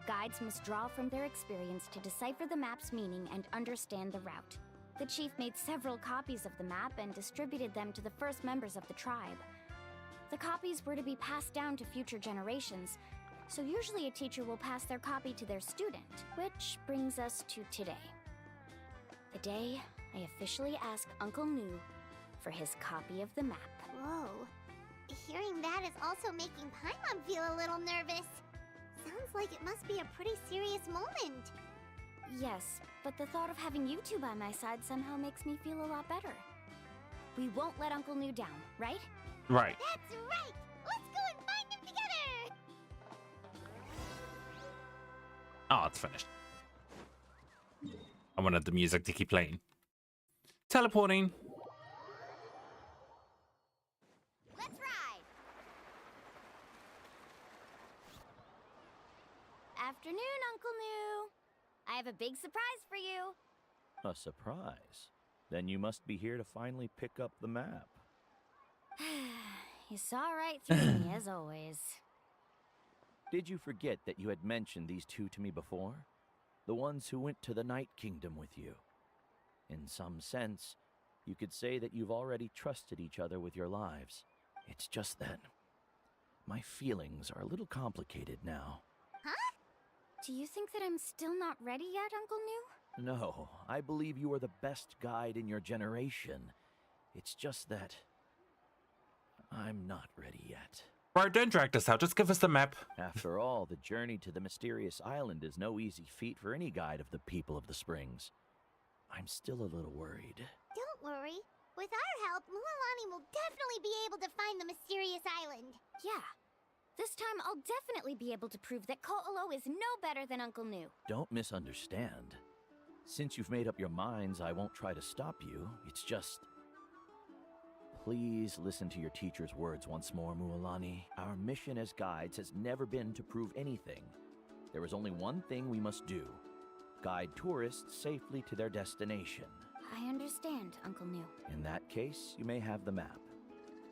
Guides must draw from their experience to decipher the map's meaning and understand the route. The chief made several copies of the map and distributed them to the first members of the tribe. The copies were to be passed down to future generations, so usually a teacher will pass their copy to their student, which brings us to today. The day I officially asked Uncle Nu for his copy of the map. Whoa. Hearing that is also making Paimon feel a little nervous. Sounds like it must be a pretty serious moment. Yes, but the thought of having you two by my side somehow makes me feel a lot better. We won't let Uncle Nu down, right? Right. That's right! Let's go and find him together! Oh, it's finished. I wanted the music to keep playing. Teleporting. Let's ride! Afternoon, Uncle Nu. I have a big surprise for you. A surprise? Then you must be here to finally pick up the map. You saw right through me, as always. Did you forget that you had mentioned these two to me before? The ones who went to the Night Kingdom with you. In some sense, you could say that you've already trusted each other with your lives. It's just that my feelings are a little complicated now. Huh? Do you think that I'm still not ready yet, Uncle Nu? No, I believe you are the best guide in your generation. It's just that I'm not ready yet. Bro, don't drag this out. Just give us the map. After all, the journey to the mysterious island is no easy feat for any guide of the people of the Springs. I'm still a little worried. Don't worry. With our help, Mualani will definitely be able to find the mysterious island. Yeah. This time, I'll definitely be able to prove that Ko'olo is no better than Uncle Nu. Don't misunderstand. Since you've made up your minds, I won't try to stop you. It's just... Please listen to your teacher's words once more, Mualani. Our mission as guides has never been to prove anything. There is only one thing we must do. Guide tourists safely to their destination. I understand, Uncle Nu. In that case, you may have the map.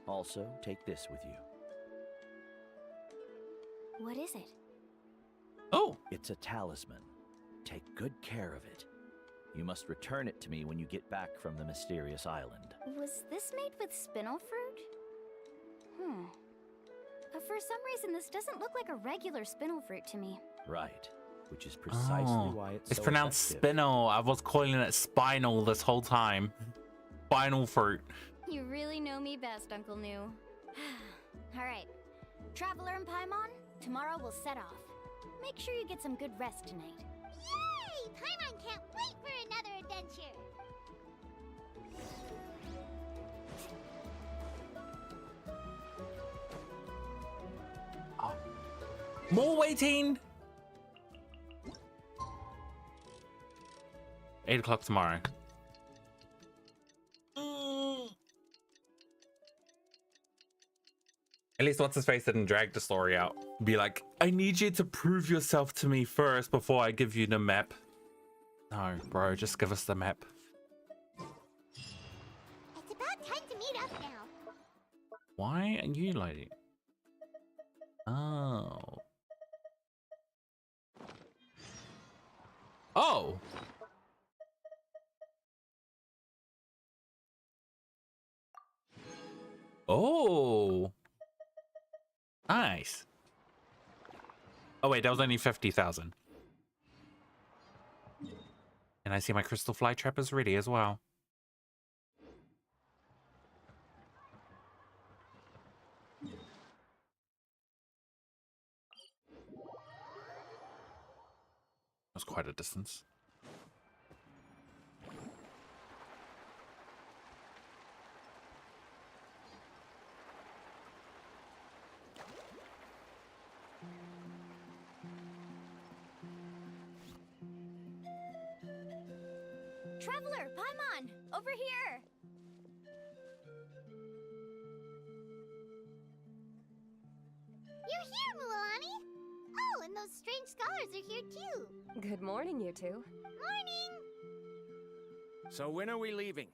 Also, take this with you. What is it? Oh! It's a talisman. Take good care of it. You must return it to me when you get back from the mysterious island. Was this made with spinel fruit? But for some reason, this doesn't look like a regular spinel fruit to me. Right. Which is precisely why it's so pronounced effective. spinel. I was calling it spinal this whole time. Spinal fruit. You really know me best, Uncle Nu. All right. Traveler and Paimon, tomorrow we'll set off. Make sure you get some good rest tonight. Yay! Paimon can't wait for another adventure! More waiting! 8 o'clock tomorrow. At least what's his face didn't drag the story out. Be like, I need you to prove yourself to me first before I give you the map. No, bro, just give us the map. It's about time to meet up now. Why are you loading? Oh. Oh! Oh! Nice. Oh wait, that was only 50,000. And I see my crystal fly trap is ready as well. That's quite a distance. Traveler, Paimon, over here! You're here, Mualani! Oh, and those strange scholars are here too! Good morning, you two. Morning! So when are we leaving?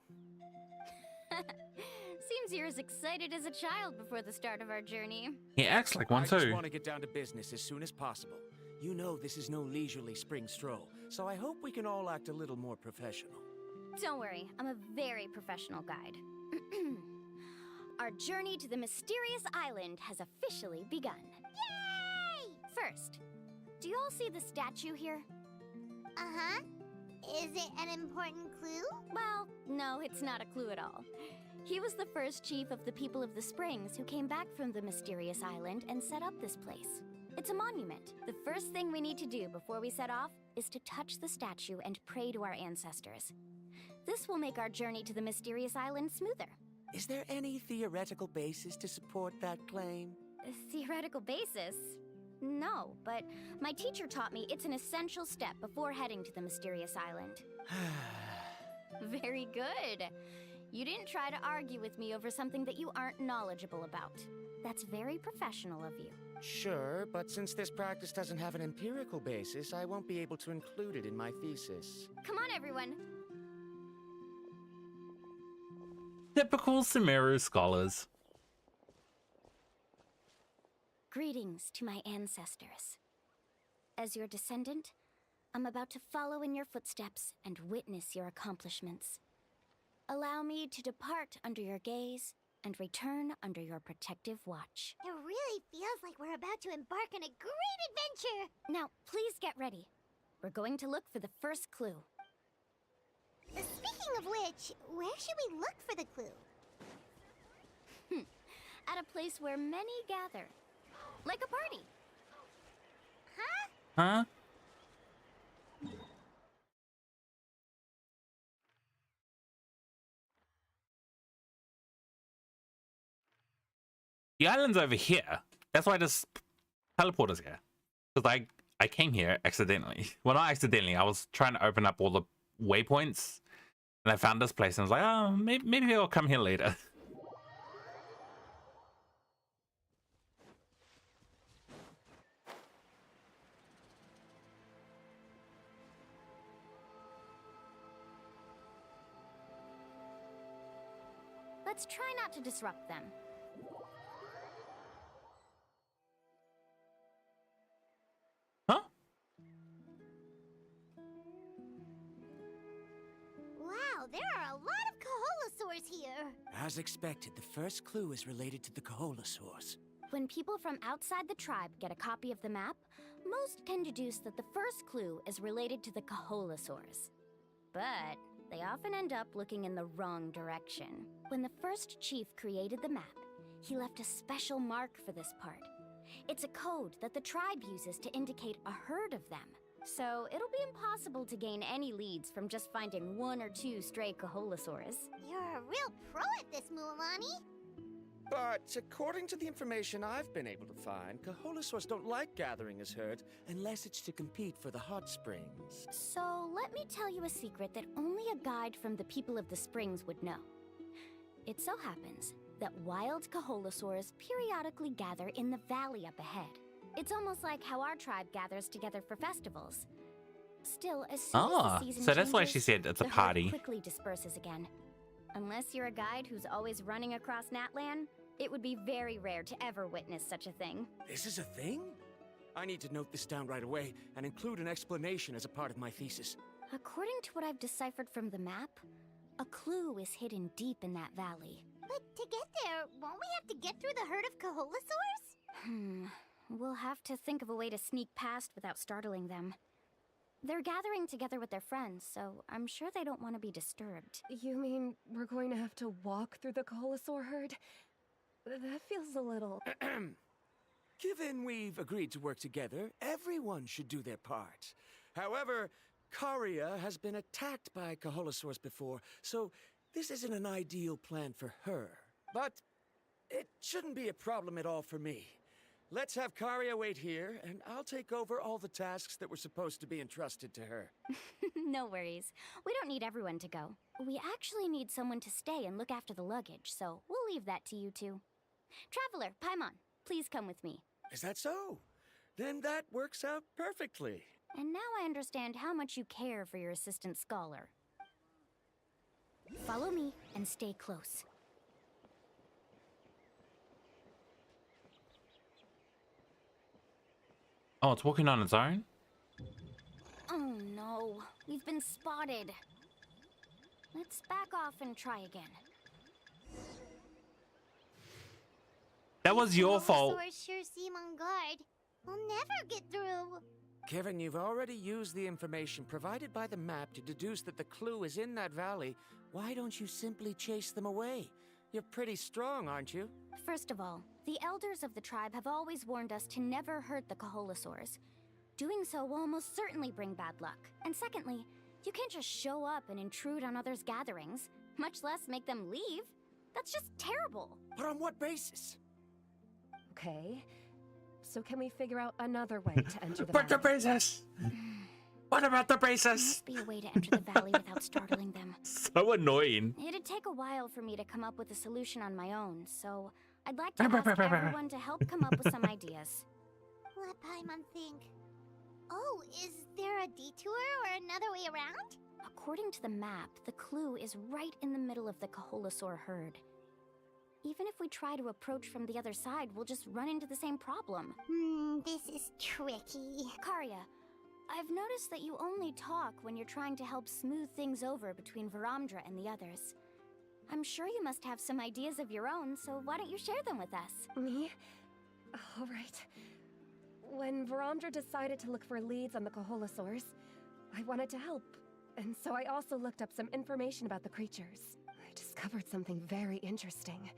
Seems you're as excited as a child before the start of our journey. He acts like one I just too. want to get down to business as soon as possible. You know this is no leisurely spring stroll, so I hope we can all act a little more professional. Don't worry, I'm a very professional guide. Our journey to the mysterious island has officially begun. Yay! First, do you all see the statue here? Uh-huh. Is it an important clue? Well, no, it's not a clue at all. He was the first chief of the people of the Springs who came back from the mysterious island and set up this place. It's a monument. The first thing we need to do before we set off is to touch the statue and pray to our ancestors. This will make our journey to the mysterious island smoother. Is there any theoretical basis to support that claim? A theoretical basis? No, but my teacher taught me it's an essential step before heading to the mysterious island. Very good. You didn't try to argue with me over something that you aren't knowledgeable about. That's very professional of you. Sure, but since this practice doesn't have an empirical basis, I won't be able to include it in my thesis. Come on, everyone. Typical Sumeru scholars. Greetings to my ancestors. As your descendant, I'm about to follow in your footsteps and witness your accomplishments. Allow me to depart under your gaze and return under your protective watch. It really feels like we're about to embark on a great adventure! Now, please get ready. We're going to look for the first clue. Speaking of which, where should we look for the clue? At a place where many gather. Like a party. Huh? The island's over here. That's why this teleporter's here. Because I came here accidentally. Well, not accidentally. I was trying to open up all the waypoints. And I found this place and I was like, oh, maybe I'll come here later. Let's try not to disrupt them. Huh? Wow, there are a lot of Kaholasaurs here! As expected, the first clue is related to the Kaholasaurs. When people from outside the tribe get a copy of the map, most can deduce that the first clue is related to the Kaholasaurs. But they often end up looking in the wrong direction. When the first chief created the map, he left a special mark for this part. It's a code that the tribe uses to indicate a herd of them. So it'll be impossible to gain any leads from just finding one or two stray Kaholasaurs. You're a real pro at this, Mualani! But according to the information I've been able to find, Kaholasaurs don't like gathering as herds unless it's to compete for the hot springs. So let me tell you a secret that only a guide from the people of the springs would know. It so happens that wild Kaholasaurs periodically gather in the valley up ahead. It's almost like how our tribe gathers together for festivals. Still, as soon as the season so that's why changes, she said it's a the herd party. quickly disperses again. Unless you're a guide who's always running across Natlan, It would be very rare to ever witness such a thing. This is a thing? I need to note this down right away and include an explanation as a part of my thesis. According to what I've deciphered from the map, a clue is hidden deep in that valley. But to get there, won't we have to get through the herd of Kaholasaurs? We'll have to think of a way to sneak past without startling them. They're gathering together with their friends, so I'm sure they don't want to be disturbed. You mean we're going to have to walk through the Kaholasaur herd? That feels a little... Given we've agreed to work together, everyone should do their part. However, Karia has been attacked by Kaholasaurs before, so this isn't an ideal plan for her. But it shouldn't be a problem at all for me. Let's have Karia wait here, and I'll take over all the tasks that were supposed to be entrusted to her. No worries. We don't need everyone to go. We actually need someone to stay and look after the luggage, so we'll leave that to you two. Traveler, Paimon, please come with me. Is that so? Then that works out perfectly. And now I understand how much you care for your assistant scholar. Follow me and stay close. Oh, it's walking on its own? Oh no, we've been spotted. Let's back off and try again. That was your fault. Kaholasaurs sure seem on guard. We'll never get through. Given you've already used the information provided by the map to deduce that the clue is in that valley, why don't you simply chase them away? You're pretty strong, aren't you? First of all, the elders of the tribe have always warned us to never hurt the Kaholasaurs. Doing so will almost certainly bring bad luck. And secondly, you can't just show up and intrude on others' gatherings, much less make them leave. That's just terrible. But on what basis? Okay, so can we figure out another way to enter the But the valley? basis? What about the There basis? must be a way to enter the valley without startling them. So annoying. It'd take a while for me to come up with a solution on my own, so I'd like to ask everyone to help come up with some ideas. Let Paimon think. Oh, is there a detour or another way around? According to the map, the clue is right in the middle of the Kaholasaur herd. Even if we try to approach from the other side, we'll just run into the same problem. This is tricky. Karia, I've noticed that you only talk when you're trying to help smooth things over between Varamdra and the others. I'm sure you must have some ideas of your own, so why don't you share them with us? Me? All right. When Varamdra decided to look for leads on the Kaholasaurs, I wanted to help. And so I also looked up some information about the creatures. I discovered something very interesting.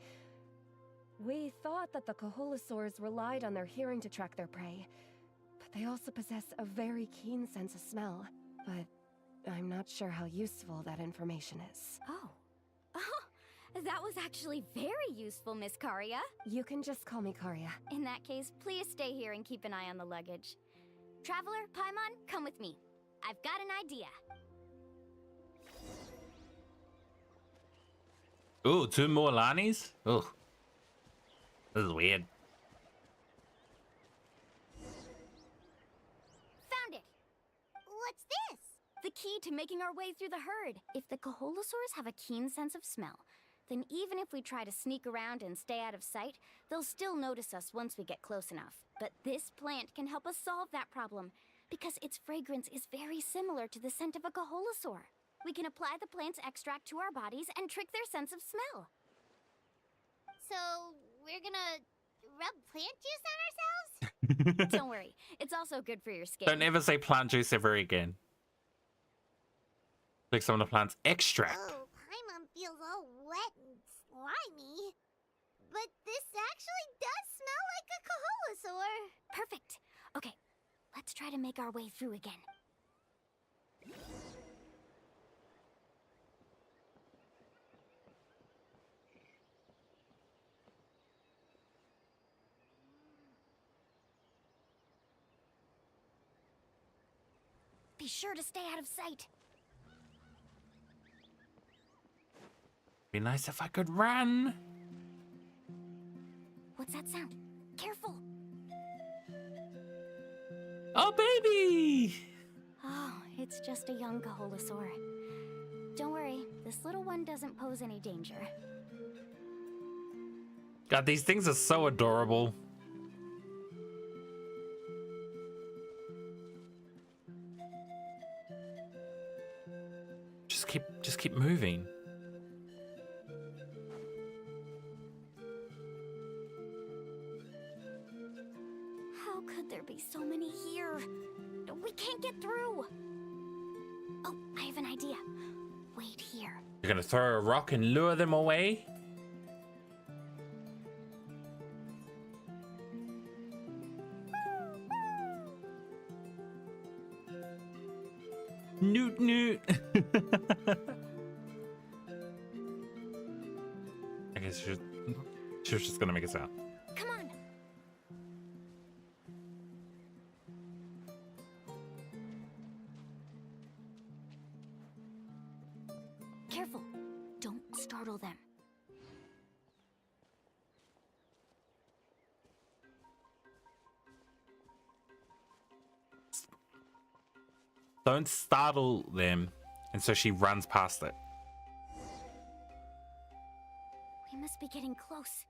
We thought that the Kaholasaurs relied on their hearing to track their prey, but they also possess a very keen sense of smell. But I'm not sure how useful that information is. Oh, that was actually very useful, Miss Karia. You can just call me Karia. In that case, please stay here and keep an eye on the luggage. Traveler, Paimon, come with me. I've got an idea. Ooh, 2 Mualanis? Ugh. This is weird. Found it! What's this? The key to making our way through the herd. If the Kaholasaurs have a keen sense of smell, then even if we try to sneak around and stay out of sight, they'll still notice us once we get close enough. But this plant can help us solve that problem, because its fragrance is very similar to the scent of a Kaholasaur. We can apply the plant's extract to our bodies and trick their sense of smell. So, we're gonna rub plant juice on ourselves? Don't worry, it's also good for your skin. Don't ever say plant juice ever again. Like some of the plant's extract. Oh, Paimon feels all wet and slimy. But this actually does smell like a Kaholasaur. Perfect. Okay, let's try to make our way through again. Be sure to stay out of sight. Be nice if I could run. What's that sound? Careful. Oh, baby! Oh, it's just a young Kaholasaur. Don't worry, this little one doesn't pose any danger. God, these things are so adorable. Just keep moving. How could there be so many here? We can't get through. Oh, I have an idea. Wait here. You're gonna throw a rock and lure them away? Newt newt. I guess she was just gonna make it sound. Come on. Careful. Don't startle them. Don't startle them. And so she runs past it. We must be getting close.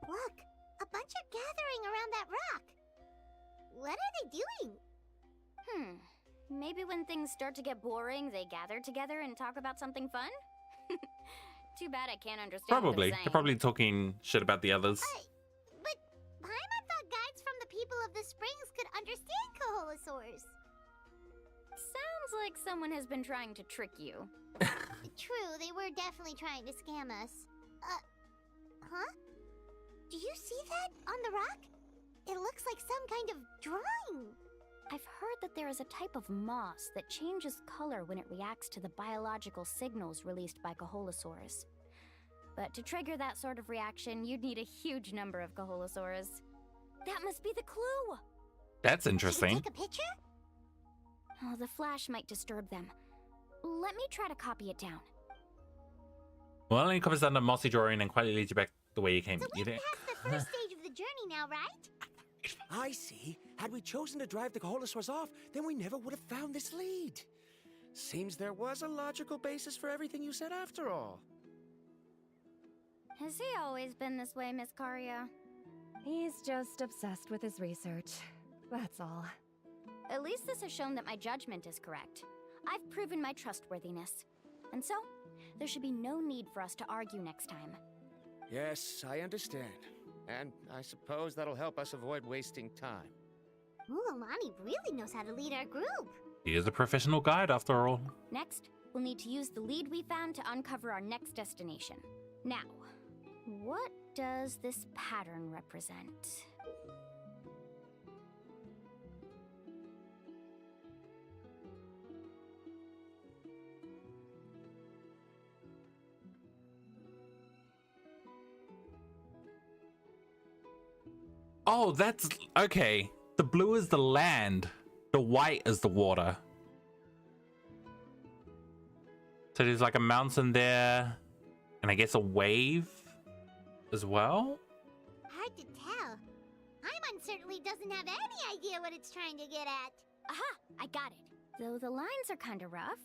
Look, a bunch are gathering around that rock. What are they doing? Maybe when things start to get boring, they gather together and talk about something fun? Too bad I can't understand Probably. what They're probably talking shit about the others. But Paimon thought guides from the people of the springs could understand Kaholosaurs. Sounds like someone has been trying to trick you. True, they were definitely trying to scam us. Huh? Do you see that on the rock? It looks like some kind of drawing. I've heard that there is a type of moss that changes color when it reacts to the biological signals released by Kaholosaurs. But to trigger that sort of reaction, you'd need a huge number of Kaholosaurs. That must be the clue! That's interesting. Take a picture? Oh, the flash might disturb them. Let me try to copy it down. Well, only covers down the mossy drawing and quietly leads you back the way you came. So You we're didn't. past the first stage of the journey now, right? I see. Had we chosen to drive the Kaholosaurs off, then we never would have found this lead. Seems there was a logical basis for everything you said after all. Has he always been this way, Miss Karia? He's just obsessed with his research. That's all. At least this has shown that my judgment is correct. I've proven my trustworthiness. And so, there should be no need for us to argue next time. Yes, I understand. And I suppose that'll help us avoid wasting time. Mualani really knows how to lead our group. He is a professional guide after all. Next, we'll need to use the lead we found to uncover our next destination. Now, what does this pattern represent? Oh, that's okay. The blue is the land. The white is the water. So there's like a mountain there. And I guess a wave as well. Hard to tell. Paimon certainly doesn't have any idea what it's trying to get at. Aha! I got it. Though the lines are kind of rough,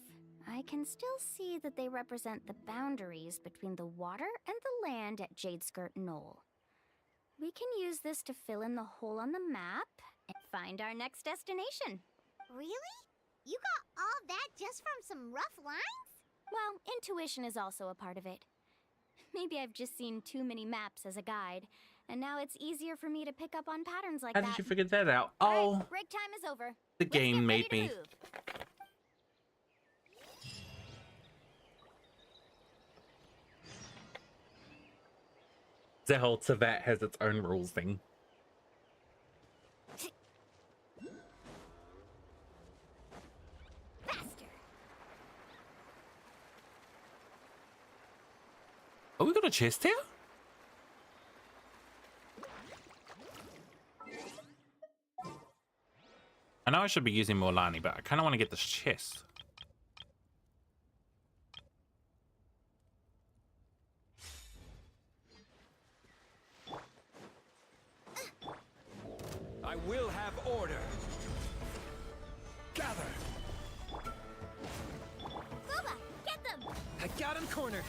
I can still see that they represent the boundaries between the water and the land at Jadeskirt Knoll. We can use this to fill in the hole on the map and find our next destination. Really? You got all that just from some rough lines? Well, intuition is also a part of it. Maybe I've just seen too many maps as a guide, and now it's easier for me to pick up on patterns like How that. did you figure that out? All Oh, right, break time is over. the Let's game get ready made to me. move. The whole SAT has its own rules thing. Faster. Oh, we got a chest here? I know I should be using Mualani, but I kind of want to get this chest. I will have order. Gather. Boba, get them! I got him cornered.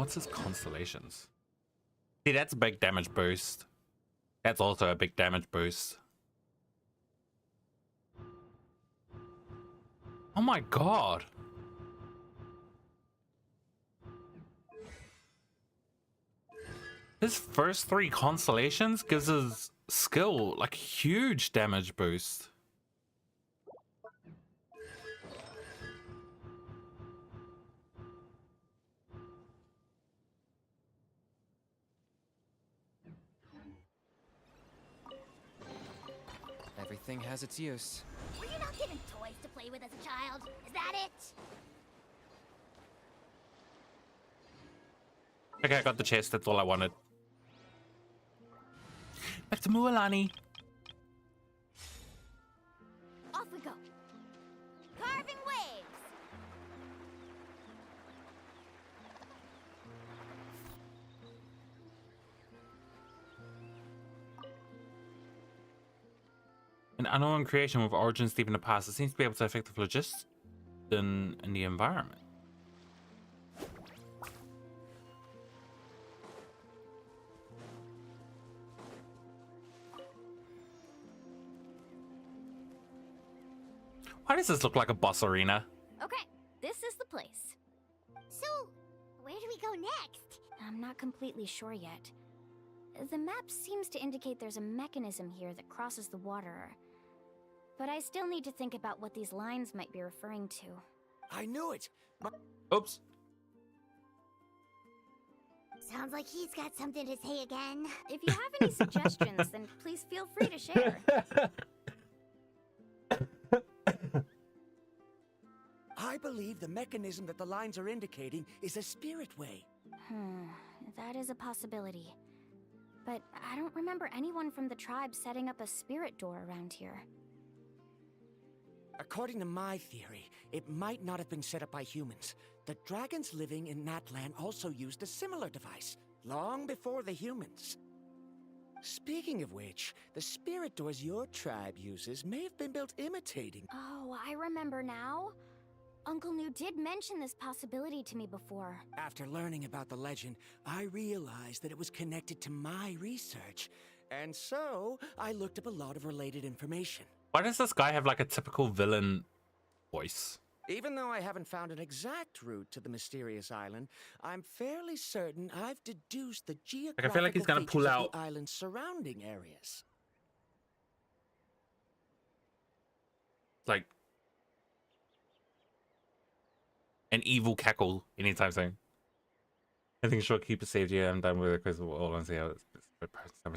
What's his constellations? See, that's a big damage boost. That's also a big damage boost. Oh my god. His first 3 constellations gives his skill like huge damage boost. Everything has its use. Were you not given toys to play with as a child? Is that it? Okay, I got the chest. That's all I wanted. Back to Mualani. Off we go. Carving waves. An unknown creation with origins deep in the past. It seems to be able to affect the phlogiston in the environment. Why does this look like a boss arena? Okay, this is the place. So, where do we go next? I'm not completely sure yet. The map seems to indicate there's a mechanism here that crosses the water. But I still need to think about what these lines might be referring to. I knew it! Oops. Sounds like he's got something to say again. If you have any suggestions, then please feel free to share. I believe the mechanism that the lines are indicating is a spirit way. That is a possibility. But I don't remember anyone from the tribe setting up a spirit door around here. According to my theory, it might not have been set up by humans. The dragons living in that land also used a similar device, long before the humans. Speaking of which, the spirit doors your tribe uses may have been built imitating. Oh, I remember now. Uncle New did mention this possibility to me before. After learning about the legend, I realized that it was connected to my research. And so, I looked up a lot of related information. Why does this guy have like a typical villain voice? Even though I haven't found an exact route to the mysterious island, I'm fairly certain I've deduced the geographical I feel like he's gonna pull out of the island's surrounding areas. Like an evil cackle anytime soon. I think sure keep it saved. Yeah, I'm done with it because all I'm saying is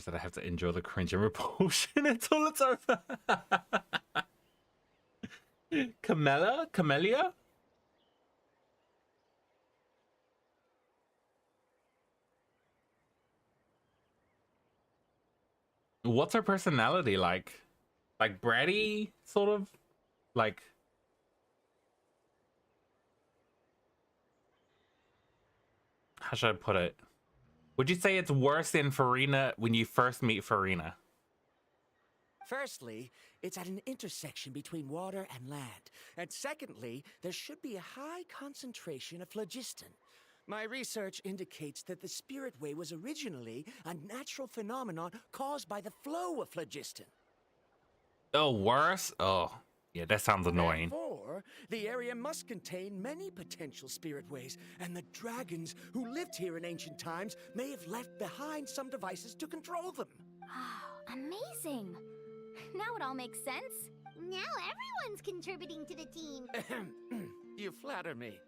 that I have to endure the cringe and repulsion until it's over. Camellia? What's her personality like? Like bratty, sort of? Like... How should I put it? Would you say it's worse than Farina when you first meet Farina? Firstly, it's at an intersection between water and land. And secondly, there should be a high concentration of phlogiston. My research indicates that the Spirit Way was originally a natural phenomenon caused by the flow of phlogiston. Oh, worse? Oh, yeah, that sounds annoying. Therefore, the area must contain many potential spirit ways, and the dragons who lived here in ancient times may have left behind some devices to control them. Oh, amazing! Now it all makes sense. Now everyone's contributing to the team. You flatter me.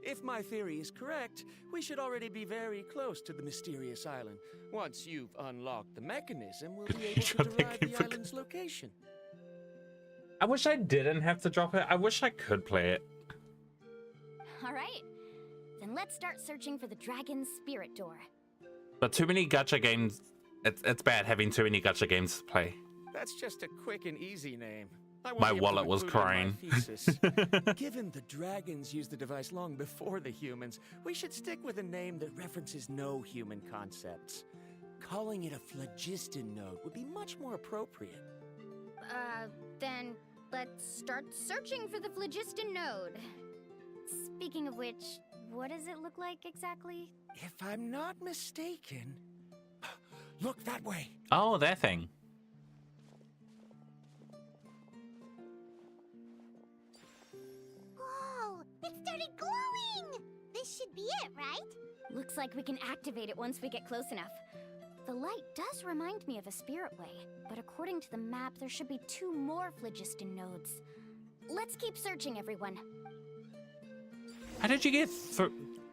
If my theory is correct, we should already be very close to the mysterious island. Once you've unlocked the mechanism, we'll be able to derive the island's location. I wish I didn't have to drop it. I wish I could play it. All right, then let's start searching for the dragon's spirit door. But too many gacha games. It's bad having too many gacha games to play. That's just a quick and easy name. My wallet was crying. Given the dragons used the device long before the humans, we should stick with a name that references no human concepts. Calling it a phlogiston node would be much more appropriate. Then let's start searching for the phlogiston node. Speaking of which, What does it look like exactly? If I'm not mistaken... Look that way! Oh, that thing. Whoa! It started glowing! This should be it, right? Looks like we can activate it once we get close enough. The light does remind me of a spirit way, but according to the map, there should be 2 more phlogiston nodes. Let's keep searching, everyone. How did you get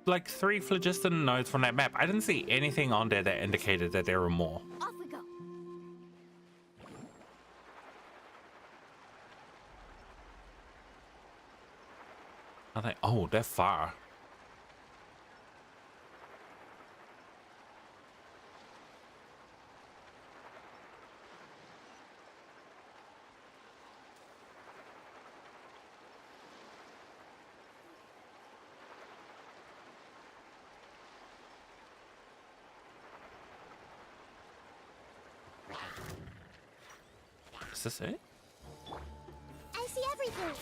like 3 phlogiston nodes from that map? I didn't see anything on there that indicated that there were more. Off we go. I think, oh, they're far. Is this it? I see everything.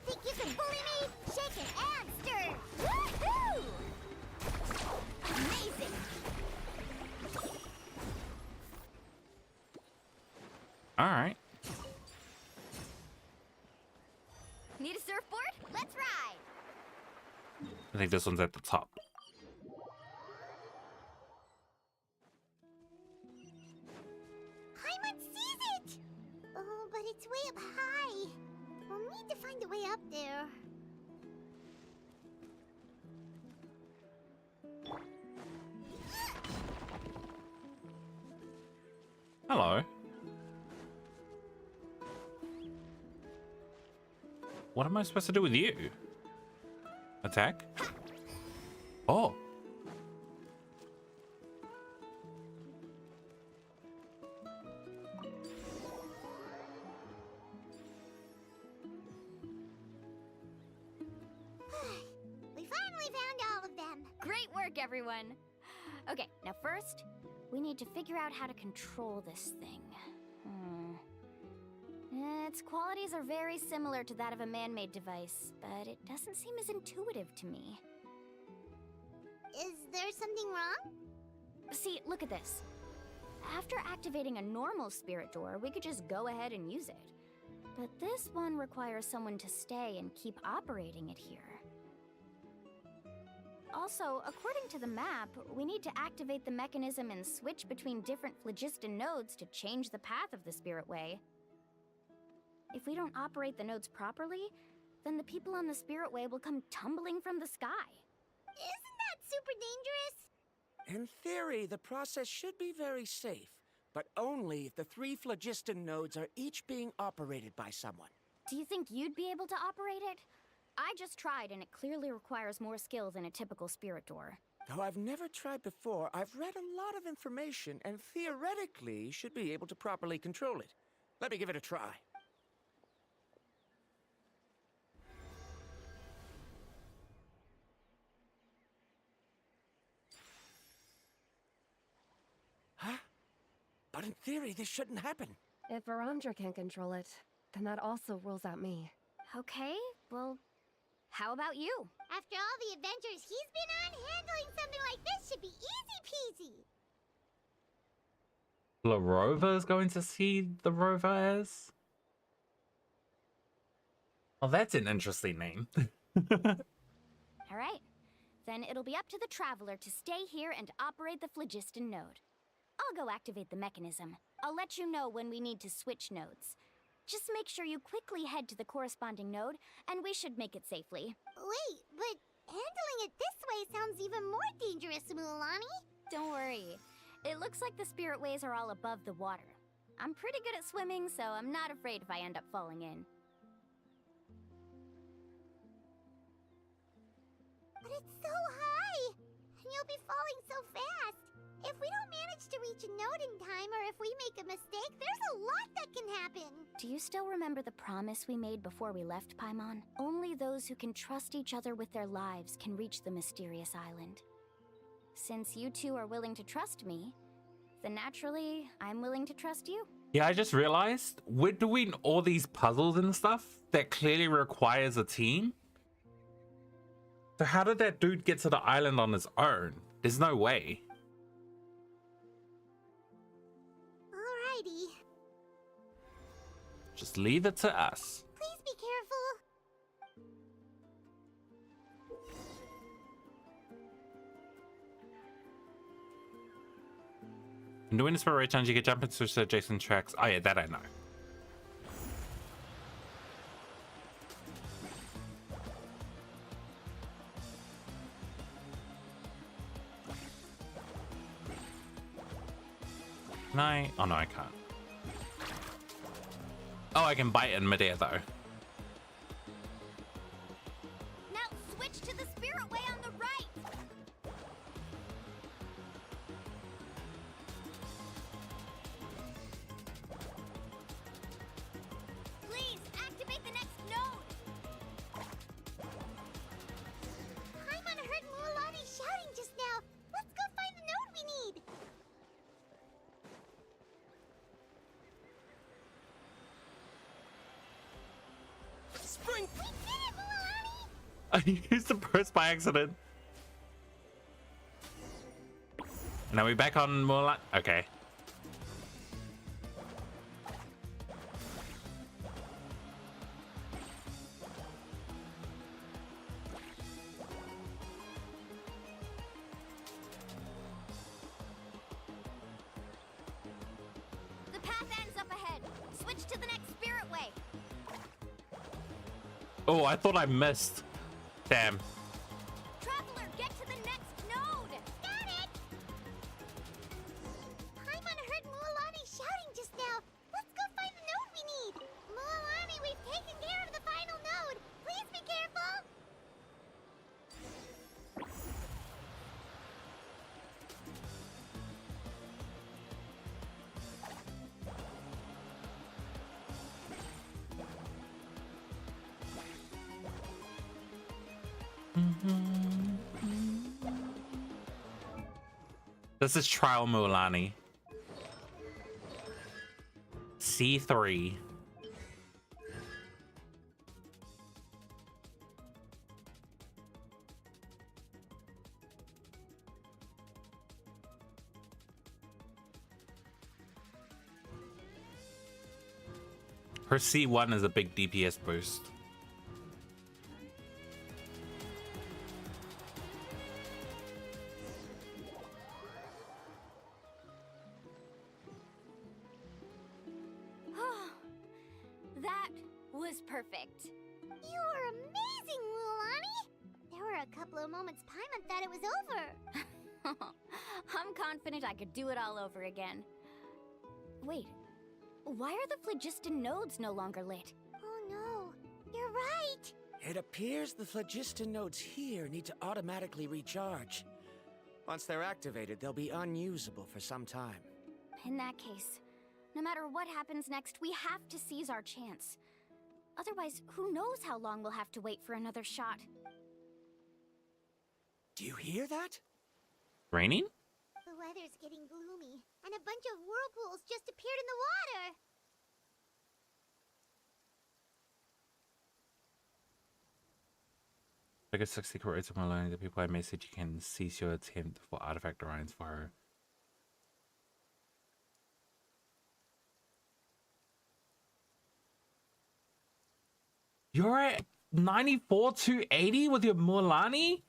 Think you can bully me? Shake it and stir. Woohoo! Amazing. All right. Need a surfboard? Let's ride. I think this one's at the top. Paimon sees it! Oh, but it's way up high. We'll need to find a way up there. Hello. What am I supposed to do with you? Attack? Oh. We finally found all of them. Great work, everyone. Okay, now first, we need to figure out how to control this thing. Its qualities are very similar to that of a man-made device, but it doesn't seem as intuitive to me. Is there something wrong? See, look at this. After activating a normal spirit door, we could just go ahead and use it. But this one requires someone to stay and keep operating it here. Also, according to the map, we need to activate the mechanism and switch between different phlogiston nodes to change the path of the spirit way. If we don't operate the nodes properly, then the people on the spirit way will come tumbling from the sky. Isn't that super dangerous? In theory, the process should be very safe, but only if the 3 phlogiston nodes are each being operated by someone. Do you think you'd be able to operate it? I just tried, and it clearly requires more skill than a typical spirit door. Though I've never tried before, I've read a lot of information and theoretically should be able to properly control it. Let me give it a try. Huh? But in theory, this shouldn't happen. If Varamdra can't control it, then that also rules out me. Okay, well, how about you? After all the adventures he's been on, handling something like this should be easy peasy. Larova is going to see the rover as? Oh, that's an interesting name. All right, then it'll be up to the Traveler to stay here and operate the phlogiston node. I'll go activate the mechanism. I'll let you know when we need to switch nodes. Just make sure you quickly head to the corresponding node, and we should make it safely. Wait, but handling it this way sounds even more dangerous, Mualani. Don't worry. It looks like the spirit ways are all above the water. I'm pretty good at swimming, so I'm not afraid if I end up falling in. But it's so high, and you'll be falling so fast. If we don't manage to reach a node in time, or if we make a mistake, there's a lot that can happen. Do you still remember the promise we made before we left, Paimon? Only those who can trust each other with their lives can reach the mysterious island. Since you two are willing to trust me, then naturally, I'm willing to trust you. Yeah, I just realized we're doing all these puzzles and stuff that clearly requires a team. So how did that dude get to the island on his own? There's no way. Alrighty. Just leave it to us. Please be careful. In doing this for right challenge, you can jump and switch to adjacent tracks. Oh yeah, that I know. Can I? Oh no, I can't. Oh, I can bite in midair though. Now switch to the spirit way on the right. Please activate the next node. Paimon heard Mualani shouting just now. Let's go find the node we need. Spring! We did it, Mualani! I used the burst by accident. And are we back on Mualani? Okay. The path ends up ahead. Switch to the next spirit way. Oh, I thought I missed. Damn. Traveler, get to the next node! Got it! Paimon heard Mualani shouting just now. Let's go find the node we need. Mualani, we've taken care of the final node. Please be careful. This is Trial Mualani. C3. Her C1 is a big DPS boost. That was perfect. You were amazing, Mualani! There were a couple of moments Paimon thought it was over. I'm confident I could do it all over again. Wait, why are the phlogiston nodes no longer lit? Oh no, you're right! It appears the phlogiston nodes here need to automatically recharge. Once they're activated, they'll be unusable for some time. In that case, no matter what happens next, we have to seize our chance. Otherwise, who knows how long we'll have to wait for another shot. Do you hear that? Raining? The weather's getting gloomy, and a bunch of whirlpools just appeared in the water. Like a 60 creates of Mualani, the people I message you can cease your attempt for Artifact Orion's fire. You're at 94 to 80 with your Mualani?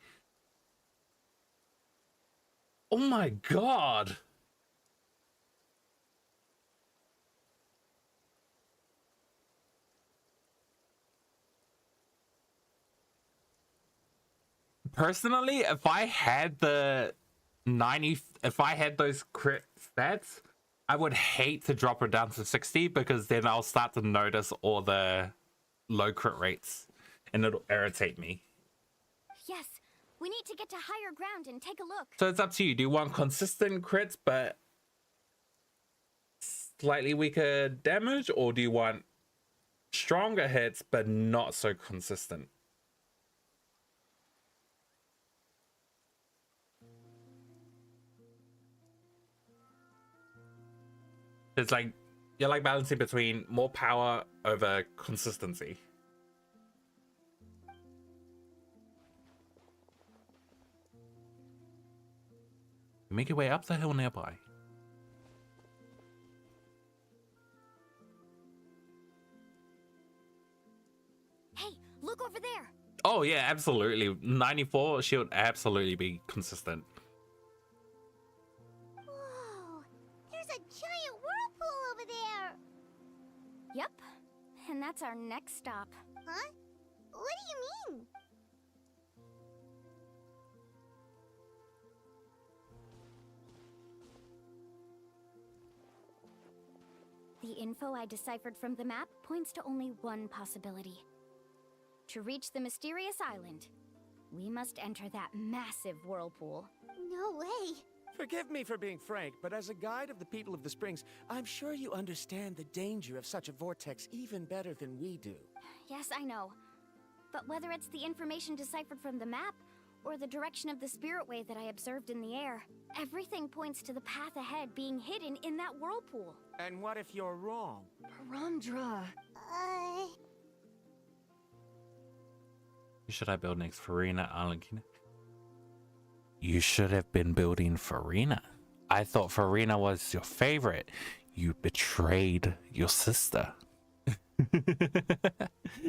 Oh my god. Personally, if I had the 90, if I had those crit stats, I would hate to drop her down to 60 because then I'll start to notice all the low crit rates and it'll irritate me. Yes, we need to get to higher ground and take a look. So it's up to you. Do you want consistent crits but slightly weaker damage, or do you want stronger hits but not so consistent? It's like you're like balancing between more power over consistency. Make your way up the hill nearby. Hey, look over there. Oh yeah, absolutely. 94 should absolutely be consistent. Whoa! There's a giant whirlpool over there! Yep, and that's our next stop. Huh? What do you mean? The info I deciphered from the map points to only one possibility. To reach the mysterious island, we must enter that massive whirlpool. No way! Forgive me for being frank, but as a guide of the people of the Springs, I'm sure you understand the danger of such a vortex even better than we do. Yes, I know. But whether it's the information deciphered from the map, or the direction of the spirit wave that I observed in the air, everything points to the path ahead being hidden in that whirlpool. And what if you're wrong? Parandra. Who should I build next? Farina, Arlecchino? You should have been building Farina. I thought Farina was your favorite. You betrayed your sister.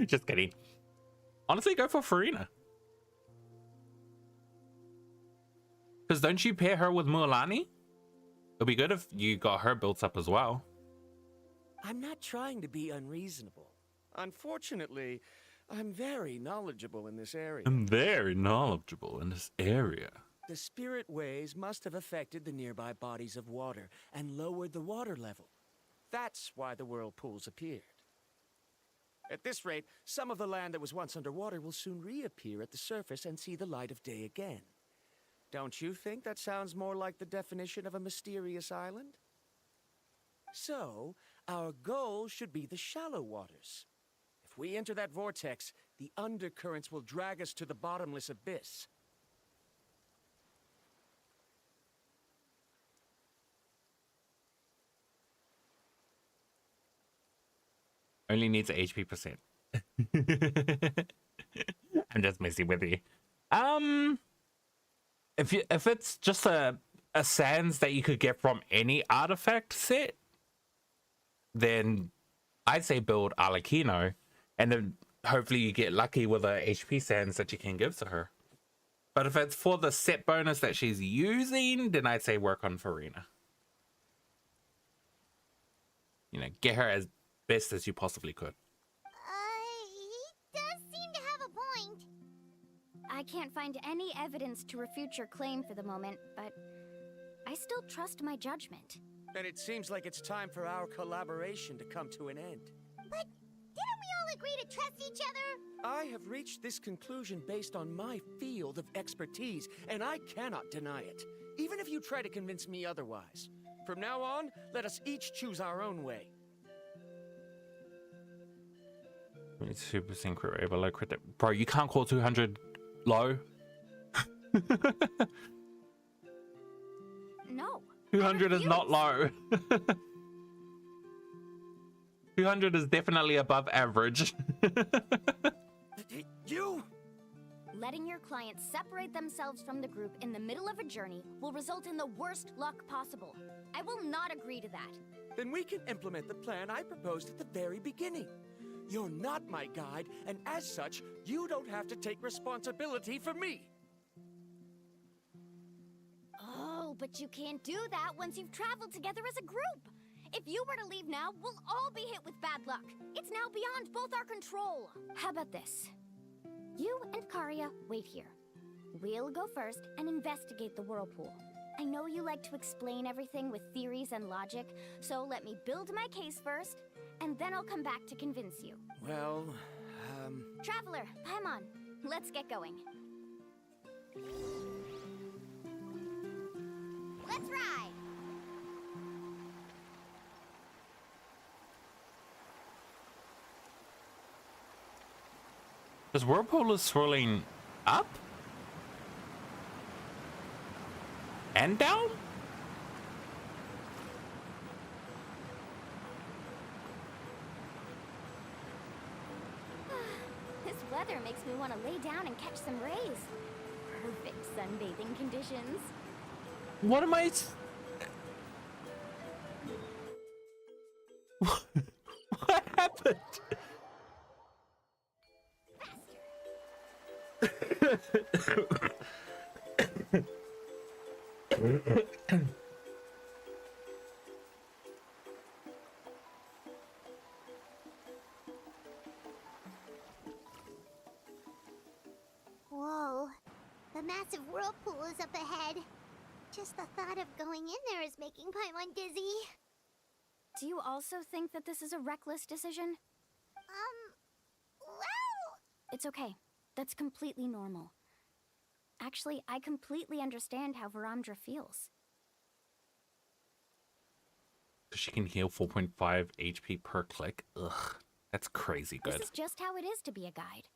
Just kidding. Honestly, go for Farina. Because don't you pair her with Mualani? It'd be good if you got her built up as well. I'm not trying to be unreasonable. Unfortunately, I'm very knowledgeable in this area. I'm very knowledgeable in this area. The spirit waves must have affected the nearby bodies of water and lowered the water level. That's why the whirlpools appeared. At this rate, some of the land that was once underwater will soon reappear at the surface and see the light of day again. Don't you think that sounds more like the definition of a mysterious island? So, our goal should be the shallow waters. If we enter that vortex, the undercurrents will drag us to the bottomless abyss. Only needs HP percent. I'm just messing with you. If it's just a sands that you could get from any artifact set, then I'd say build Arlecchino, and then hopefully you get lucky with a HP sands that you can give to her. But if it's for the set bonus that she's using, then I'd say work on Farina. You know, get her as best as you possibly could. He does seem to have a point. I can't find any evidence to refute your claim for the moment, but I still trust my judgment. Then it seems like it's time for our collaboration to come to an end. But didn't we all agree to trust each other? I have reached this conclusion based on my field of expertise, and I cannot deny it, even if you try to convince me otherwise. From now on, let us each choose our own way. 2% crit rate below crit. Bro, you can't call 200 low. No. 200 is not low. 200 is definitely above average. You! Letting your clients separate themselves from the group in the middle of a journey will result in the worst luck possible. I will not agree to that. Then we can implement the plan I proposed at the very beginning. You're not my guide, and as such, you don't have to take responsibility for me. Oh, but you can't do that once you've traveled together as a group. If you were to leave now, we'll all be hit with bad luck. It's now beyond both our control. How about this? You and Karia wait here. We'll go first and investigate the whirlpool. I know you like to explain everything with theories and logic, so let me build my case first, and then I'll come back to convince you. Well, Traveler, Paimon, let's get going. Let's ride! This whirlpool is swirling up? And down? This weather makes me want to lay down and catch some rays. Perfect sunbathing conditions. What am I? What happened? Whoa. The massive whirlpool is up ahead. Just the thought of going in there is making Paimon dizzy. Do you also think that this is a reckless decision? Well... It's okay. That's completely normal. Actually, I completely understand how Varamdra feels. She can heal 4.5 HP per click. Ugh, that's crazy good. This is just how it is to be a guide.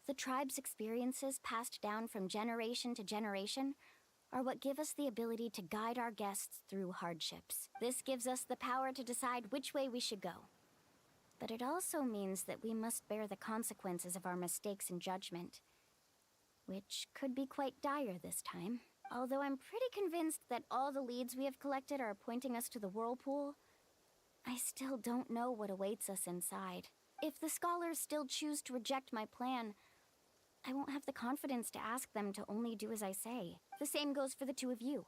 The tribe's experiences passed down from generation to generation are what give us the ability to guide our guests through hardships. This gives us the power to decide which way we should go. But it also means that we must bear the consequences of our mistakes and judgment, which could be quite dire this time. Although I'm pretty convinced that all the leads we have collected are pointing us to the whirlpool, I still don't know what awaits us inside. If the scholars still choose to reject my plan, I won't have the confidence to ask them to only do as I say. The same goes for the two of you.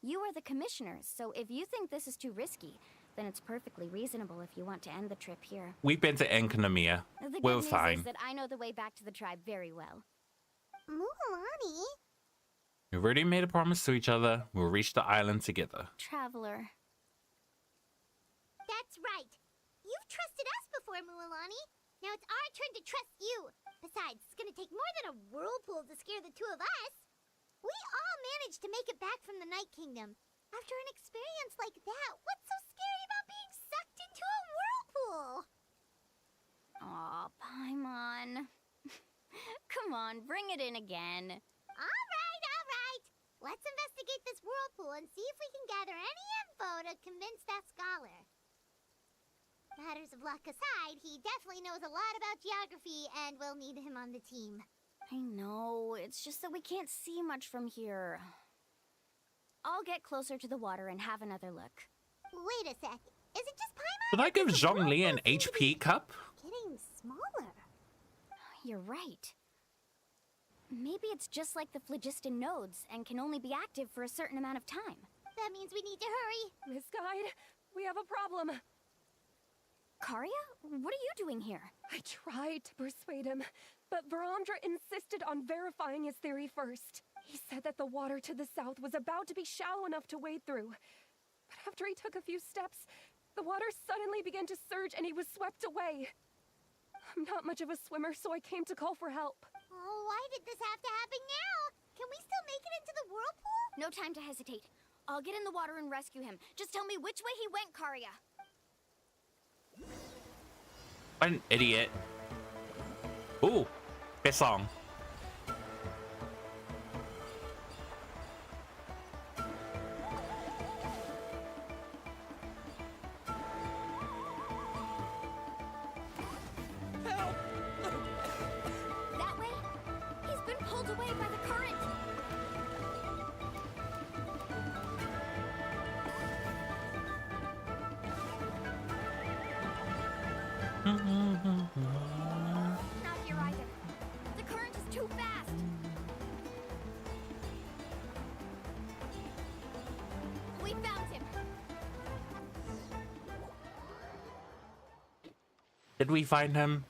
You are the commissioners, so if you think this is too risky, then it's perfectly reasonable if you want to end the trip here. We've been to Enkanomiya. The good We're news fine. is that I know the way back to the tribe very well. Mualani? We've already made a promise to each other. We'll reach the island together. Traveler. That's right. You've trusted us before, Mualani. Now it's our turn to trust you. Besides, it's gonna take more than a whirlpool to scare the two of us. We all managed to make it back from the Night Kingdom. After an experience like that, what's so scary about being sucked into a whirlpool? Aw, Paimon. Come on, bring it in again. All right. Let's investigate this whirlpool and see if we can gather any info to convince that scholar. Matters of luck aside, he definitely knows a lot about geography, and we'll need him on the team. I know, it's just that we can't see much from here. I'll get closer to the water and have another look. Wait a sec. Is it just Paimon? Did I give Zhongli an HP cup? Getting smaller. You're right. Maybe it's just like the phlogiston nodes and can only be active for a certain amount of time. That means we need to hurry. Miss Guide, we have a problem. Karya? What are you doing here? I tried to persuade him, but Varamdra insisted on verifying his theory first. He said that the water to the south was about to be shallow enough to wade through. But after he took a few steps, the water suddenly began to surge and he was swept away. I'm not much of a swimmer, so I came to call for help. Oh, why did this have to happen now? Can we still make it into the whirlpool? No time to hesitate. I'll get in the water and rescue him. Just tell me which way he went, Karya. What an idiot. Ooh, best song. That way? He's been pulled away by the current. Not here either. The current is too fast. We found him. Did we find him?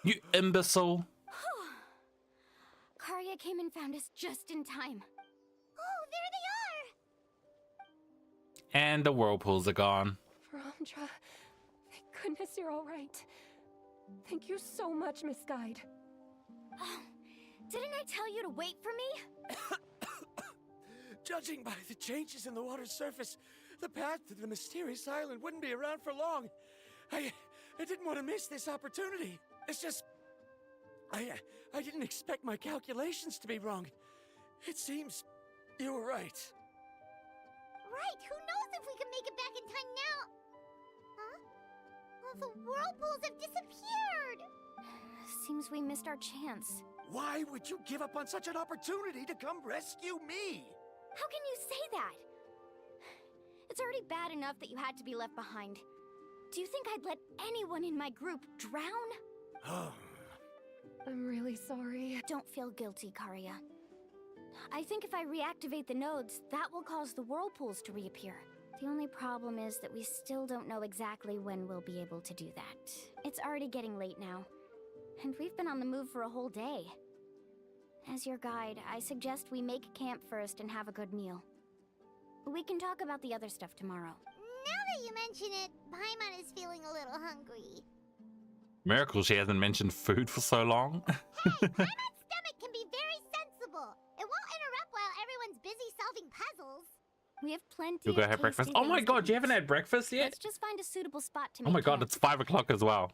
You imbecile. Karya came and found us just in time. Oh, there they And the whirlpools are gone. Varamdra, thank goodness you're all right. Thank you so much, Miss Guide. Oh, didn't I tell you to wait for me? Judging by the changes in the water's surface, the path to the mysterious island wouldn't be around for long. I didn't want to miss this opportunity. It's just... I didn't expect my calculations to be wrong. It seems you were right. Right, who knows if we can make it back in time now? Huh? All the whirlpools have disappeared! Seems we missed our chance. Why would you give up on such an opportunity to come rescue me? How can you say that? It's already bad enough that you had to be left behind. Do you think I'd let anyone in my group drown? I'm really sorry. Don't feel guilty, Karia. I think if I reactivate the nodes, that will cause the whirlpools to reappear. The only problem is that we still don't know exactly when we'll be able to do that. It's already getting late now, and we've been on the move for a whole day. As your guide, I suggest we make camp first and have a good meal. We can talk about the other stuff tomorrow. Now that you mention it, Paimon is feeling a little hungry. Miracle she hasn't mentioned food for so long. Hey, Paimon's stomach can be very sensible. It won't interrupt while everyone's busy solving puzzles. We have plenty You'll go of have breakfast. tasty Oh my things god, to you eat. haven't had breakfast yet? Let's just find a suitable spot to Oh make my god, camp. it's 5 o'clock as well.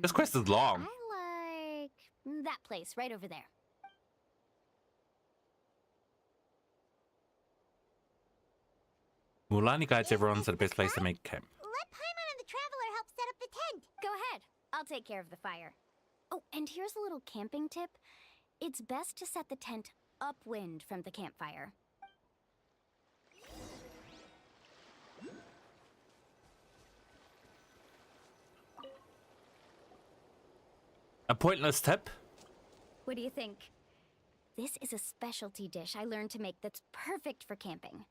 This quest is long. I like that place right over there. Mualani guides everyone to the best place to make camp. Let Paimon and the Traveler help set up the tent. Go ahead. I'll take care of the fire. Oh, and here's a little camping tip. It's best to set the tent upwind from the campfire. A pointless tip? What do you think? This is a specialty dish I learned to make that's perfect for camping.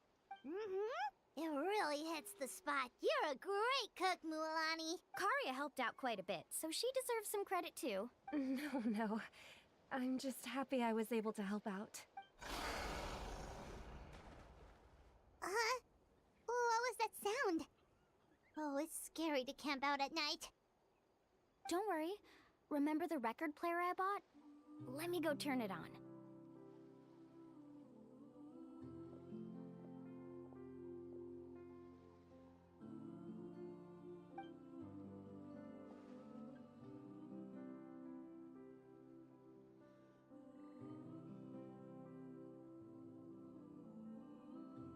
It really hits the spot. You're a great cook, Mualani. Karia helped out quite a bit, so she deserves some credit too. No. I'm just happy I was able to help out. What was that sound? Oh, it's scary to camp out at night. Don't worry. Remember the record player I bought? Let me go turn it on.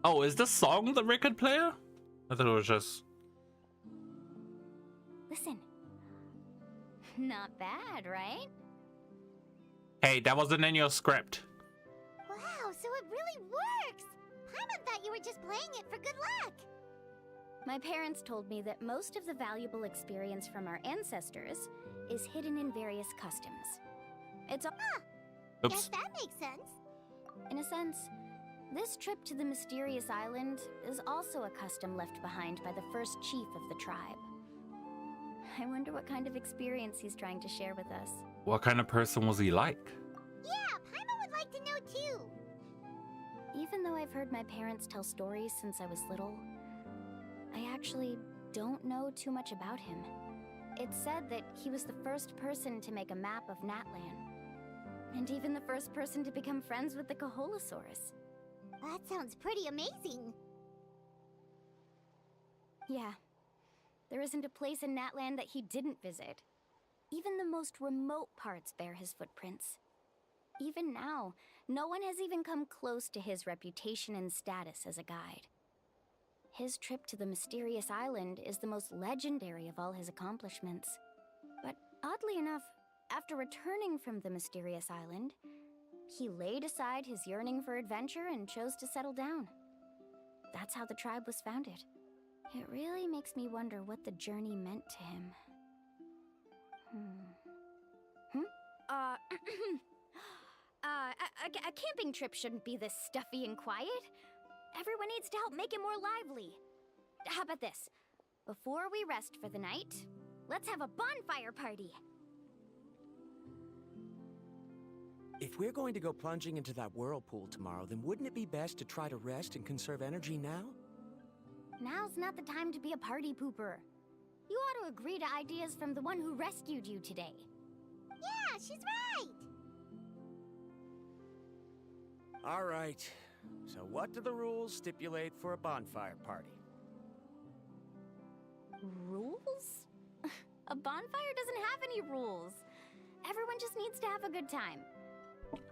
Oh, is this song the record player? I thought it was just... Listen. Not bad, right? Hey, that wasn't in your script. Wow, so it really works! Paimon thought you were just playing it for good luck. My parents told me that most of the valuable experience from our ancestors is hidden in various customs. It's a... Oops. Guess that makes sense. In a sense, this trip to the mysterious island is also a custom left behind by the first chief of the tribe. I wonder what kind of experience he's trying to share with us. What kind of person was he like? Yeah, Paimon would like to know too. Even though I've heard my parents tell stories since I was little, I actually don't know too much about him. It's said that he was the first person to make a map of Natlan, and even the first person to become friends with the Kaholasaurus. That sounds pretty amazing. Yeah. There isn't a place in Natlan that he didn't visit. Even the most remote parts bear his footprints. Even now, no one has even come close to his reputation and status as a guide. His trip to the mysterious island is the most legendary of all his accomplishments. But oddly enough, after returning from the mysterious island, he laid aside his yearning for adventure and chose to settle down. That's how the tribe was founded. It really makes me wonder what the journey meant to him. A camping trip shouldn't be this stuffy and quiet. Everyone needs to help make it more lively. How about this? Before we rest for the night, let's have a bonfire party. If we're going to go plunging into that whirlpool tomorrow, then wouldn't it be best to try to rest and conserve energy now? Now's not the time to be a party pooper. You ought to agree to ideas from the one who rescued you today. Yeah, she's right! All right. So what do the rules stipulate for a bonfire party? Rules? A bonfire doesn't have any rules. Everyone just needs to have a good time.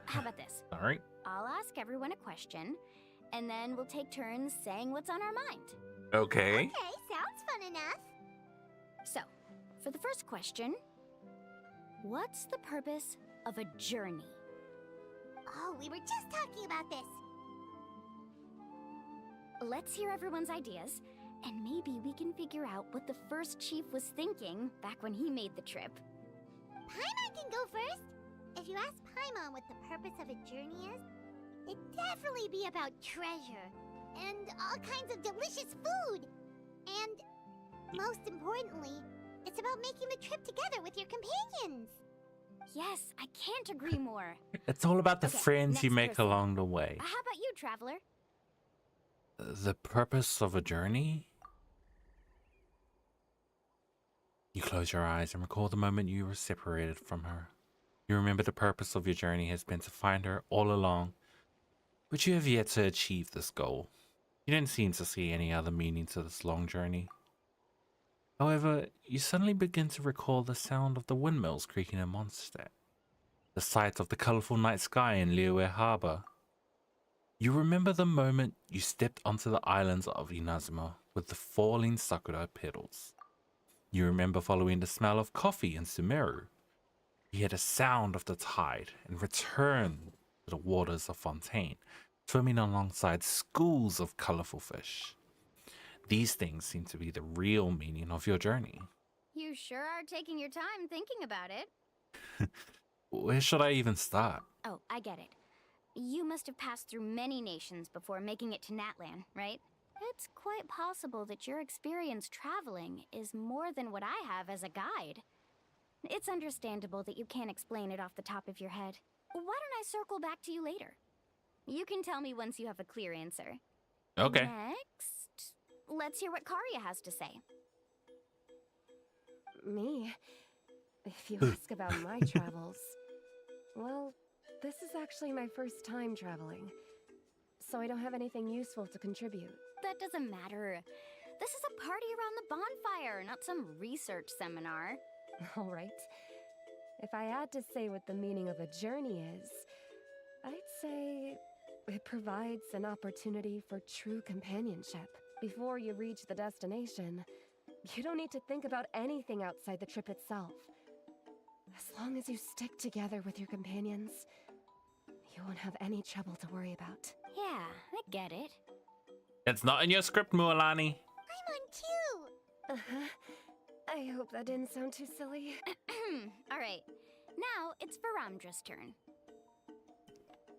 How about this? All right. I'll ask everyone a question, and then we'll take turns saying what's on our mind. Okay. Okay, sounds fun enough. So, for the first question, What's the purpose of a journey? Oh, we were just talking about this. Let's hear everyone's ideas, and maybe we can figure out what the first chief was thinking back when he made the trip. Paimon can go first. If you ask Paimon what the purpose of a journey is, it'd definitely be about treasure and all kinds of delicious food. And most importantly, it's about making the trip together with your companions. Yes, I can't agree more. It's all about the Okay, friends you next make person. along the way. How about you, Traveler? The purpose of a journey? You close your eyes and recall the moment you were separated from her. You remember the purpose of your journey has been to find her all along, but you have yet to achieve this goal. You didn't seem to see any other meaning to this long journey. However, you suddenly begin to recall the sound of the windmills creaking in Mondstadt, the sight of the colorful night sky in Liyue Harbor. You remember the moment you stepped onto the islands of Inazuma with the falling sakura petals. You remember following the smell of coffee in Sumeru. You hear the sound of the tide and return to the waters of Fontaine, swimming alongside schools of colorful fish. These things seem to be the real meaning of your journey. You sure are taking your time thinking about it. Where should I even start? Oh, I get it. You must have passed through many nations before making it to Natlan, right? It's quite possible that your experience traveling is more than what I have as a guide. It's understandable that you can't explain it off the top of your head. Why don't I circle back to you later? You can tell me once you have a clear answer. Okay. Next, let's hear what Karya has to say. Me? If you ask about my travels, well, this is actually my first time traveling, so I don't have anything useful to contribute. That doesn't matter. This is a party around the bonfire, not some research seminar. All right. If I had to say what the meaning of a journey is, I'd say it provides an opportunity for true companionship. Before you reach the destination, you don't need to think about anything outside the trip itself. As long as you stick together with your companions, you won't have any trouble to worry about. Yeah, I get it. It's not in your script, Mualani. I'm on too. Uh-huh. I hope that didn't sound too silly. All right, now it's Varamdra's turn.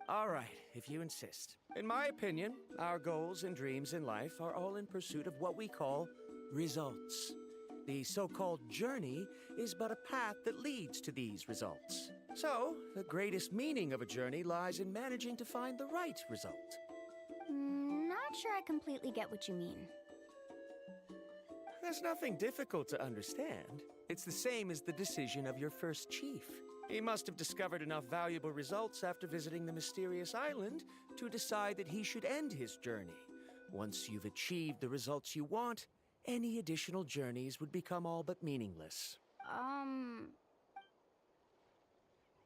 All right, if you insist. In my opinion, our goals and dreams in life are all in pursuit of what we call results. The so-called journey is but a path that leads to these results. So, the greatest meaning of a journey lies in managing to find the right result. Not sure I completely get what you mean. There's nothing difficult to understand. It's the same as the decision of your first chief. He must have discovered enough valuable results after visiting the mysterious island to decide that he should end his journey. Once you've achieved the results you want, any additional journeys would become all but meaningless.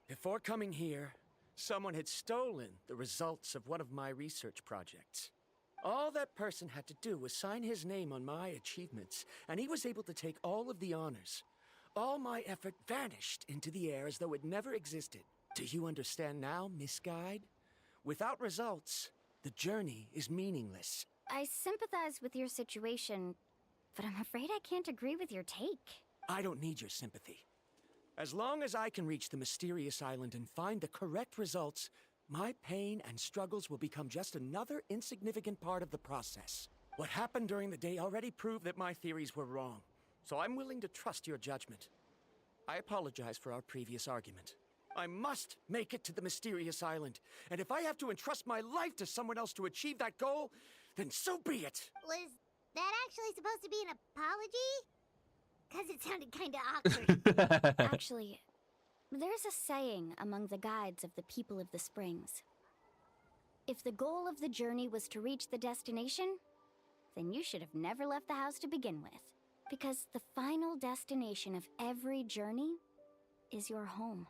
Before coming here, someone had stolen the results of one of my research projects. All that person had to do was sign his name on my achievements, and he was able to take all of the honors. All my effort vanished into the air as though it never existed. Do you understand now, Miss Guide? Without results, the journey is meaningless. I sympathize with your situation, but I'm afraid I can't agree with your take. I don't need your sympathy. As long as I can reach the mysterious island and find the correct results, my pain and struggles will become just another insignificant part of the process. What happened during the day already proved that my theories were wrong, so I'm willing to trust your judgment. I apologize for our previous argument. I must make it to the mysterious island, and if I have to entrust my life to someone else to achieve that goal, then so be it! Was that actually supposed to be an apology? Because it sounded kind of awkward. Actually, there's a saying among the guides of the people of the springs. If the goal of the journey was to reach the destination, then you should have never left the house to begin with. Because the final destination of every journey is your home.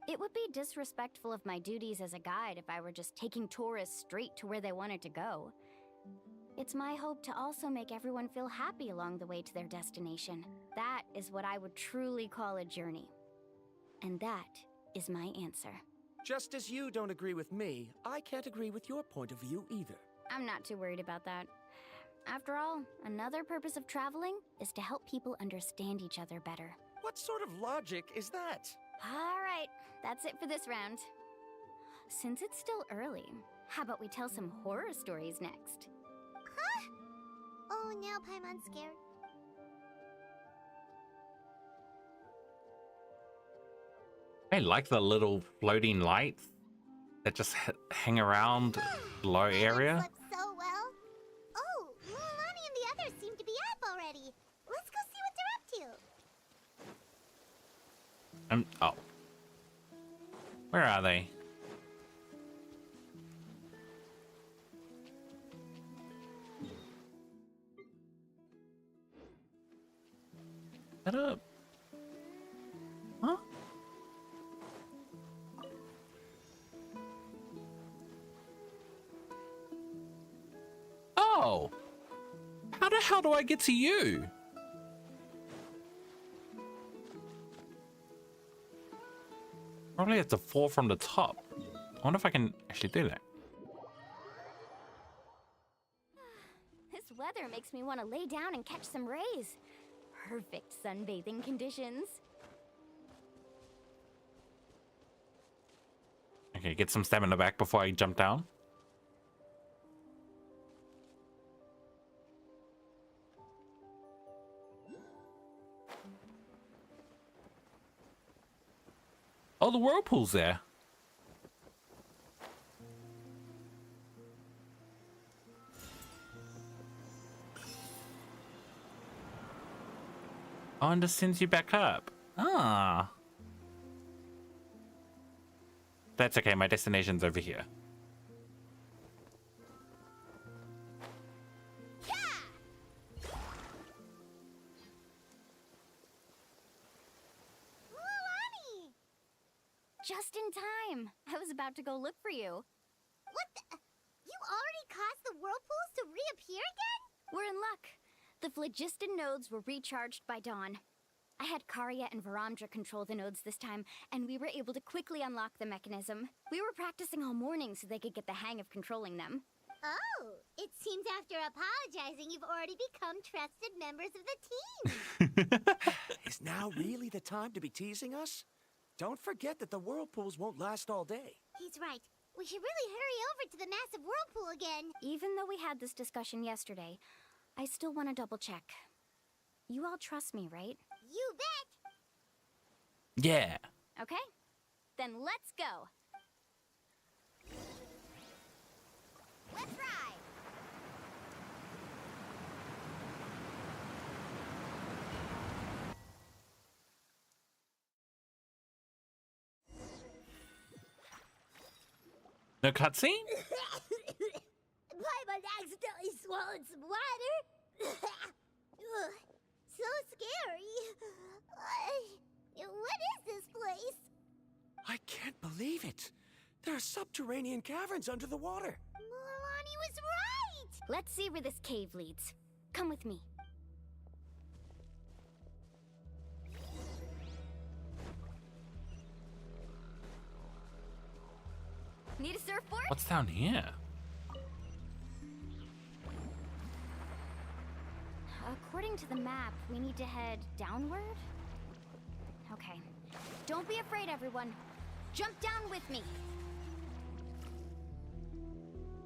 It would be disrespectful of my duties as a guide if I were just taking tourists straight to where they wanted to go. It's my hope to also make everyone feel happy along the way to their destination. That is what I would truly call a journey. And that is my answer. Just as you don't agree with me, I can't agree with your point of view either. I'm not too worried about that. After all, another purpose of traveling is to help people understand each other better. What sort of logic is that? All right, that's it for this round. Since it's still early, how about we tell some horror stories next? Huh? Oh, now Paimon's scared. I like the little floating lights that just hang around below area. Slept so well. Oh, Mualani and the others seem to be up already. Let's go see what they're up to. Oh. Where are they? Shut up. Huh? Oh! How the hell do I get to you? Probably have to fall from the top. I wonder if I can actually do that. This weather makes me want to lay down and catch some rays. Perfect sunbathing conditions. Okay, get some stamina back before I jump down. Oh, the whirlpool's there. Oh, and this sends you back up. Ah. That's okay, my destination's over here. Just in time. I was about to go look for you. What the? You already caused the whirlpools to reappear again? We're in luck. The phlogiston nodes were recharged by dawn. I had Karya and Varamdra control the nodes this time, and we were able to quickly unlock the mechanism. We were practicing all morning so they could get the hang of controlling them. Oh, it seems after apologizing, you've already become trusted members of the team. Is now really the time to be teasing us? Don't forget that the whirlpools won't last all day. He's right. We should really hurry over to the massive whirlpool again. Even though we had this discussion yesterday, I still want to double check. You all trust me, right? You bet! Yeah. Okay, then let's go. Let's ride! No cutscene? Paimon accidentally swallowed some water. So scary. What is this place? I can't believe it. There are subterranean caverns under the water. Mualani was right! Let's see where this cave leads. Come with me. Need a surfboard? What's down here? According to the map, we need to head downward? Okay. Don't be afraid, everyone. Jump down with me.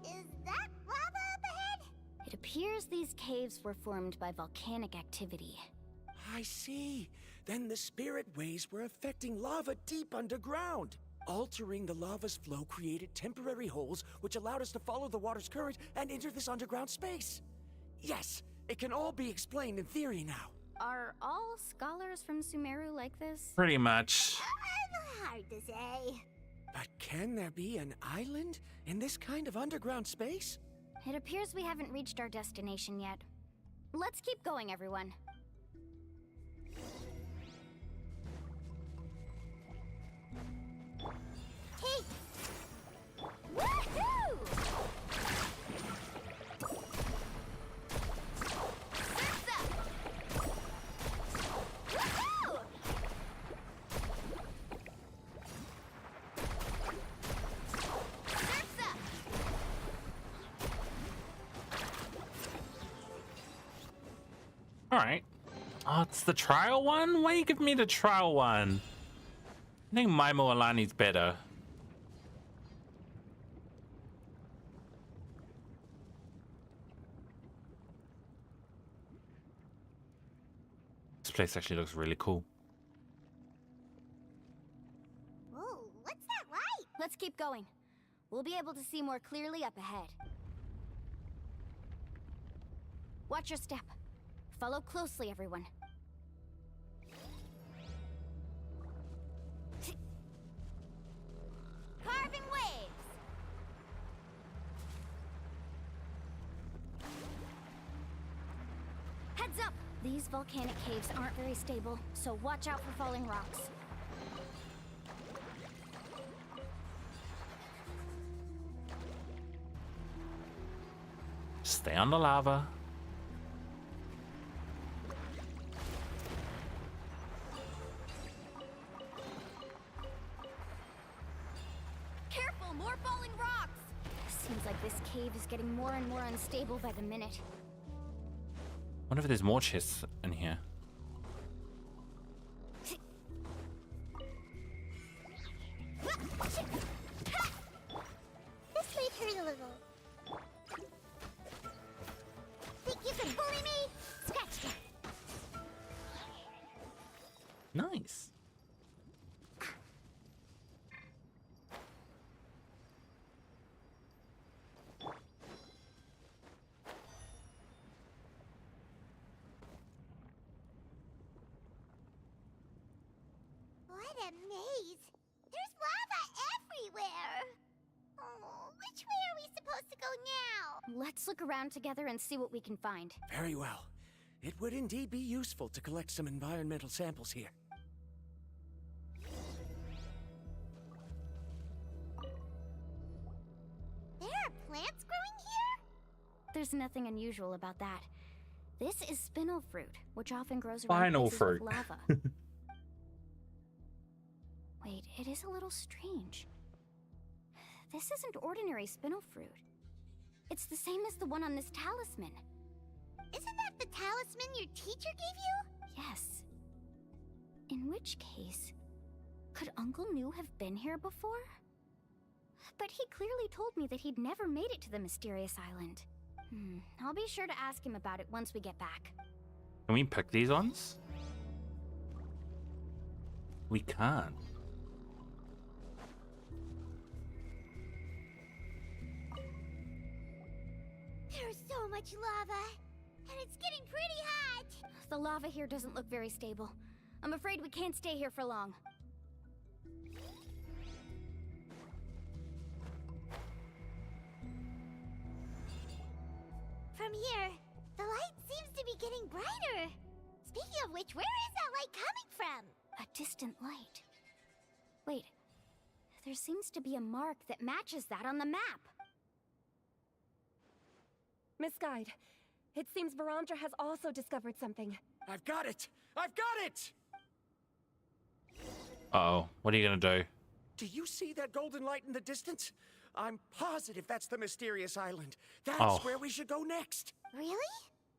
Is that lava up ahead? It appears these caves were formed by volcanic activity. I see. Then the spirit waves were affecting lava deep underground. Altering the lava's flow created temporary holes which allowed us to follow the water's current and enter this underground space. Yes, it can all be explained in theory now. Are all scholars from Sumeru like this? Pretty much. Hard to say. But can there be an island in this kind of underground space? It appears we haven't reached our destination yet. Let's keep going, everyone. Hey! Woohoo! Surf's up! Woohoo! Alright. Oh, it's the trial one? Why you give me the trial one? I think my Mualani's better. This place actually looks really cool. Whoa, what's that light? Let's keep going. We'll be able to see more clearly up ahead. Watch your step. Follow closely, everyone. Carving waves! Heads up! These volcanic caves aren't very stable, so watch out for falling rocks. Stay on the lava. Careful, more falling rocks! Seems like this cave is getting more and more unstable by the minute. Wonder if there's more chests in here. This might hurt a little. Think you can bully me? Scratch that. Nice. What a maze! There's lava everywhere! Oh, which way are we supposed to go now? Let's look around together and see what we can find. Very well. It would indeed be useful to collect some environmental samples here. There are plants growing here? There's nothing unusual about that. This is spinel fruit, which often grows around Spinal places fruit. with lava. Wait, it is a little strange. This isn't ordinary spinel fruit. It's the same as the one on this talisman. Isn't that the talisman your teacher gave you? Yes. In which case, could Uncle New have been here before? But he clearly told me that he'd never made it to the mysterious island. I'll be sure to ask him about it once we get back. Can we pick these ones? We can't. There's so much lava, and it's getting pretty hot. The lava here doesn't look very stable. I'm afraid we can't stay here for long. From here, the light seems to be getting brighter. Speaking of which, where is that light coming from? A distant light. Wait, there seems to be a mark that matches that on the map. Miss Guide, it seems Varandra has also discovered something. I've got it! I've got it! Uh-oh. What are you gonna do? Do you see that golden light in the distance? I'm positive that's the mysterious island. That's Oh. where we should go next. Really?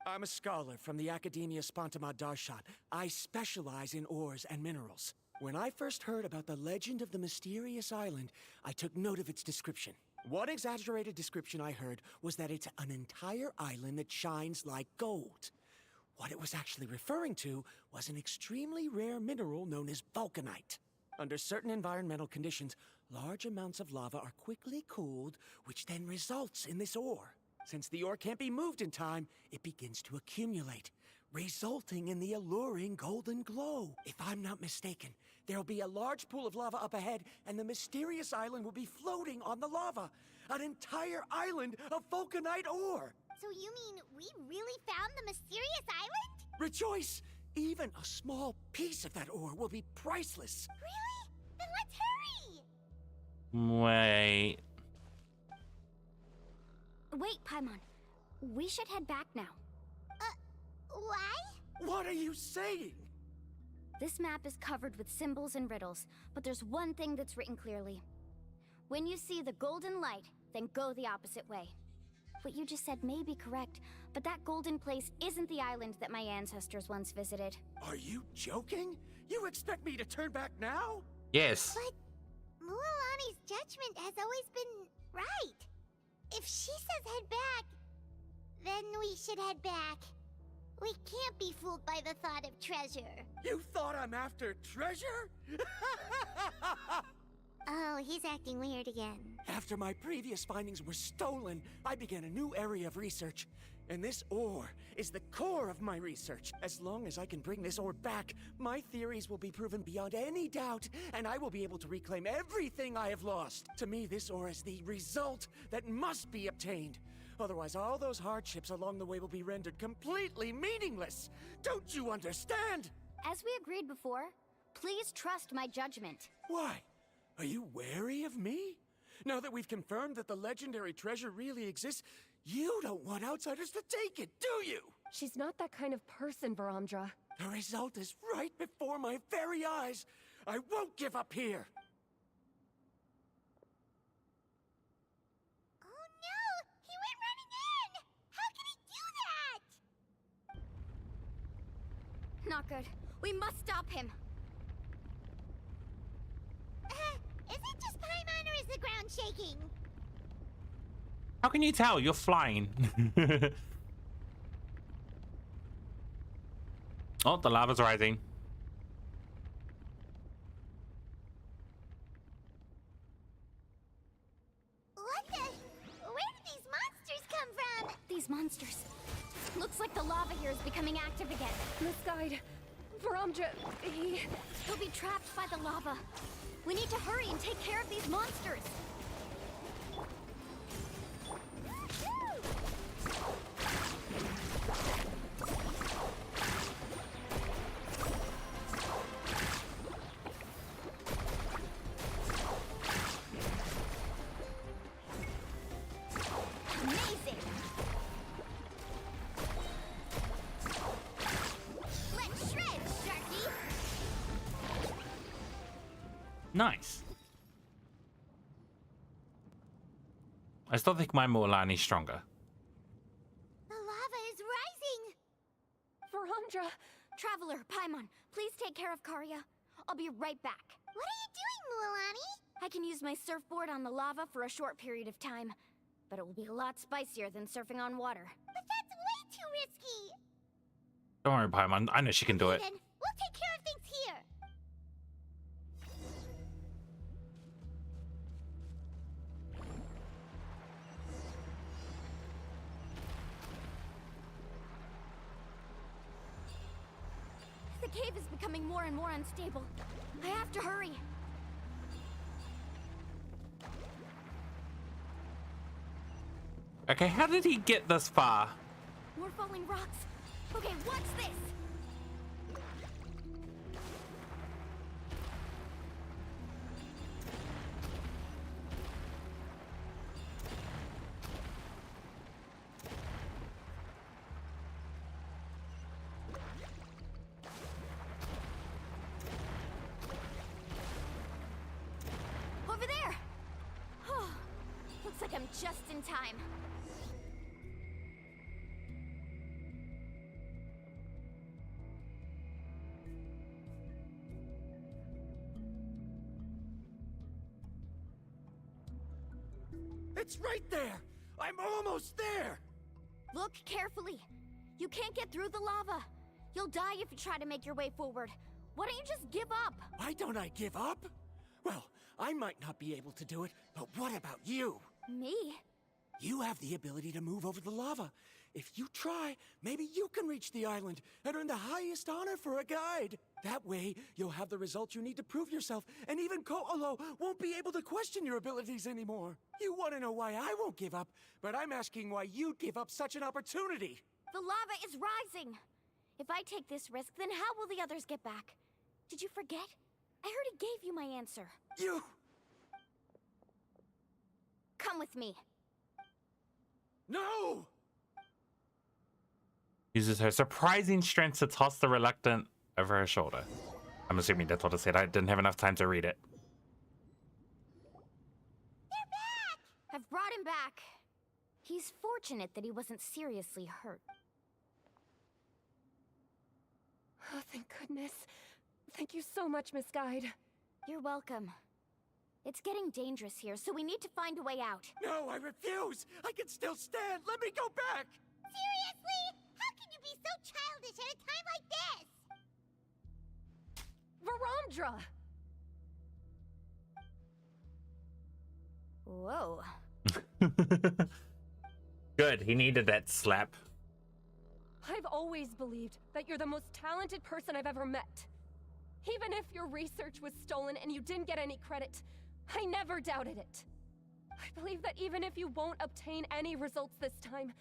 I'm a scholar from the Academia Spontamad Darshan. I specialize in ores and minerals. When I first heard about the legend of the mysterious island, I took note of its description. One exaggerated description I heard was that it's an entire island that shines like gold. What it was actually referring to was an extremely rare mineral known as vulcanite. Under certain environmental conditions, large amounts of lava are quickly cooled, which then results in this ore. Since the ore can't be moved in time, it begins to accumulate, resulting in the alluring golden glow. If I'm not mistaken, there'll be a large pool of lava up ahead, and the mysterious island will be floating on the lava. An entire island of vulcanite ore! So you mean we really found the mysterious island? Rejoice! Even a small piece of that ore will be priceless. Really? Then let's hurry! Wait. Wait, Paimon. We should head back now. Why? What are you saying? This map is covered with symbols and riddles, but there's one thing that's written clearly. When you see the golden light, then go the opposite way. What you just said may be correct, but that golden place isn't the island that my ancestors once visited. Are you joking? You expect me to turn back now? Yes. But Mualani's judgment has always been right. If she says head back, then we should head back. We can't be fooled by the thought of treasure. You thought I'm after treasure? Oh, he's acting weird again. After my previous findings were stolen, I began a new area of research. And this ore is the core of my research. As long as I can bring this ore back, my theories will be proven beyond any doubt, and I will be able to reclaim everything I have lost. To me, this ore is the result that must be obtained. Otherwise, all those hardships along the way will be rendered completely meaningless. Don't you understand? As we agreed before, please trust my judgment. Why? Are you wary of me? Now that we've confirmed that the legendary treasure really exists, you don't want outsiders to take it, do you? She's not that kind of person, Varamdra. The result is right before my very eyes. I won't give up here. Oh no! He went running in! How can he do that? Not good. We must stop him. Is it just Paimon or is the ground shaking? How can you tell? You're flying. Oh, the lava's rising. What the? Where did these monsters come from? These monsters. Looks like the lava here is becoming active again. Misguide. Varamdra, He'll be trapped by the lava. We need to hurry and take care of these monsters. Amazing. Let's shred, Sharky. Nice. I still think my Mualani's stronger. The lava is rising! Varamdra! Traveler, Paimon, please take care of Karya. I'll be right back. What are you doing, Mualani? I can use my surfboard on the lava for a short period of time, but it will be a lot spicier than surfing on water. But that's way too risky! Don't worry, Paimon. I know she can do it. Then we'll take care of things here! The cave is becoming more and more unstable. I have to hurry. Okay, how did he get this far? More falling rocks. Okay, watch this. Over there. Oh, looks like I'm just in time. It's right there! I'm almost there! Look carefully. You can't get through the lava. You'll die if you try to make your way forward. Why don't you just give up? Why don't I give up? Well, I might not be able to do it, but what about you? Me? You have the ability to move over the lava. If you try, maybe you can reach the island and earn the highest honor for a guide. That way, you'll have the results you need to prove yourself, and even Ko'olo won't be able to question your abilities anymore. You want to know why I won't give up, but I'm asking why you'd give up such an opportunity. The lava is rising. If I take this risk, then how will the others get back? Did you forget? I already gave you my answer. You... Come with me. No! Uses her surprising strength to toss the reluctant over her shoulder. I'm assuming that's what it said. I didn't have enough time to read it. I've brought him back. He's fortunate that he wasn't seriously hurt. Oh, thank goodness. Thank you so much, Miss Guide. You're welcome. It's getting dangerous here, so we need to find a way out. No, I refuse! I can still stand! Let me go back! Seriously? How can you be so childish at a time like this? Varamdra! Whoa. Good, he needed that slap. I've always believed that you're the most talented person I've ever met. Even if your research was stolen and you didn't get any credit, I never doubted it. I believe that even if you won't obtain any results this time,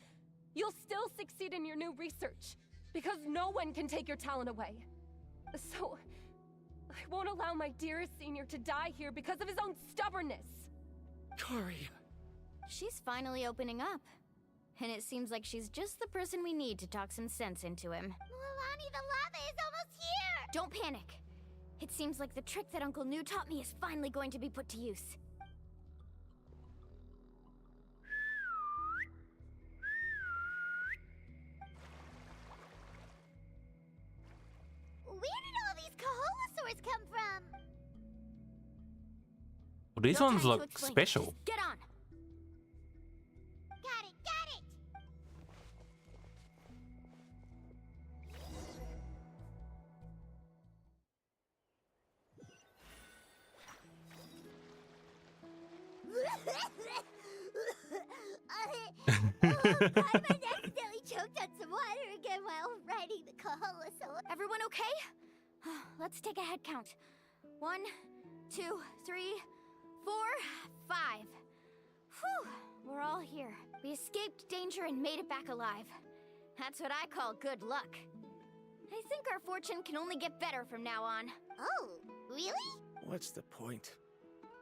you'll still succeed in your new research, because no one can take your talent away. So, I won't allow my dearest senior to die here because of his own stubbornness. Kari. She's finally opening up. And it seems like she's just the person we need to talk some sense into him. Mualani, the lava is almost here! Don't panic. It seems like the trick that Uncle New taught me is finally going to be put to use. Where did all these Kaholasaurs come from? Well, these No ones time to look explain. special. Just get on. Got it, got it! Paimon accidentally choked on some water again while riding the Kaholasaur. Everyone okay? Let's take a head count. 1, 2, 3, 4, 5. Whew, we're all here. We escaped danger and made it back alive. That's what I call good luck. I think our fortune can only get better from now on. Oh, really? What's the point?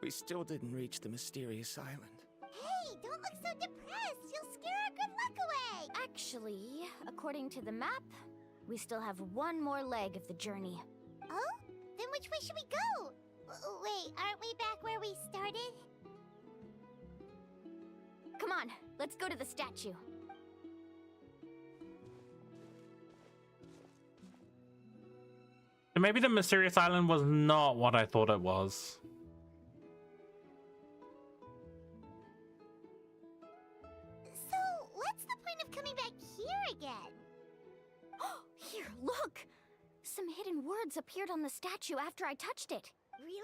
We still didn't reach the mysterious island. Hey, don't look so depressed. You'll scare our good luck away. Actually, according to the map, we still have one more leg of the journey. Oh? Then which way should we go? Wait, aren't we back where we started? Come on, let's go to the statue. Maybe the mysterious island was not what I thought it was. So, what's the point of coming back here again? Here, look! Some hidden words appeared on the statue after I touched it. Really?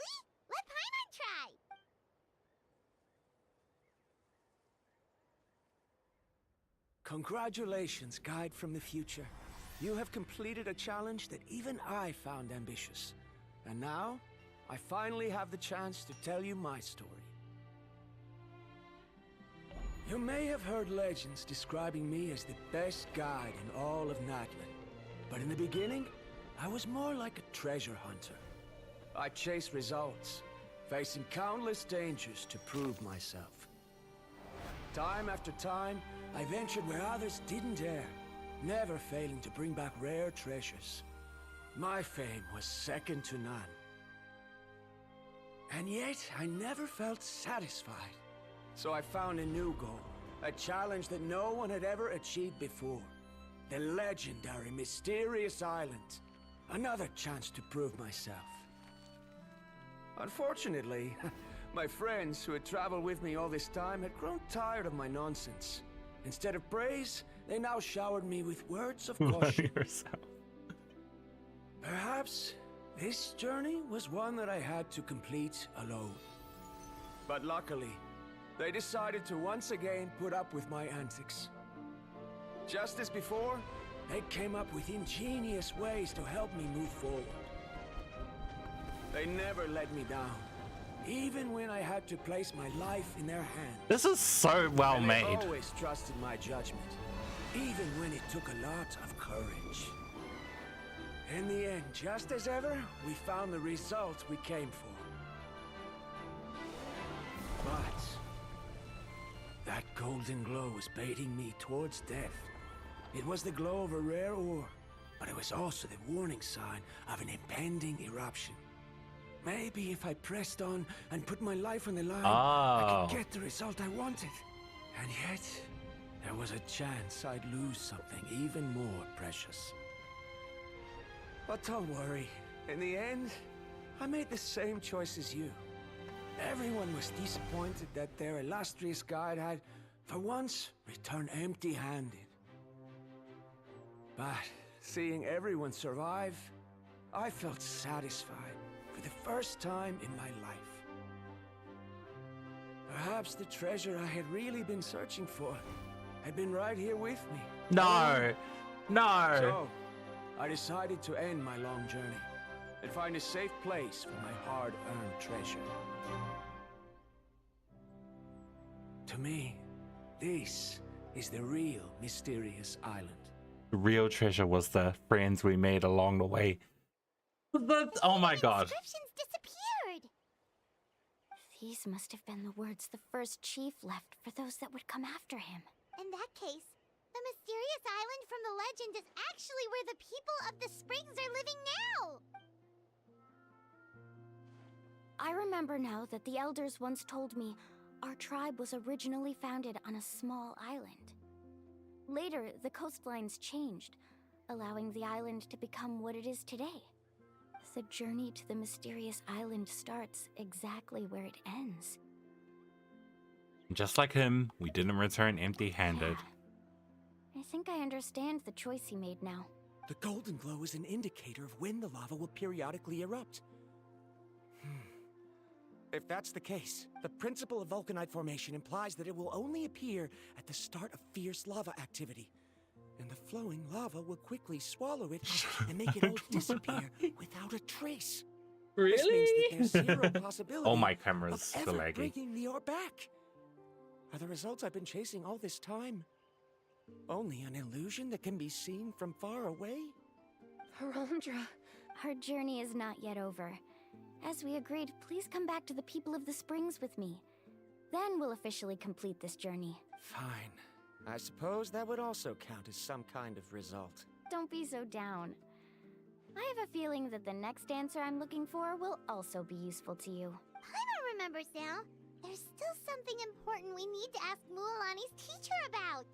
Let Paimon try! Congratulations, Guide from the Future. You have completed a challenge that even I found ambitious. And now, I finally have the chance to tell you my story. You may have heard legends describing me as the best guide in all of Natlan. But in the beginning, I was more like a treasure hunter. I chased results, facing countless dangers to prove myself. Time after time, I ventured where others didn't dare, never failing to bring back rare treasures. My fame was second to none. And yet, I never felt satisfied. So I found a new goal, a challenge that no one had ever achieved before. The legendary Mysterious Island. Another chance to prove myself. Unfortunately, my friends who had traveled with me all this time had grown tired of my nonsense. Instead of praise, they now showered me with words of caution. Perhaps this journey was one that I had to complete alone. But luckily, they decided to once again put up with my antics. Just as before, they came up with ingenious ways to help me move forward. They never let me down, even when I had to place my life in their hands. This is so well And made. they always trusted my judgment, even when it took a lot of courage. In the end, just as ever, we found the result we came for. But that golden glow was baiting me towards death. It was the glow of a rare ore, but it was also the warning sign of an impending eruption. Maybe if I pressed on and put my life on the line, I could get the result I wanted. And yet, there was a chance I'd lose something even more precious. But don't worry. In the end, I made the same choice as you. Everyone was disappointed that their illustrious guide had, for once, returned empty-handed. But seeing everyone survive, I felt satisfied for the first time in my life. Perhaps the treasure I had really been searching for had been right here with me. No. No. So, I decided to end my long journey and find a safe place for my hard-earned treasure. To me, this is the real mysterious island. The real treasure was the friends we made along the way. Oh my god. Inscriptions disappeared. These must have been the words the first chief left for those that would come after him. In that case, the mysterious island from the legend is actually where the people of the springs are living now. I remember now that the elders once told me our tribe was originally founded on a small island. Later, the coastlines changed, allowing the island to become what it is today. The journey to the mysterious island starts exactly where it ends. Just like him, we didn't return empty-handed. Yeah. I think I understand the choice he made now. The golden glow is an indicator of when the lava will periodically erupt. If that's the case, the principle of vulcanite formation implies that it will only appear at the start of fierce lava activity. And the flowing lava will quickly swallow it and make it all disappear without a trace. Really? This means that there's zero possibility Oh, my camera's of still ever laggy. bringing the ore back. Are the results I've been chasing all this time only an illusion that can be seen from far away? Verandra, our journey is not yet over. As we agreed, please come back to the people of the springs with me. Then we'll officially complete this journey. Fine. I suppose that would also count as some kind of result. Don't be so down. I have a feeling that the next answer I'm looking for will also be useful to you. Paimon remembers now. There's still something important we need to ask Mualani's teacher about.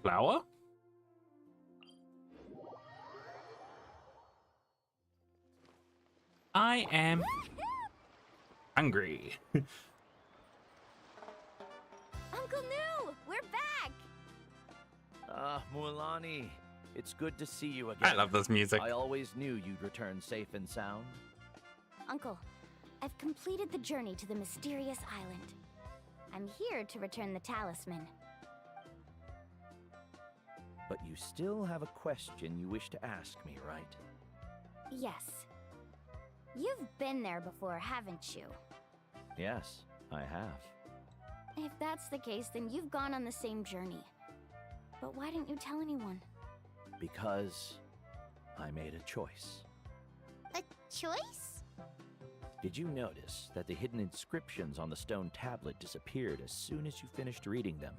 Flower? I am hungry. Uncle New, we're back! Mualani, it's good to see you again. I love this music. I always knew you'd return safe and sound. Uncle, I've completed the journey to the mysterious island. I'm here to return the talisman. But you still have a question you wish to ask me, right? Yes. You've been there before, haven't you? Yes, I have. If that's the case, then you've gone on the same journey. But why didn't you tell anyone? Because I made a choice. A choice? Did you notice that the hidden inscriptions on the stone tablet disappeared as soon as you finished reading them?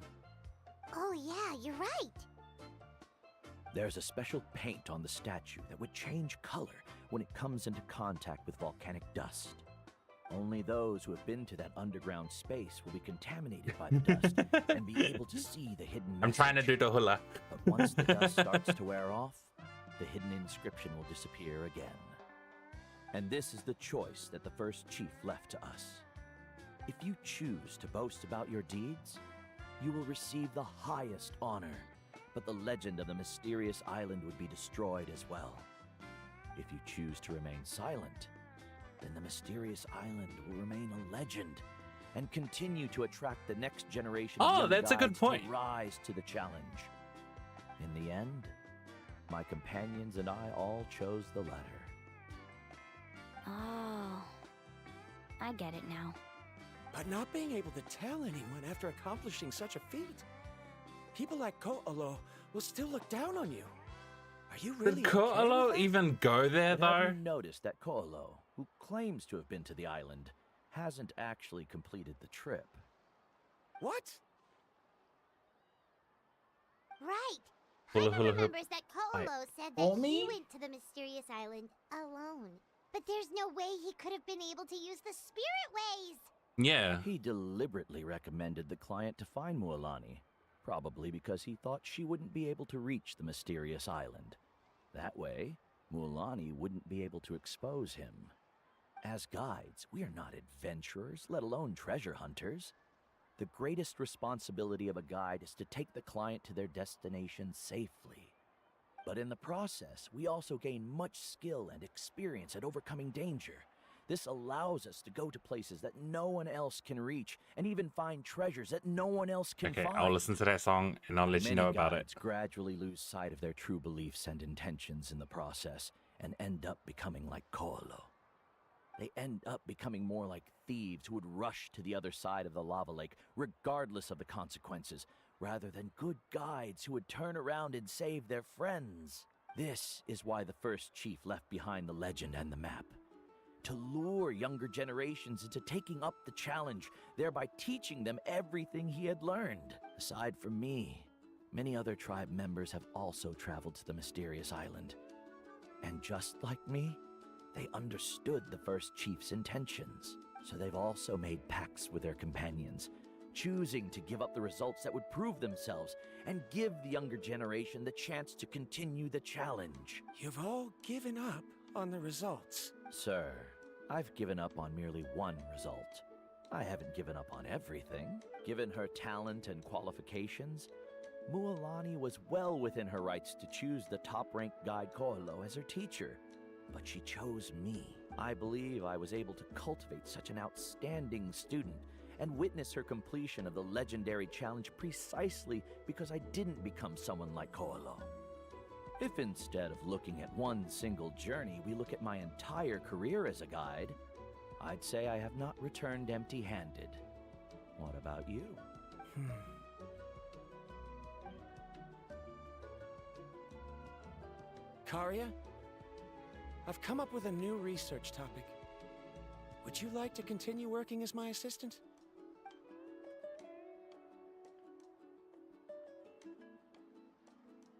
Oh yeah, you're right. There's a special paint on the statue that would change color when it comes into contact with volcanic dust. Only those who have been to that underground space will be contaminated by the dust and be able to see the hidden message. I'm trying to do the hula. But once the dust starts to wear off, the hidden inscription will disappear again. And this is the choice that the first chief left to us. If you choose to boast about your deeds, you will receive the highest honor, but the legend of the mysterious island would be destroyed as well. If you choose to remain silent, then the mysterious island will remain a legend and continue to attract the next generation of young that's a good guides point. to rise to the challenge. In the end, my companions and I all chose the latter. Oh, I get it now. But not being able to tell anyone after accomplishing such a feat, people like Ko'olo will still look down on you. Are you really Did Ko'olo even go there, But have though? you noticed that Ko'olo, who claims to have been to the island, hasn't actually completed the trip? What? Right. Hula Paimon hula hoop. remembers that Ko'olo said that Omi? he went to the mysterious island alone. But there's no way he could have been able to use the spirit ways. Yeah. He deliberately recommended the client to find Mualani, probably because he thought she wouldn't be able to reach the mysterious island. That way, Mualani wouldn't be able to expose him. As guides, we are not adventurers, let alone treasure hunters. The greatest responsibility of a guide is to take the client to their destination safely. But in the process, we also gain much skill and experience at overcoming danger. This allows us to go to places that no one else can reach, and even find treasures that no one else can Okay, find. I'll listen to that song and I'll let you know about it. Many guides gradually lose sight of their true beliefs and intentions in the process, and end up becoming like Koolo. They end up becoming more like thieves who would rush to the other side of the lava lake, regardless of the consequences, rather than good guides who would turn around and save their friends. This is why the first chief left behind the legend and the map. To lure younger generations into taking up the challenge, thereby teaching them everything he had learned. Aside from me, many other tribe members have also traveled to the mysterious island. And just like me, they understood the first chief's intentions. So they've also made pacts with their companions, choosing to give up the results that would prove themselves and give the younger generation the chance to continue the challenge. You've all given up on the results. Sir, I've given up on merely one result. I haven't given up on everything. Given her talent and qualifications, Mualani was well within her rights to choose the top-ranked guide Koolo as her teacher. But she chose me. I believe I was able to cultivate such an outstanding student and witness her completion of the legendary challenge precisely because I didn't become someone like Koolo. If instead of looking at one single journey, we look at my entire career as a guide, I'd say I have not returned empty-handed. What about you? Karya, I've come up with a new research topic. Would you like to continue working as my assistant?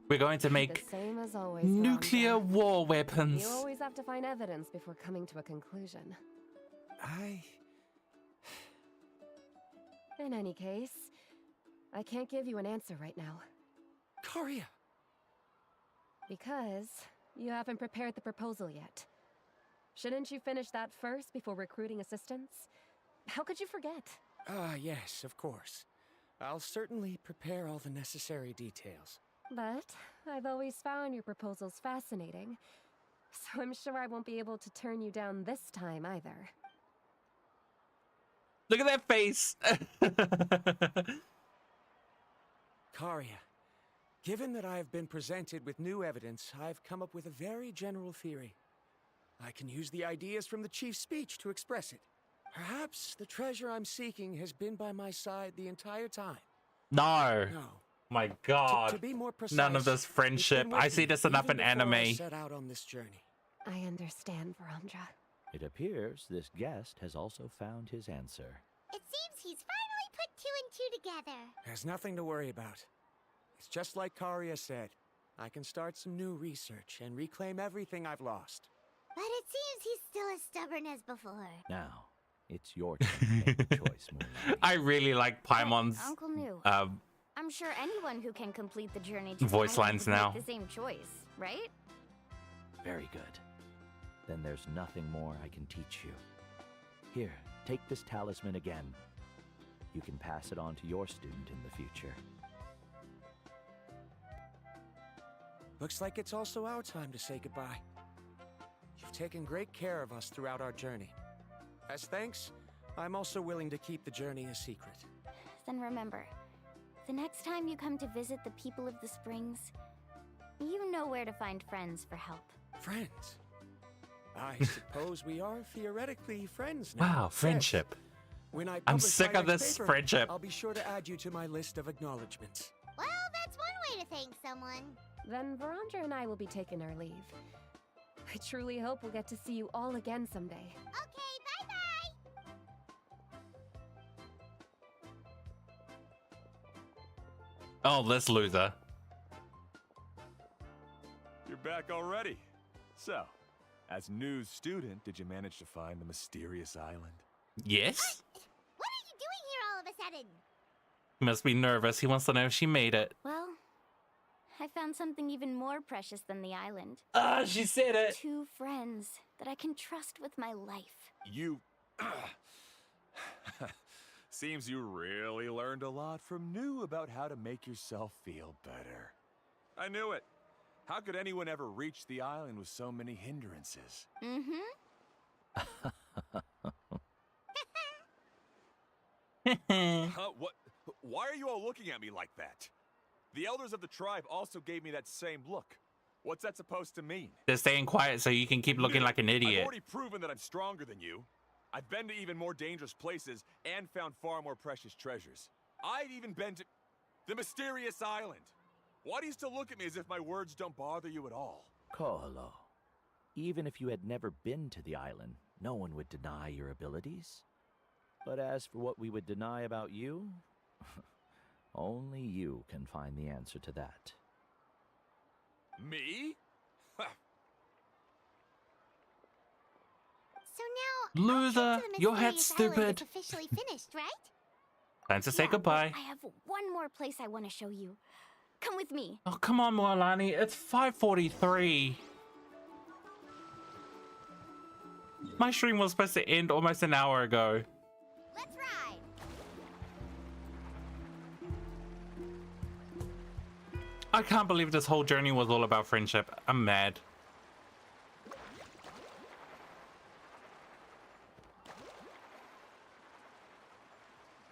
We're going to make The same as always, nuclear Rhonda. war weapons. You always have to find evidence before coming to a conclusion. In any case, I can't give you an answer right now. Karya! Because you haven't prepared the proposal yet. Shouldn't you finish that first before recruiting assistants? How could you forget? Yes, of course. I'll certainly prepare all the necessary details. But I've always found your proposals fascinating, so I'm sure I won't be able to turn you down this time either. Look at that face! Karya, given that I have been presented with new evidence, I've come up with a very general theory. I can use the ideas from the chief's speech to express it. Perhaps the treasure I'm seeking has been by my side the entire time. No. No. My God. To be more precise, none of this friendship. I see this enough in anime. I set out on this journey. I understand, Varandra. It appears this guest has also found his answer. It seems he's finally put two and two together. There's nothing to worry about. It's just like Karya said. I can start some new research and reclaim everything I've lost. But it seems he's still as stubborn as before. Now, it's your turn to make the choice, Mualani. I really like Paimon's Uncle New. I'm sure anyone who can complete the journey to voice the island lines would now. make the same choice, right? Very good. Then there's nothing more I can teach you. Here, take this talisman again. You can pass it on to your student in the future. Looks like it's also our time to say goodbye. You've taken great care of us throughout our journey. As thanks, I'm also willing to keep the journey a secret. Then remember, the next time you come to visit the people of the Springs, you know where to find friends for help. Friends? I suppose we are theoretically friends now. Wow, friendship. When I I'm publish sick my of next this paper, friendship. I'll be sure to add you to my list of acknowledgements. Well, that's one way to thank someone. Then Varandra and I will be taking our leave. I truly hope we'll get to see you all again someday. Okay, bye-bye! Oh, this loser. You're back already. So, as new student, did you manage to find the mysterious island? Yes? of a sudden? He must be nervous. He wants to know if she made it. Well, I found something even more precious than the island. Ah, she said it. 2 friends that I can trust with my life. You... Seems you really learned a lot from New about how to make yourself feel better. I knew it. How could anyone ever reach the island with so many hindrances? What? Why are you all looking at me like that? The elders of the tribe also gave me that same look. What's that supposed to mean? They're staying quiet so you can keep looking like an I've idiot. already proven that I'm stronger than you. I've been to even more dangerous places and found far more precious treasures. I've even been to the mysterious island. Why do you still look at me as if my words don't bother you at all? Koholo, even if you had never been to the island, no one would deny your abilities. But as for what we would deny about you, only you can find the answer to that. Me? So now, Loser, your head's Mysterious Island stupid. is officially finished, right? Time to say goodbye. I have one more place I want to show you. Come with me. Oh, come on, Mualani. It's 5:43. My stream was supposed to end almost an hour ago. Let's ride. I can't believe this whole journey was all about friendship. I'm mad.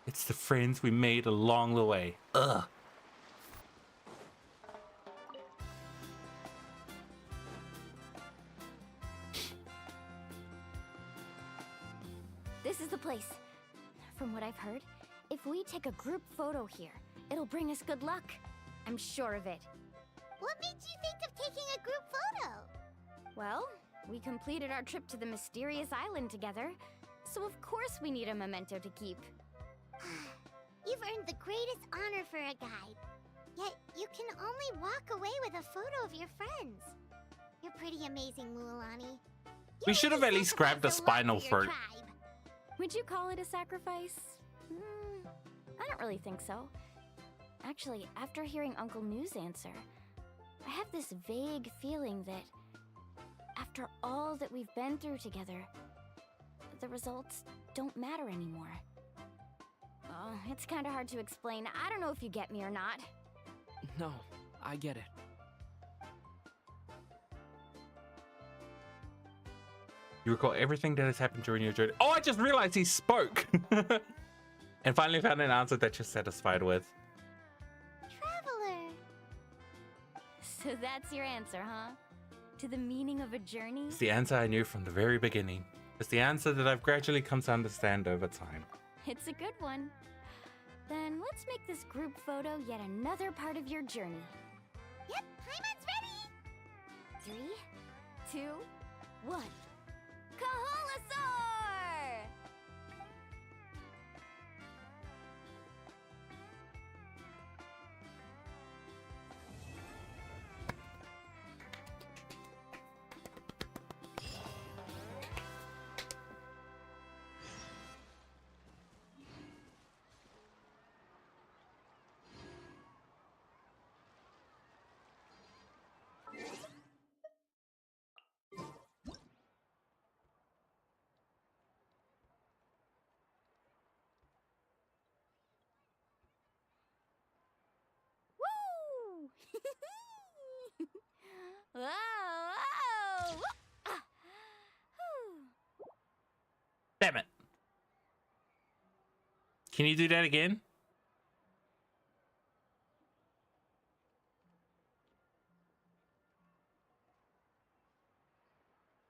It's the friends we made along the way. Ugh. This is the place. From what I've heard, if we take a group photo here, it'll bring us good luck. I'm sure of it. What made you think of taking a group photo? Well, we completed our trip to the mysterious island together, so of course we need a memento to keep. You've earned the greatest honor for a guide. Yet, you can only walk away with a photo of your friends. You're pretty amazing, Mualani. We should have at least grabbed the spinal fruit. Would you call it a sacrifice? I don't really think so. Actually, after hearing Uncle New's answer, I have this vague feeling that after all that we've been through together, the results don't matter anymore. Oh, it's kind of hard to explain. I don't know if you get me or not. No, I get it. You recall everything that has happened during your journey. Oh, I just realized he spoke. And finally found an answer that you're satisfied with. Traveler. So that's your answer, huh? To the meaning of a journey? It's the answer I knew from the very beginning. It's the answer that I've gradually come to understand over time. It's a good one. Then let's make this group photo yet another part of your journey. Yep, Paimon's ready. 3, 2, 1. Kaholasaur! Whoa! Whoa! Ah. Damn it. Can you do that again?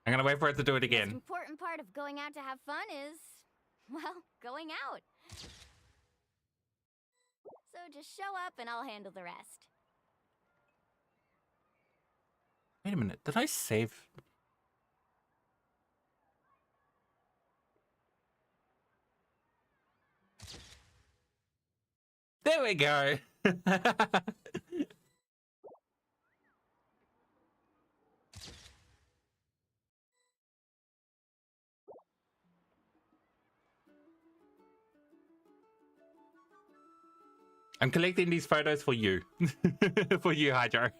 I'm gonna wait for it to do it The again. important part of going out to have fun is, well, going out. So just show up and I'll handle the rest. Wait a minute, did I save? There we go. I'm collecting these photos for you. For you, Hydro.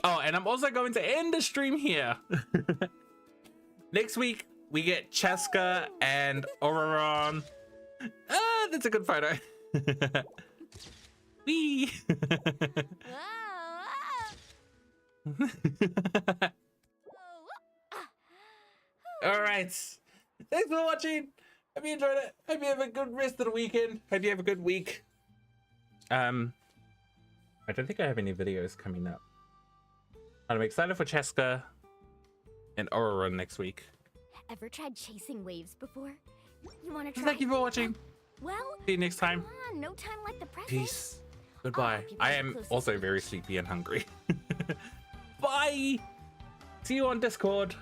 Oh, and I'm also going to end the stream here. Next week, we get Cheska and Auroron. Ah, that's a good photo. Wee. All right. Thanks for watching. Hope you enjoyed it. Hope you have a good rest of the weekend. Hope you have a good week. I don't think I have any videos coming up. I'm excited for Cheska and Aurora next week. Ever tried chasing waves before? You want to try? Thank you for watching. Well, see you next time. Come on, no time like the present. Peace. Goodbye. I am also very sleepy and hungry. Bye. See you on Discord.